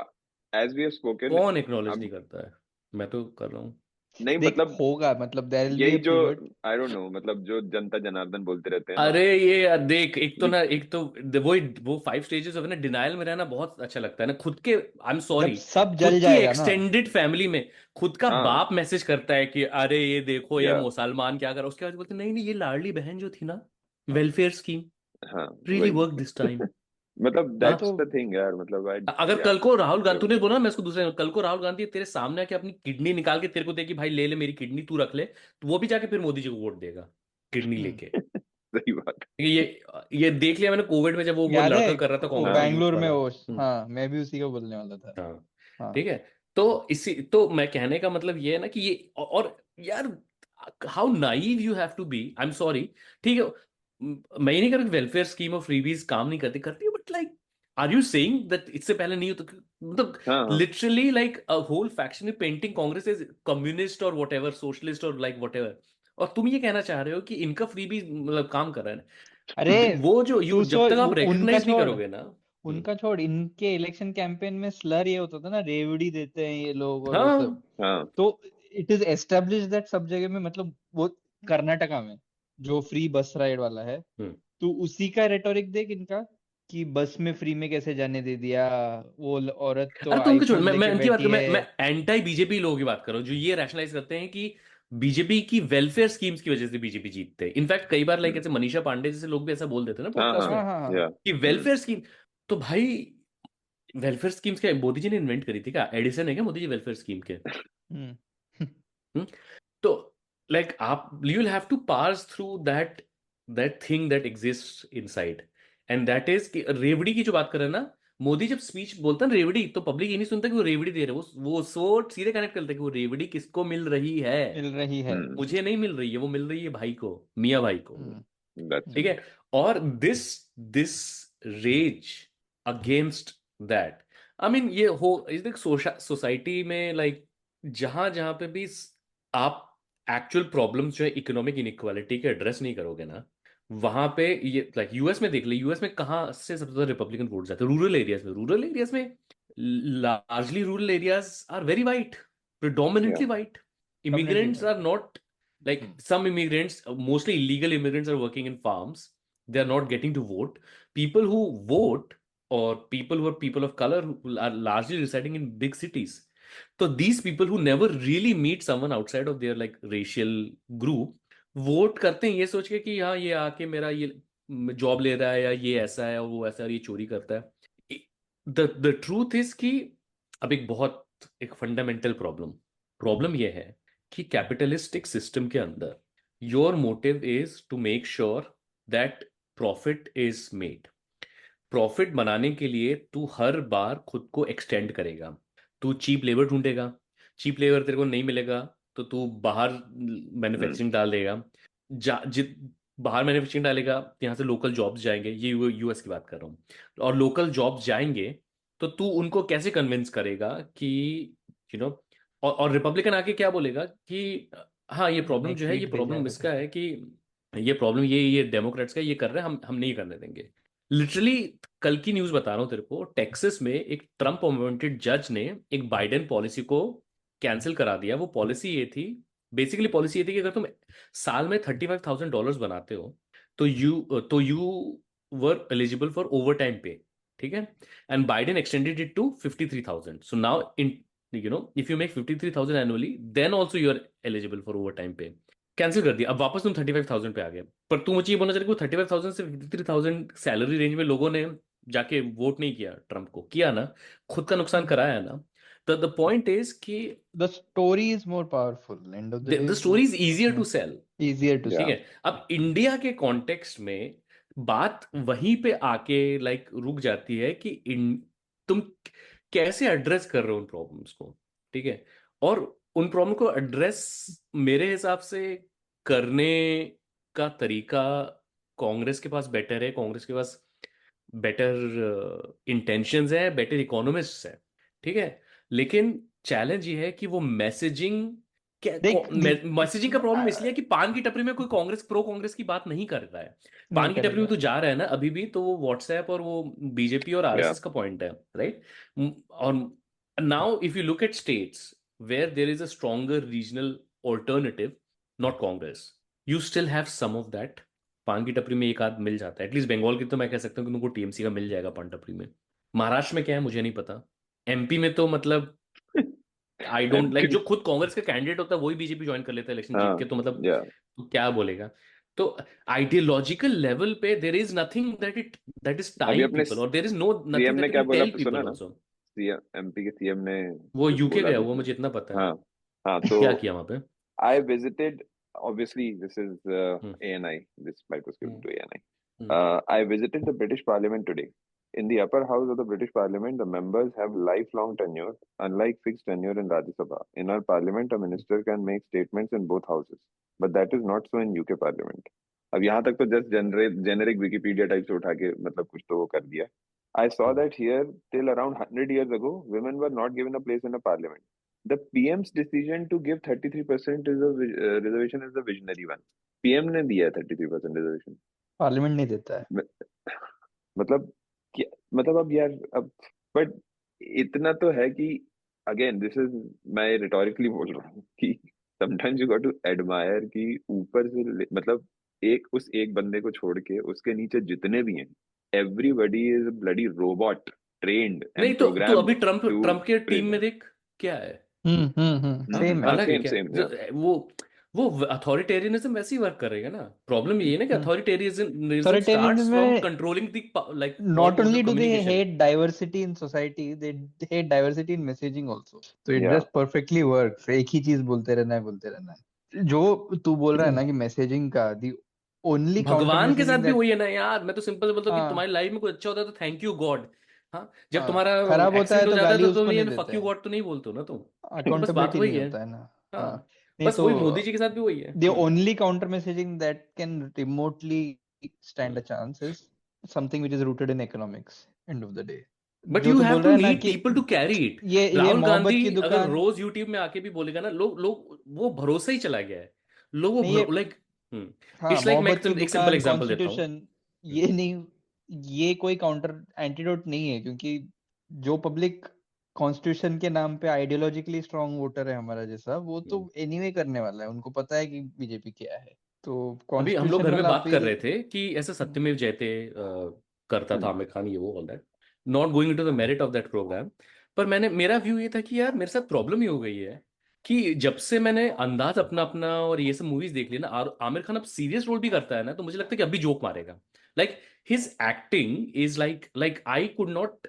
एज वी हैव स्पोकन, कौन एक्नॉलेज नहीं अब करता है? मैं तो कर रहा हूँ। नहीं, देख मतलब होगा, मतलब देयर विल बी यही अ जो, पिवट। आई डोंट नो, मतलब जो जनता जनार्दन बोलते रहते हैं ना, अरे ये देख, एक तो वो 5 स्टेजेस ऑफ ना, डिनायल में रहना बहुत अच्छा लगता है ना, खुद के, आई एम जब सॉरी, सब जल खुद की जाएगा ना, एक्सटेंडेड फैमिली में खुद का हाँ, बाप मैसेज करता है कि अरे ये देखो ये या मुसलमान क्या कर रहा है, उसके बाद बोलते नहीं नहीं, ये लाडली बहन जो थी ना, हाँ, वेलफेयर स्कीम हाँ, रियली वही वर्क दिस टाइम। मतलब वो दैट्स तो द थिंग यार, मतलब आई, अगर या कल को राहुल गांधी, whatever। तूने बोला ना, मैं इसको दूसरे, कल को राहुल गांधी तेरे सामने आके अपनी किडनी निकाल के तेरे को दे कि भाई ले ले मेरी किडनी तू रख ले, तो वो भी जाके फिर मोदी जी को वोट देगा किडनी लेके। सही बात। ये देख लिया मैंने कोविड में, जब वो याद लड़का है कर रहा था वो कांग्रेस का यूथ बैंगलोर में वाला। वो, हाँ मैं भी उसी का बोलने वाला था। हाँ हाँ ठीक है। तो मैं कहने का मतलब ये है ना कि ये, और यार how naive you have to be, I am sorry, ठीक है, मैं ये नहीं कह रहा वेलफेयर स्कीम और फ्रीबीज काम नहीं करती, करती है, but like are you saying that इससे पहले नहीं होता? मतलब हाँ हाँ literally like a whole faction is painting Congress is communist और व्हाटएवर, सोशलिस्ट और लाइक व्हाटएवर, और तुम ये कहना चाह रहे हो कि इनका फ्रीबीज मतलब काम कर रहा है। अरे वो जो तू जब तक आप उनका रिकॉग्नाइज नहीं छोड़, करोगे ना। उनका छोड़, इनके इलेक्शन कैंपेन में स्लर ये होता था ना, रेवड़ी देते हैं ये लोग और वो सब। हाँ हाँ तो इट इज एस्टेब्लिश दैट सब जगह में, मतलब वो कर्नाटका में जो फ्री बस राइड वाला है, हम्म। तो उसी का रेटोरिक देख इनका, कि बस में फ्री में कैसे जाने दे दिया, वो औरत तो अरे तो उनके छोड़, आईफोन मैं लेके उनकी बात बैठी कर, है। मैं एंटी बीजेपी लोगों की बात कर रहा हूँ, जो ये रैशनलाइज करते हैं कि बीजेपी की वेलफेयर स्कीम्स की वजह से बीजेपी जीतते हैं। इनफैक्ट कई बार लाइक ऐसे मनीषा पांडे जैसे लोग भी ऐसा बोल देते हैं ना हाँ पॉडकास्ट हाँ में हाँ हाँ हाँ। या कि वेलफेयर स्कीम, तो भाई वेलफेयर स्कीम्स क्या मोदी जी ने इन्वेंट करी थी क्या? एडिसन है क्या मोदी जी वेलफेयर स्कीम के? हम्म। हम्म? तो लाइक आप you will have to pass through that thing that exist inside, and that is कि रेवड़ी की जो बात कर रहे हैं ना, मोदी जब स्पीच बोलता है ना रेवड़ी, तो पब्लिक ये नहीं सुनता कि वो रेवड़ी दे रहे हैं, वो सो सीधे कनेक्ट करते हैं कि वो रेवड़ी किसको मिल रही है। मिल रही है। मुझे नहीं मिल रही है, वो मिल रही है भाई को, मियाँ भाई को। दैट्स ठीक है। और this rage against that, I mean ये हो इस सोसाइटी में, लाइक जहां जहां पे भी आप एक्चुअल प्रॉब्लम्स जो है इकोनॉमिक इनइक्वालिटी के एड्रेस नहीं करोगे ना, वहां पे ये लाइक यूएस में देख ले, यूएस में कहाँ से सबसे ज्यादा रिपब्लिकन वोट जाते हैं? रूरल एरियाज में largely rural areas are very white, या predominantly white. Community Immigrants are not like some immigrants, mostly illegal immigrants are working in farms. They are not getting to vote. People who vote, or people who are people of color, who are largely residing in big cities. So these people who never really meet someone outside of their like racial group vote करते हैं ये सोच के कि हाँ ये आके मेरा ये जॉब ले रहा है, या ये ऐसा है और वो ऐसा है और ये चोरी करता है। द ट्रूथ इज कि अब एक फंडामेंटल प्रॉब्लम ये है कि कैपिटलिस्टिक सिस्टम के अंदर your motive is to make sure that profit is made. Profit बनाने के लिए तू हर बार खुद को एक्सटेंड करेगा, तू चीप लेबर ढूंढेगा, चीप लेबर तेरे को नहीं मिलेगा तो तू बाहर मैन्युफैक्चरिंग डाल देगा, बाहर मैन्युफैक्चरिंग डालेगा, यहाँ से लोकल जॉब्स जाएंगे, ये यूएस की बात कर रहा हूँ, और लोकल जॉब्स जाएंगे तो तू उनको कैसे कन्विंस करेगा कि यू नो, और रिपब्लिकन आके क्या बोलेगा कि हाँ ये प्रॉब्लम एक जो है, ये सीट दे प्रॉब्लम जाएगा इसका करके। है कि ये प्रॉब्लम ये डेमोक्रेट्स का ये कर रहे हैं, हम नहीं करने देंगे। लिटरली कल की न्यूज बता रहा हूँ तेरे को, टेक्सास में एक ट्रम्प अपॉइंटेड जज ने एक बाइडेन पॉलिसी को कैंसिल करा दिया। वो पॉलिसी ये थी, बेसिकली पॉलिसी ये थी कि अगर तुम साल में $35,000 बनाते हो तो you were eligible for overtime pay, ठीक है, and Biden extended it to 53,000। So now in if you make 53,000 annually, then also you are eligible for overtime pay. Cancel कर दिया, अब वापस तुम 35,000 पे आ गए। पर तू मुझे ये बोलना चाहिए कि 35,000 से 53,000 सैलरी रेंज में लोगों ने जाके वोट नहीं किया ट्रम्प को, किया ना, खुद का नुकसान कराया ना। तो द पॉइंट इज कि The story is more powerful. End of the day, the story is easier to sell. easier to या ठीक sell. है। अब इंडिया के कॉन्टेक्स्ट में बात वहीं पे आके लाइक रुक जाती है कि तुम कैसे एड्रेस कर रहे हो उन प्रॉब्लम्स को, ठीक है, और उन प्रॉब्लम को एड्रेस मेरे हिसाब से करने का तरीका कांग्रेस के पास बेटर है, कांग्रेस के पास बेटर इंटेंशंस है, बेटर इकोनॉमिस्ट्स है, ठीक है, लेकिन चैलेंज ये है कि वो मैसेजिंग देख मैसेजिंग का प्रॉब्लम इसलिए है कि पान की टपरी में कोई प्रो कांग्रेस की बात नहीं कर रहा है। पान की टपरी में तो जा रहा है ना अभी भी, तो वो व्हाट्सएप और वो बीजेपी और आरएसएस का पॉइंट है, राइट। और now if you look at states where there is a stronger regional alternative, not Congress, you still have some of that. पान की टपरी में एक आध मिल जाता है, एटलीस्ट बंगाल की तो मैं कह सकता हूँ कि उनको टीएमसी का मिल जाएगा पान टपरी में। महाराष्ट्र में क्या है मुझे नहीं पता, एमपी में तो मतलब आई डोंट लाइक, जो खुद कांग्रेस का कैंडिडेट होता है वही बीजेपी ज्वाइन कर लेता है इलेक्शन जीत के, तो मतलब या तो क्या बोलेगा। तो आइडियोलॉजिकल लेवल पे there is nothing that is अभी टाइंग अपने पीपल, और there is no CM nothing ने दैट क्या कैन बोला टेल सुना पीपल ना, आल्सो। सीएम एमपी के सीएम ने वो कुछ यूके बोला गया था हुआ, उसमें। मुझे इतना पता है। हाँ हाँ तो क्या किया वहां पे? I visited obviously this is hmm ANI. This bike was given hmm to ANI. Hmm I visited the British Parliament today. In the upper house of the British Parliament, the members have lifelong tenure, unlike fixed tenure in Rajya Sabha. In our Parliament, a minister can make statements in both houses, but that is not so in UK Parliament. अब यहाँ तक तो just generic Wikipedia type से उठा के मतलब कुछ तो वो कर दिया. I saw hmm that here till around 100 years ago, women were not given a place in a parliament. The PM's decision to give 33% is reservation is the visionary one. PM ने दिया है 33% reservation. पार्लियामेंट नहीं देता है. मतलब मतलब अब यार अब बट इतना तो है कि अगेन दिस इज मैं रिटोरिकली बोल रहा हूँ कि sometimes you got to admire कि ऊपर से मतलब उस एक बंदे को छोड़ के उसके नीचे जितने भी हैं everybody is bloody robot trained नहीं एंड तो तू अभी प्रोग्राम्ड टू ट्रम्प के टीम में देख क्या है. हाँ सेम है. अलग है सेम क्या सेम वो अथॉरिटेरियनिज्म वैसे ही वर्क करेगा ना. प्रॉब्लम ये है ना कि अथॉरिटेरियनिज्म स्टार्ट्स Authoritarianism फ्रॉम में controlling the like not all only mode do they communication. hate diversity in society, they hate diversity in messaging also. So it या just perfectly works. एक ही चीज बोलते रहना है. जो तू बोल रहा है ना कि मैसेजिंग का the only counter भगवान के साथ messaging भी that वही है ना यार. मैं तो सिंपल से बोलता हूँ कि हाँ तुम्हारी लाइफ में कुछ अच्छा होता है तो थैंक यू गॉड. हाँ जब हाँ तुम्हारा खराब होता है एक्सीडेंट हो तो जाता है गाली तो उसको तुम ये नहीं देते फक यू हैं. गॉड तो नहीं बोलते हो ना तुम. तो बस बात अकाउंटेबिलिटी वही नहीं है. होता है ना. हाँ हाँ नहीं बस तो वही मोदी जी के साथ भी वही है. the only counter messaging that can remotely stand a chance is something which is rooted in economics end of the day. But जो यू तू हैव बोल टू रहा है ना नीड कि पीपल टू कैरी इट. ये राहुल मोहब्बत गांधी की अगर दुकान रोज यूट्यूब में आके भी बोलेगा ना लोग वो भरोसा ही चला गया है. लोग वो नहीं ये लाइक हाँ इट्स लाइक मैं मोहब्बत की एक सिंपल दुकान एग्जांपल देता हूँ. कॉन्स्टिट्यूशन ये नहीं ये कोई काउंटर एंटीडोट नहीं है क्योंकि जो पब्लिक कॉन्स्टिट्यूशन के नाम पे आइडियोलॉजिकली स्ट्रांग वोटर है हमारा जैसा वो तो एनीवे करने वाला है. उनको पता है कि बीजेपी क्या है. तो अभी हम लोग घर में कॉन्स्टिट्यूशनल बात कर अपील रहे थे कि ऐसा सत्यमेव जयते करता था आमिर खान ये वो all that. Not going into the merit of that program. पर मेरा व्यू ये था कि यार मेरे साथ प्रॉब्लम ये हो गई है कि जब से मैंने अंदाज अपना अपना और ये सब मूवीज देख ली ना आमिर खान अब सीरियस रोल भी करता है ना तो मुझे लगता है कि अभी जोक मारेगा. Like his acting is like I could not.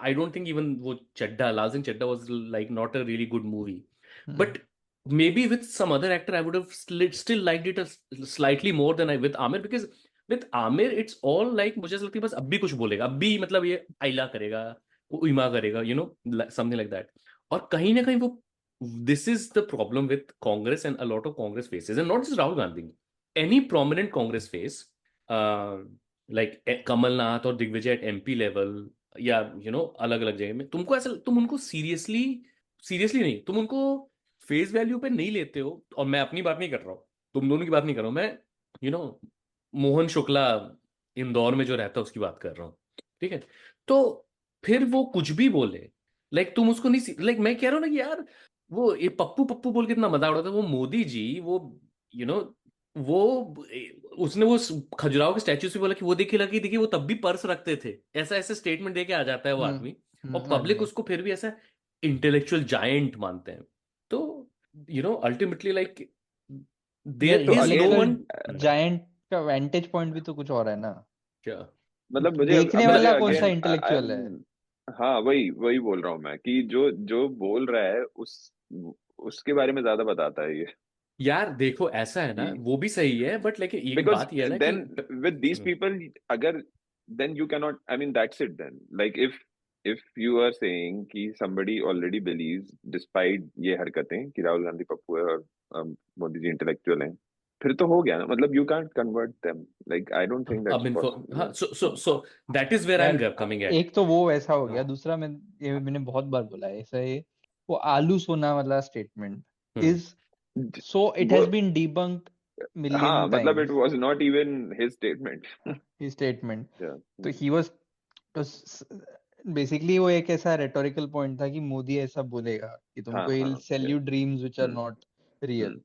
I don't think even वो Chaddha Laal Singh Chaddha was like not a really good movie. But maybe with some other actor I would have still liked it slightly more than I with Amir because with Amir it's all like मुझे ऐसा लगता है बस अब भी कुछ बोलेगा अब भी मतलब ये आइला करेगा वो उइमा करेगा something like that. और कहीं ना कहीं वो this is the problem with Congress and a lot of Congress faces and not just Rahul Gandhi. Any prominent Congress face like Kamalnath और दिग्विजय at MP level या अलग अलग जगह में तुमको ऐसा तुम उनको सीरियसली नहीं तुम उनको फेस वैल्यू पे नहीं लेते हो. और मैं अपनी बात नहीं कर रहा हूँ तुम दोनों की बात नहीं कर रहा हूँ मैं मोहन शुक्ला इंदौर में जो रहता है उसकी बात कर रहा हूँ. ठीक है तो फिर वो कुछ भी बोले लाइक तुम उसको नहीं लाइक मैं कह रहा हूँ ना कि यार वो ये पप्पू पप्पू बोल के इतना मजा उड़ाता है. वो मोदी जी वो वो उसने वो खजुराहो के स्टैच्यू से बोला कि वो देखिए वो तब भी पर्स रखते थे. ऐसा ऐसे स्टेटमेंट दे के आ जाता है वो आदमी और हाँ पब्लिक जी उसको फिर भी ऐसा इंटेलेक्चुअल जायंट मानते हैं. तो ultimately like there तो is no again one. Giant का वेंटेज पॉइंट भी तो कुछ और है ना. क्या मतलब मुझे देखने मुझे वाला कौन सा अगेन इंटेलेक्चुअल है. हाँ वही बोल रहा हूँ मैं कि जो बोल रहा है उसके बारे में ज्यादा बताता है ये यार देखो ऐसा है ना कि वो भी सही है बट लेकिन एक because बात ये है ना then कि with these people अगर then you cannot I mean that's it then like if you are saying कि somebody already believes despite ये हरकतें कि राहुल गांधी पप्पू है और मोदी जी इंटेलेक्चुअल हैं फिर तो हो गया ना मतलब you can't convert them like I don't think अब that's इनको possible. हाँ so that is where I'm यार coming at. एक तो वो वैसा हो गया. दूसरा मैंने बहुत बार बोला है ऐसा है वो आलू सोना वाला statement is so it has वो been debunked million हाँ मतलब it times. was not even his statement. His statement. Yeah. तो he was बेसिकली वो एक ऐसा रेटोरिकल पॉइंट था कि मोदी ऐसा बोलेगा कि तुमको he'll sell you dreams which are not real.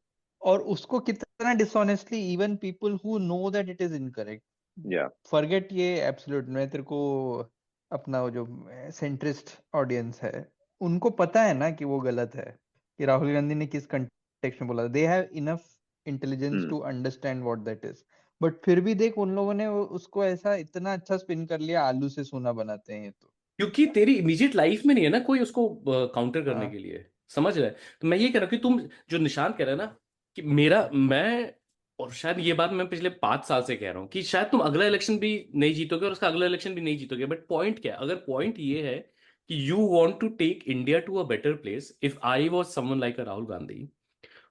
और उसको कितना dishonestly even people who know that it is incorrect forget ये एब्सोल्यूट. मैं तेरे को अपना वो जो सेंट्रिस्ट ऑडियंस है उनको पता है ना कि वो गलत है कि राहुल गांधी ने किस कंटेक्स्ट में बोला. They have enough intelligence to understand what that is. But फिर भी देख उन लोगों ने उसको ऐसा इतना अच्छा स्पिन कर लिया आलू से सोना बनाते हैं. तो क्योंकि तेरी इमीडिएट लाइफ में नहीं है ना कोई उसको काउंटर करने हाँ के लिए. समझ रहे. तो मैं ये कह रहा हूँ कि तुम जो निशान कह रहे हैं ना कि मैं और शायद ये बात मैं पिछले 5 साल से कह रहा हूँ कि शायद तुम अगला इलेक्शन भी नहीं जीतोगे और उसका अगला इलेक्शन भी नहीं जीतोगे, बट पॉइंट क्या है? अगर पॉइंट ये है कि you want to take India to a better place, if I was someone like a Rahul Gandhi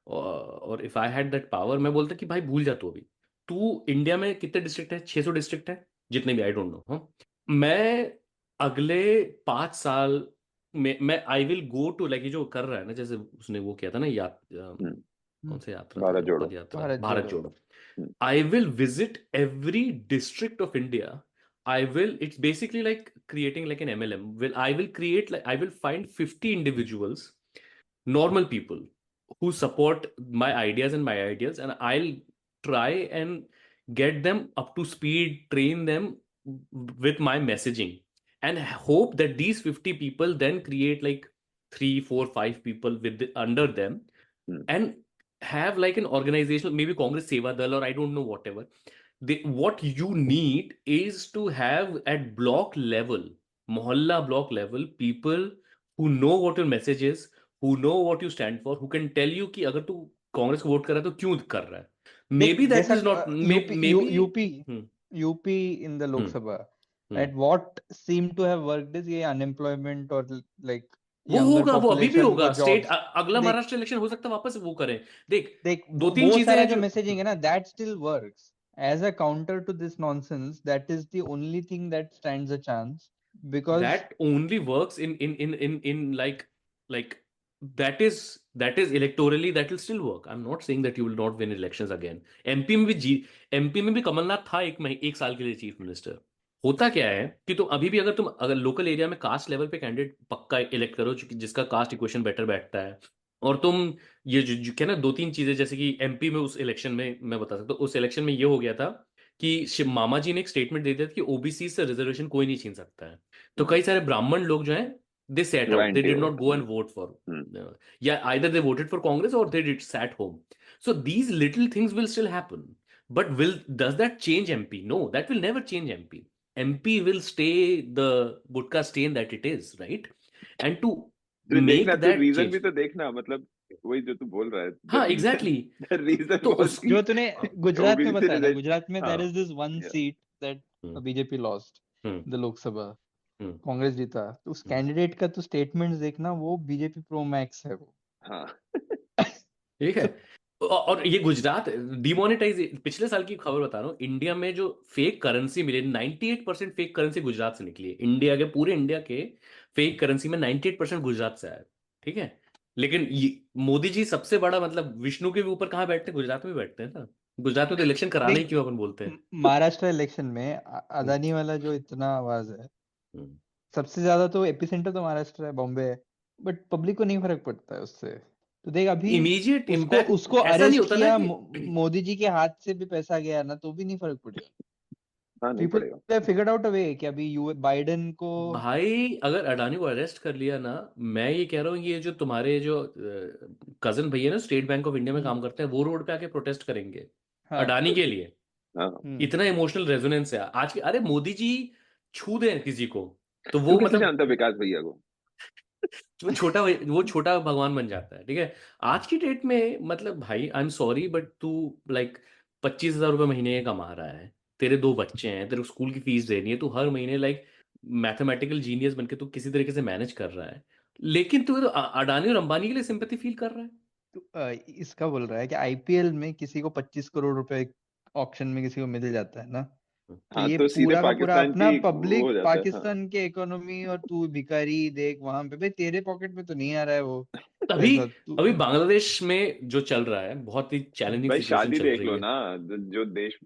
और if I had that power, मैं बोलता कि भाई भूल जा तू अभी। तू इंडिया में कितने डिस्ट्रिक्ट है? 600 डिस्ट्रिक्ट है, जितने भी, आई डोंट नो। हाँ, मैं अगले 5 साल में मैं I will go to, like ये जो कर रहा है ना, जैसे उसने वो किया था ना, हम्म, कौन सा यात्रा था भारत वो, जोड़ो। पद यात्रा, भारत भारत जोड़ो। जोड़ो। हम्म, I will visit every district of India. It's basically like creating like an MLM. I will find 50 individuals, normal people who support my ideas and I'll try and get them up to speed, train them with my messaging, and hope that these 50 people then create like 3, 4, 5 people under them, hmm, and have like an organizational, maybe Congress Seva Dal, or I don't know, whatever. What you need is to have at block level, mohalla block level, people who know what your message is, who know what you stand for, who can tell you कि अगर तू कांग्रेस को vote कर रहा है तो क्यों कर रहा है। देख Maybe that जैसा is not, UP hmm UP in the hmm Lok Sabha, hmm right, what seem to have worked is ये अनएम्प्लॉयमेंट और लाइक वो यंगर होगा, वो अभी भी पॉपुलेशन को होगा स्टेट। जॉब्स। अगला देख महाराष्ट्र इलेक्शन हो सकता है वापस वो करें। देख, देख दो तीन वो चीजें सारा हैं जो जो मैसेजिंग है ना, that still works as a counter to this nonsense, that is the only thing that stands a chance because that only works in like that is electorally, that will still work. I'm not saying that you will not win elections again. MP में भी कमलनाथ था एक साल के लिए chief minister. होता क्या है कि तुम अभी भी अगर लोकल एरिया में कास्ट लेवल पे कैंडिडेट पक्का इलेक्ट करो जिसका कास्ट इक्वेशन बेटर बैठता है, और तुम ये जो क्या ना, 2-3 चीजें, जैसे कि एमपी में उस इलेक्शन में मैं बता सकता हूँ, उस इलेक्शन में ये हो गया था कि शिव मामा जी ने एक स्टेटमेंट दे दिया था कि ओबीसी से रिजर्वेशन कोई नहीं छीन सकता है। तो कई सारे ब्राह्मण लोग जो हैं, दे सेट वो आउट, दे एंटी डिड हो नॉट गया। गो एंड वोट फॉर, या either they voted for Congress और they did sat home. So these little things will still happen, but will does that change MP? No, that will never change MP. MP will stay the gutka stain that it is, right? And to तो देखना, make तो that reason भी change, तो देखना, मतलब वही जो तू बोल रहा है, द हाँ रीजन एग्जैक्टली द रीजन तो वाज उस कि जो तूने गुजरात में ओबीसी बताया ना, रिजर्व। गुजरात में हाँ, देयर इज दिस वन या, seat that hmm BJP lost hmm the Lok Sabha, hmm Congress जीता, तो उस हम्म। कैंडिडेट का तो स्टेटमेंट्स देखना, वो बीजेपी प्रो मैक्स है वो। हाँ, ठीक है। तो और ये गुजरात डिमोनेटाइज, पिछले साल की खबर बता रहा हूँ, इंडिया में जो फेक करेंसी मिले, 98% फेक करेंसी गुजरात से निकली है। इंडिया के, पूरे इंडिया के फेक करेंसी में 98% गुजरात से आया। ठीक है, लेकिन ये मोदी जी सबसे बड़ा, मतलब विष्णु के भी ऊपर कहाँ बैठते हैं? गुजरात में बैठते हैं ना। गुजरात में तो इलेक्शन कराना ही देख क्यों अपन बोलते हैं। महाराष्ट्र इलेक्शन में हम्म, अदानी वाला जो इतना आवाज है, हम्म। सबसे ज्यादा तो एपिसेंटर तो महाराष्ट्र है, बॉम्बे है, बट पब्लिक को नहीं फर्क पड़ता है उससे। तो देख अभी इमीडिएट उसको इम्पैक्ट उसको ऐसा नहीं अरेस्ट होता ना किया, कि मोदी जी के हाथ से भी पैसा गया ना, तो भी नहीं फर्क पड़ेगा। हाँ, नहीं पीपल पड़ेगा। हैव फिगर्ड आउट अ वे कि अभी यू बाइडेन को भाई अगर अडानी को अरेस्ट कर लिया ना, मैं ये कह रहा हूँ, ये जो तुम्हारे जो कजन भैया ना स्टेट बैंक ऑफ इंडिया में काम करते हैं, वो रोड पे आके प्रोटेस्ट करेंगे हाँ अडानी के लिए। हाँ, इतना इमोशनल रेजोनेंस है आज के। अरे मोदी जी छू दें किसी को तो तू वो कैसे मतलब जानता विकास भैया को? वो छोटा भगवान बन जाता है। ठीक है, आज की डेट में मतलब भाई आई एम सॉरी बट तू लाइक 25,000 रुपये महीने कमा रहा है, तेरे 2 बच्चे हैं, तेरे को स्कूल की फीस देनी है, तू हर महीने लाइक मैथमेटिकल जीनियस बनके तू किसी तरीके से मैनेज कर रहा है, लेकिन तू तो अडानी और अंबानी के लिए सिंपैथी फील कर रहा है। तो, इसका बोल रहा है कि आईपीएल में किसी को 25 करोड़ रुपए ऑक्शन में किसी को मिल जाता है ना, तो हाँ, ये तो सीधे पूरा का पूरा पाकिस्तान अपना की वो हो पब्लिक, जाता है। हाँ, पाकिस्तान के इकोनॉमी, और तू भिखारी देख वहां पे, भाई तेरे पॉकेट में तो नहीं आ रहा है वो अभी पैसा। तू अभी बांग्लादेश में जो चल रहा है, बहुत ही चैलेंजिंग भाई सिचुएशन शादी चल देख रही लो है। ना, जो देश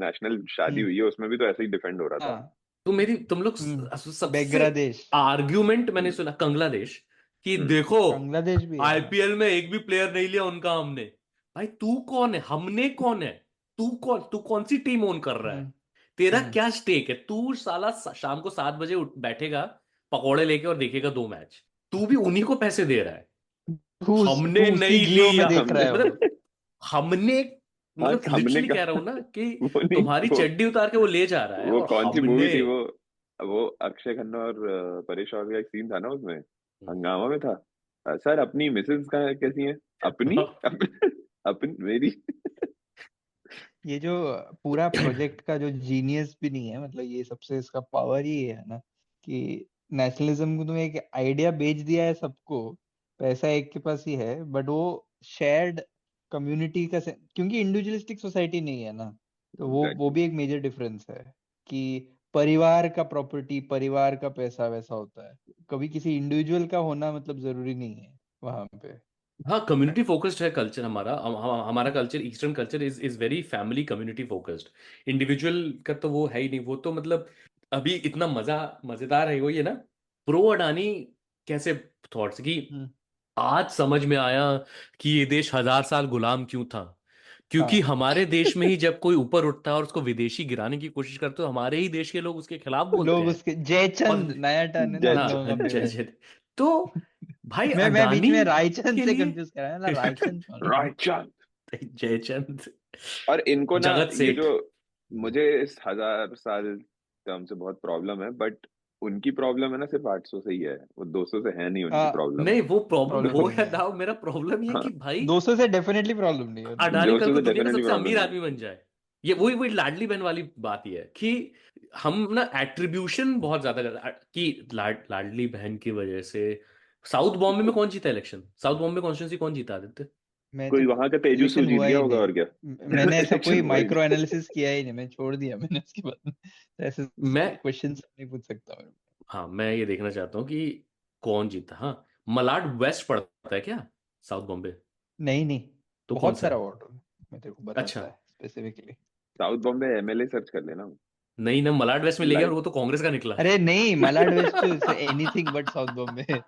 नेशनल शादी हम्म, हुई है उसमें भी तो ऐसे ही डिफेंड हो रहा था। हाँ तो तुम लोग सबसे बांग्लादेश, आर्ग्यूमेंट मैंने सुना कंगलादेश कि हम्म, देखो बांग्लादेश भी है हाँ। आईपीएल में एक भी प्लेयर नहीं लिया उनका हमने। भाई तू कौन है? हमने कौन है? तू कौन सी टीम ओन कर रहा है? हम्म तेरा हम्म क्या स्टेक है? तू साला शाम को 7 बजे बैठेगा पकौड़े लेके और देखेगा 2 मैच। तू भी उन्हीं को पैसे दे रहा है। तू हमने उसी नहीं जियो में लिया, देख रहा हमने है वो। मतलब हमने, हाँ, मतलब हमने लिटरली कह रहा कहा हूं ना कि वो नहीं, तुम्हारी वो चड्डी उतार के वो ले जा रहा है, वो और कौन सी मूवी हमने थी वो अक्षय खन्ना और परेश रावल का एक सीन था ना उसमें, हंगामा में था। सर अपनी मिसेज का कैसी है? अपनी अपन मेरी ये जो पूरा प्रोजेक्ट का जो जीनियस भी नहीं है, मतलब ये सबसे इसका पावर ही है ना कि नेशनलिज्म को तुमने एक आइडिया बेच दिया है सबको, पैसा एक के पास ही है, बट वो शेयर्ड कम्युनिटी का क्योंकि इंडिविजुअलिस्टिक सोसाइटी नहीं है ना, तो वो Exactly. भी एक मेजर डिफरेंस है कि परिवार का प्रॉपर्टी, परिवार का पैसा वैसा होता है, कभी किसी इंडिविजुअल का होना मतलब जरूरी नहीं है वहां पे। हाँ, कम्युनिटी फोकस्ड है कल्चर हमारा। हमारा culture, eastern culture is very family community focused. Individual का तो वो है ही नहीं। वो तो मतलब अभी इतना मजेदार है वो, ये ना प्रो अडानी कैसे थॉट्स की हम्म, आज समझ में आया कि ये देश 1000 साल गुलाम क्यों था। क्योंकि हाँ, हमारे देश में ही जब कोई ऊपर उठता है और उसको विदेशी गिराने की कोशिश करते हो, हमारे ही देश के लोग उसके खिलाफ बोलते लोग हैं। उसके और जयचंद नया टर्न है ना उन जय लोगों का हाँ, जय फेवरेट। जय। तो भाई मैं बीच अडानी में रायचंद के से लिए कंफ्यूज कर रहा है ना, रायचंद कौन है? राइट। जयचंद, और इनको ना जगत ये सेठ। जो मुझे इस 1000 साल टर्म से बहुत प्रॉब्लम है, बट उनकी प्रॉब्लम है ना सिर्फ 800 से ही है, वो 200 से है नहीं उनकी प्रॉब्लम। नहीं, वो प्रॉब्लम प्रॉब्लम वो नहीं है है, ना, मेरा प्रॉब्लम ये है हाँ, कि भाई 200 से डेफिनेटली प्रॉब्लम नहीं है उनकी। अडानी कल 200 को से दुनिया का डेफिनेटली सबसे प्रॉब्लम अमीर नहीं। आदमी बन जाए। ये वही वही लाडली बहन वाली बात ही है कि हम ना एट्रीब्यूशन बहुत ज्यादा कि लाडली बहन की वजह से साउथ बॉम्बे में कौन जीता इलेक्शन? साउथ बॉम्बे कॉन्स्टिट्यूंसी कौन जीता आदित्य? मैं तो कोई वहां का तेजस्वी इलेक्शन जीत हुआ गया ही होगा नहीं, और क्या। मैंने ऐसा इलेक्शन कोई हुआ ही माइक्रो नहीं। एनालिसिस किया ही नहीं, मैं छोड़ दिया मैंने उसके बाद। तो ऐसे मैं क्वेश्चन नहीं पूछ सकता मैं। हाँ, मैं ये देखना चाहता हूँ कि कौन जीता। हाँ, मलाड वेस्ट पड़ता है क्या साउथ बॉम्बे? नहीं नहीं, तो कौन बहुत सा सारा है? वार्ड मैं तेरे को अच्छा, बताता है specifically. South Bombay MLA search कर लेना। नहीं ना, मलाड वेस्ट में ले गया और लाइव। वो तो कांग्रेस का निकला। अरे नहीं, मलाड वेस्ट तो एनीथिंग बट साउथ बॉम्बे।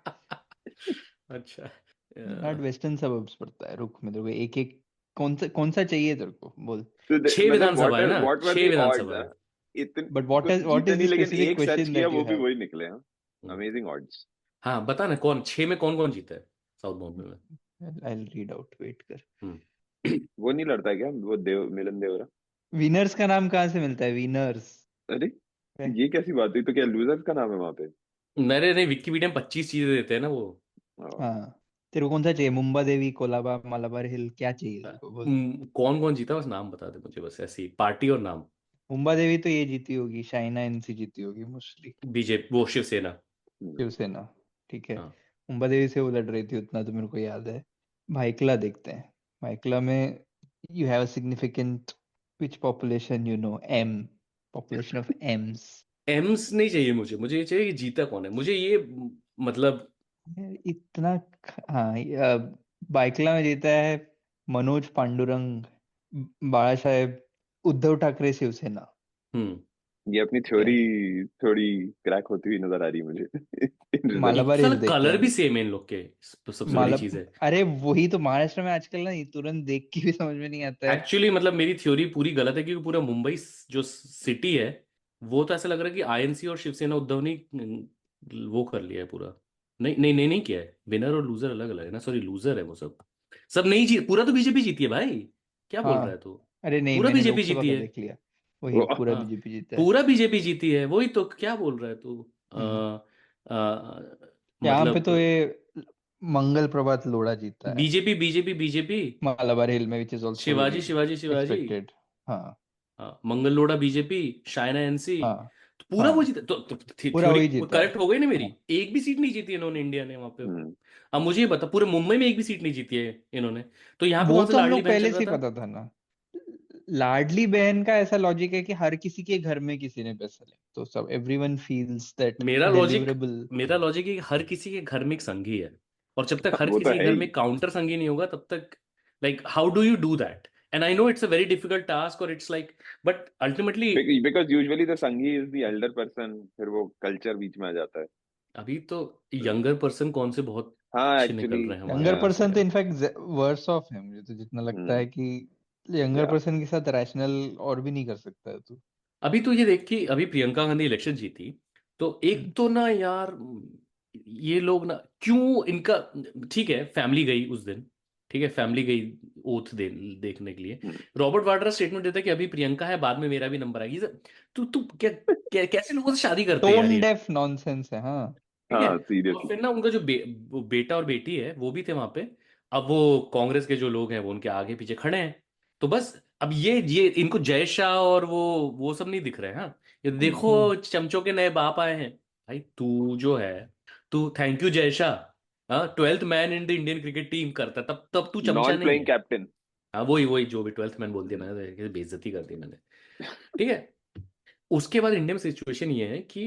अच्छा। मलाड वेस्टर्न सबर्ब्स पड़ता है, रुक मैं तेरे को एक एक कौन सा चाहिए तेरे को बोल। तो छह मतलब विधानसभा है ना, what were 6 the odds? Vidhan Sabha है। इतन बट कुछ व्हाट जीते इज नहीं, द लेकिन स्पेसिफिक एक सर्च क्वेश्चन किया दैट यू वो भी हैव? वही निकले हैं। हम्म। Amazing odds. हाँ, बता ना, कौन 6 में कौन कौन जीता है साउथ बॉम्बे में? I will read out, wait कर। हम्म। वो नहीं लड़ता है क्या वो मिलन देवरा? विनर्स का नाम कहाँ से मिलता है, विनर्स? अरे ये कैसी बात हुई? तो क्या लूजर्स का नाम है वहां पे? मेरे नहीं, विकिपीडिया में 25 चीजें देते हैं ना वो। हाँ, तेरे को कौन सा चाहिए, मुंबा देवी, कोलाबा, मलाबार हिल, क्या चाहिए तेरे को बोल। कौन कौन जीता बस नाम बता दे मुझे, बस ऐसी पार्टी और नाम। मुंबा देवी तो ये जीती होगी, शाइना एनसी जीती होगी मोस्टली। बीजेपी, वो शिवसेना। शिवसेना, ठीक है। हाँ। मुंबा देवी से वो लड़ रही थी, उतना तो मेरे को याद है। भाइकला देखते हैं। भाइकला में you have a significant which population, you know, M, population of Ms. Ms नहीं चाहिए मुझे, मुझे ये चाहिए कि जीता कौन है, मुझे ये मतलब। इतना हाँ, बाइकला में जीता है मनोज पांडुरंग, बाळा साहेब, उद्धव ठाकरे, शिवसेना। हम्म। ये अपनी ठीक है, थ्योरी थोड़ी क्रैक होती हुई नजर आ रही है मुझे इन रिजल्ट। एक तो मालाबार साला हिल देखते कलर हैं। भी सेम है इन लोग के, तो सबसे बड़ी माला चीज है। अरे वही तो महाराष्ट्र में आजकल ना, ये तुरंत देख के भी समझ में नहीं आता है। एक्चुअली मतलब मेरी थ्योरी पूरी गलत है, क्योंकि पूरा मुंबई जो सिटी है, वो तो ऐसा लग रहा है कि आईएनसी और शिवसेना उद्धव ने वो कर लिया है पूरा। नहीं नहीं नहीं, नहीं किया है। विनर और लूजर अलग अलग है ना, सॉरी, लूजर है वो सब। सब नहीं जीत, पूरा तो बीजेपी जीती है भाई, क्या बोल रहा है हाँ, तू? अरे नहीं, पूरा मैंने बीजेपी लोकसभा जीती का है। देख लिया, वही वो पूरा हाँ, बीजेपी जीता है। पूरा बीजेपी जीती है, वही तो, क्या बोल रहा है तू? हम्म, यहाँ पे मतलब तो ये मंगल प्रभात लोढ़ा जीता है बीजेपी बीजेपी बीजेपी, मालाबार हिल में, which is also Shivaji very Shivaji Shivaji. Expected. हाँ हाँ, मंगल लोढ़ा बीजेपी, शायना एनसी। हाँ तो पूरा वो हाँ, जीता तो पूरा थ्योरी वही जीता है। करेक्ट हो गई ना मेरी। हाँ एक भी सीट नहीं जीती इन्होंने, इंडिया ने वहां पे। हम्म, अब मुझे ये बता, पूरे मुंबई में एक भी सीट नहीं जीती है इन्होंने। तो यहाँ पे वो कौन सा तो हम लाडली लोग बहन चल पहले से रहा ही था? पता था ना। लाडली बहन का ऐसा लॉजिक है कि हर किसी के घर में किसी ने पैसा लिया, तो सब एवरीवन फील्स दैट मेरा लॉजिक डिलीवरेबल। मेरा लॉजिक है कि हर किसी के घर में एक संघी है, और जब तक हाँ, हर वो तो किसी के है घर ही। में काउंटर संघी नहीं होगा, तब तक like how do you do that? And I know it's a very difficult task, और it's like, but ultimately because usually the Sanghi is the elder person, फिर वो कल्चर बीच में आ जाता है। अभी तो यंगर पर्सन कौन से बहुत हाँ अच्छे निकल एक्चुअली। रहे हैं हमारे यंगर यहाँ से पर्सन तो यार। इनफैक्ट वर्स ऑफ है, मुझे तो जितना लगता है हम्म। कि यंगर या पर्सन के साथ रैशनल और भी नहीं कर सकता है तू। अभी तो ये देख कि अभी प्रियंका गांधी इलेक्शन जीती, तो हम्म, एक तो ना यार, ये लोग ना क्यों इनका, ठीक है फैमिली गई उस दिन, ठीक है फैमिली गई ओथ देखने के लिए। हम्म, रॉबर्ट वाड्रा स्टेटमेंट देता है कि अभी प्रियंका है, बाद में मेरा भी नंबर आएगी। तू तू कैसे लोगों से शादी करते हैं यार टोन ये? डेफ नॉनसेंस है, हाँ। ठीक है। हाँ और सीरियसली। फिर ना उनका जो वो बेटा और बेटी है वो भी थे वहां पे। अब वो कांग्रेस के जो लोग हैं वो उनके आगे पीछे खड़े हैं, तो बस अब ये इनको जय शाह और वो सब नहीं दिख रहे हैं। हाँ, ये देखो चमचों के नए बाप आए हैं। भाई तू जो है, तू थैंक यू जय शाह, हाँ 12th man in the Indian cricket team करता, तब तू चमचा नॉन नहीं प्लेइंग है। कैप्टन। हाँ वही जो भी 12th मैन बोल दिया मैंने, तो बेइज्जती कर दी मैंने। ठीक है, उसके बाद इंडिया में सिचुएशन ये है कि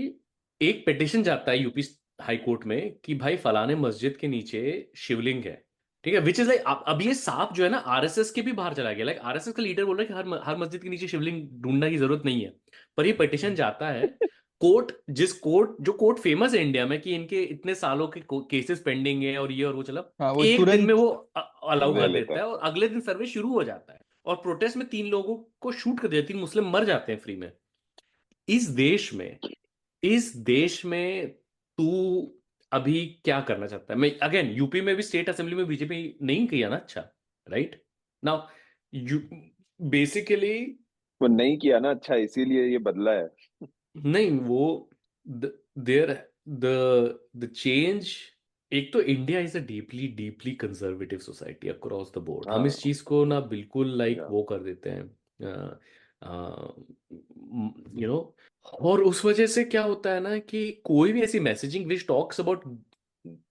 एक पिटिशन जाता है यूपी हाई कोर्ट में कि भाई फलाने मस्जिद के नीचे शिवलिंग है। ठीक है, विच इज लाइक, अब ये सांप जो है ना आरएसएस के भी बाहर चला गया। लाइक आरएसएस का लीडर बोल रहा है कि हर मस्जिद के नीचे शिवलिंग ढूंढने की जरूरत नहीं है, पर ये पिटिशन जाता है कोर्ट, जो कोर्ट फेमस है इंडिया में कि इनके इतने सालों के केसेस पेंडिंग है और ये और वो, चला हाँ, वो एक दिन में तुरंत वो अलाउ ले कर लेता देता है और अगले दिन सर्वे शुरू हो जाता है, और प्रोटेस्ट में 3 लोगों को शूट कर दिया, 3 मुस्लिम मर जाते हैं फ्री में। इस देश में तू अभी क्या करना चाहता है? मैं अगेन, यूपी में भी स्टेट असेंबली में बीजेपी नहीं किया ना अच्छा, राइट नाउ यू बेसिकली वो नहीं किया ना अच्छा, इसीलिए ये बदला है। नहीं, वो देयर द चेंज, एक तो India is a deeply conservative society across the board. हम इस चीज को ना बिल्कुल लाइक वो कर देते हैं, यू नो, और उस वजह से क्या होता है ना कि कोई भी ऐसी messaging which talks about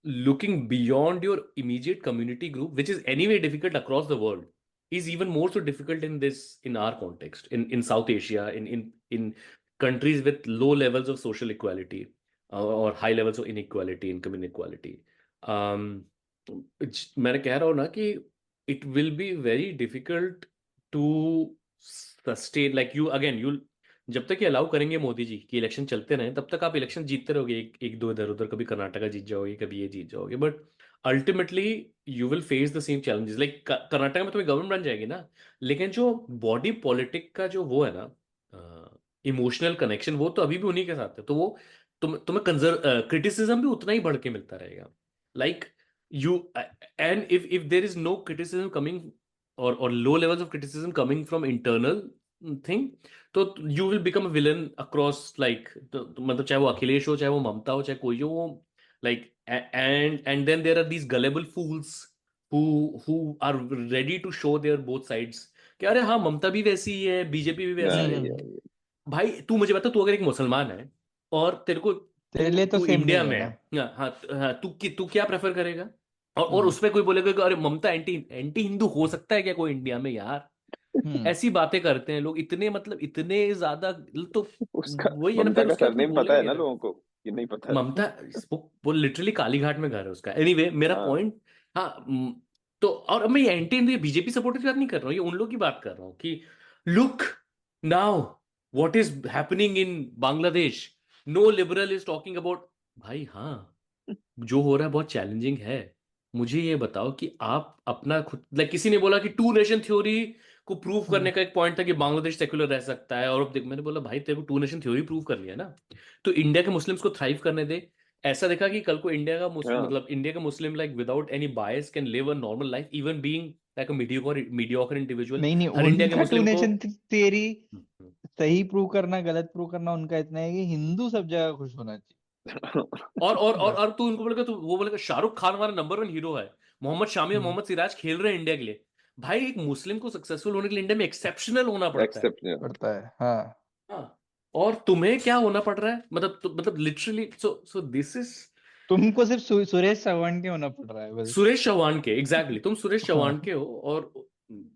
looking beyond your immediate community group, which is anyway difficult across the world, is even more so difficult in our context, in South Asia, in countries with low levels of social equality, or high levels of inequality, income inequality. मैं कह रहा हूँ ना कि it will be very difficult to sustain, like you जब तक ये allow करेंगे मोदी जी कि इलेक्शन चलते रहे, तब तक आप इलेक्शन जीतते रहोगे, एक दो इधर उधर, कभी कर्नाटका जीत जाओगे, कभी ये जीत जाओगे, but ultimately you will face the same challenges. Like Karnataka में तुम्हें गवर्नमेंट बन जाएगी ना, लेकिन जो बॉडी पॉलिटिक का जो वो है ना, इमोशनल कनेक्शन, वो तो अभी भी उन्हीं के साथ है, तो वो तुम्हें क्रिटिसिज्म भी उतना ही बढ़ के मिलता रहेगा। Like you and if there is no criticism coming और low levels of criticism coming from internal thing, तो you will become a villain across, like मतलब चाहे वो अखिलेश हो, चाहे वो ममता हो, चाहे कोई हो, वो like and then there are these gullible fools who are ready to show their both sides कि अरे हाँ ममता भी वैसी ही है, बीजेपी भी वैसा ही है। भाई तू मुझे बता, तू अगर एक मुसलमान है और तेरे लिए तो इंडिया में है, हाँ तू क्या प्रेफर करेगा? और उसमें कोई बोलेगा कि अरे ममता एंटी हिंदू हो सकता है क्या कोई इंडिया में? यार ऐसी बातें करते हैं लोग, इतने मतलब इतने ज्यादा, तो वही है ना, ममता फिर का उसके बाद सरनेम पता है ना लोगों को, ये नहीं पता। ममता वो लिटरली कालीघाट में घर है उसका। एनीवे मेरा पॉइंट, हाँ तो, और मैं एंटी इंडिया बीजेपी सपोर्टर की बात नहीं कर रहा हूँ, ये उन लोगों की बात कर रहा हूँ कि look now what is happening in Bangladesh, no liberal is talking about. भाई हाँ, जो हो रहा है बहुत चैलेंजिंग है। मुझे ये बताओ कि आप अपना खुद, लाइक किसी ने बोला कि 2 नेशन थ्योरी को प्रूव करने का एक पॉइंट था कि बांग्लादेश सेक्युलर रह सकता है, और अब देख, मैंने बोला भाई तेरे को 2 नेशन थ्योरी प्रूव कर लिया ना, तो इंडिया के मुस्लिम्स को थ्राइव करने दे। ऐसा देखा कि कल को इंडिया का मुस्लिम, मतलब इंडिया का Muslim, like without any bias can live a normal life, even being like a mediocre individual. नहीं, हर इंडिया के उनका 2 मुस्लिम नेशन को थियरी सही प्रूव करना, गलत प्रूव करना, उनका इतना है कि हिंदू सब जगह खुश होना चाहिए। और तू उनको बोलेगा, तो वो बोलेगा शाहरुख खान हमारा नंबर 1 हीरो है, मोहम्मद शामी और मोहम्मद सिराज खेल रहे हैं इंडिया के लिए। भाई एक मुस्लिम को सक्सेसफुल होने के लिए इंडिया में एक्सेप्शनल होना पड़ता है। हाँ, और तुम्हें क्या होना पड़ रहा है, मतलब लिटरली, सो दिस इज, तुमको सिर्फ सुरेश चौहान के होना पड़ रहा है बस। सुरेश चौहान के, एग्जैक्टली, तुम सुरेश चौहान के हो। और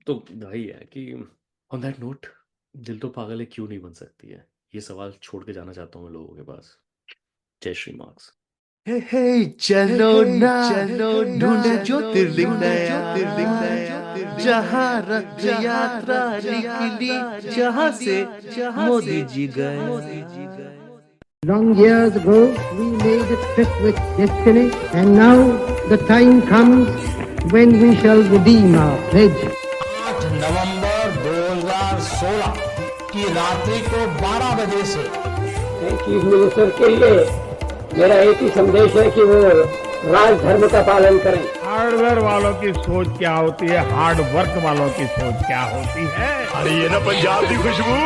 तो भाई है कि ऑन दैट नोट, दिल तो पागल है क्यों नहीं बन सकती है, ये सवाल छोड़ के जाना चाहता हूँ मैं लोगों के पास। जय श्री मार्क्स। चलो ना ढूंढे ज्योतिर्लिंग नया, जहाँ रथ यात्रा निकली, जहाँ से मोदी जी गए। Long years ago, we made a trip with destiny, and now the time comes when we shall redeem our pledge. 8 नवंबर 2016 की रात्रि को 12 बजे से चीफ मिनिस्टर के लिए मेरा एक ही संदेश है कि वो राजधर्म का पालन करें। हार्डवेयर वालों की सोच क्या होती है, हार्ड वर्क वालों की सोच क्या होती है। अरे ये ना पंजाब की खुशबू।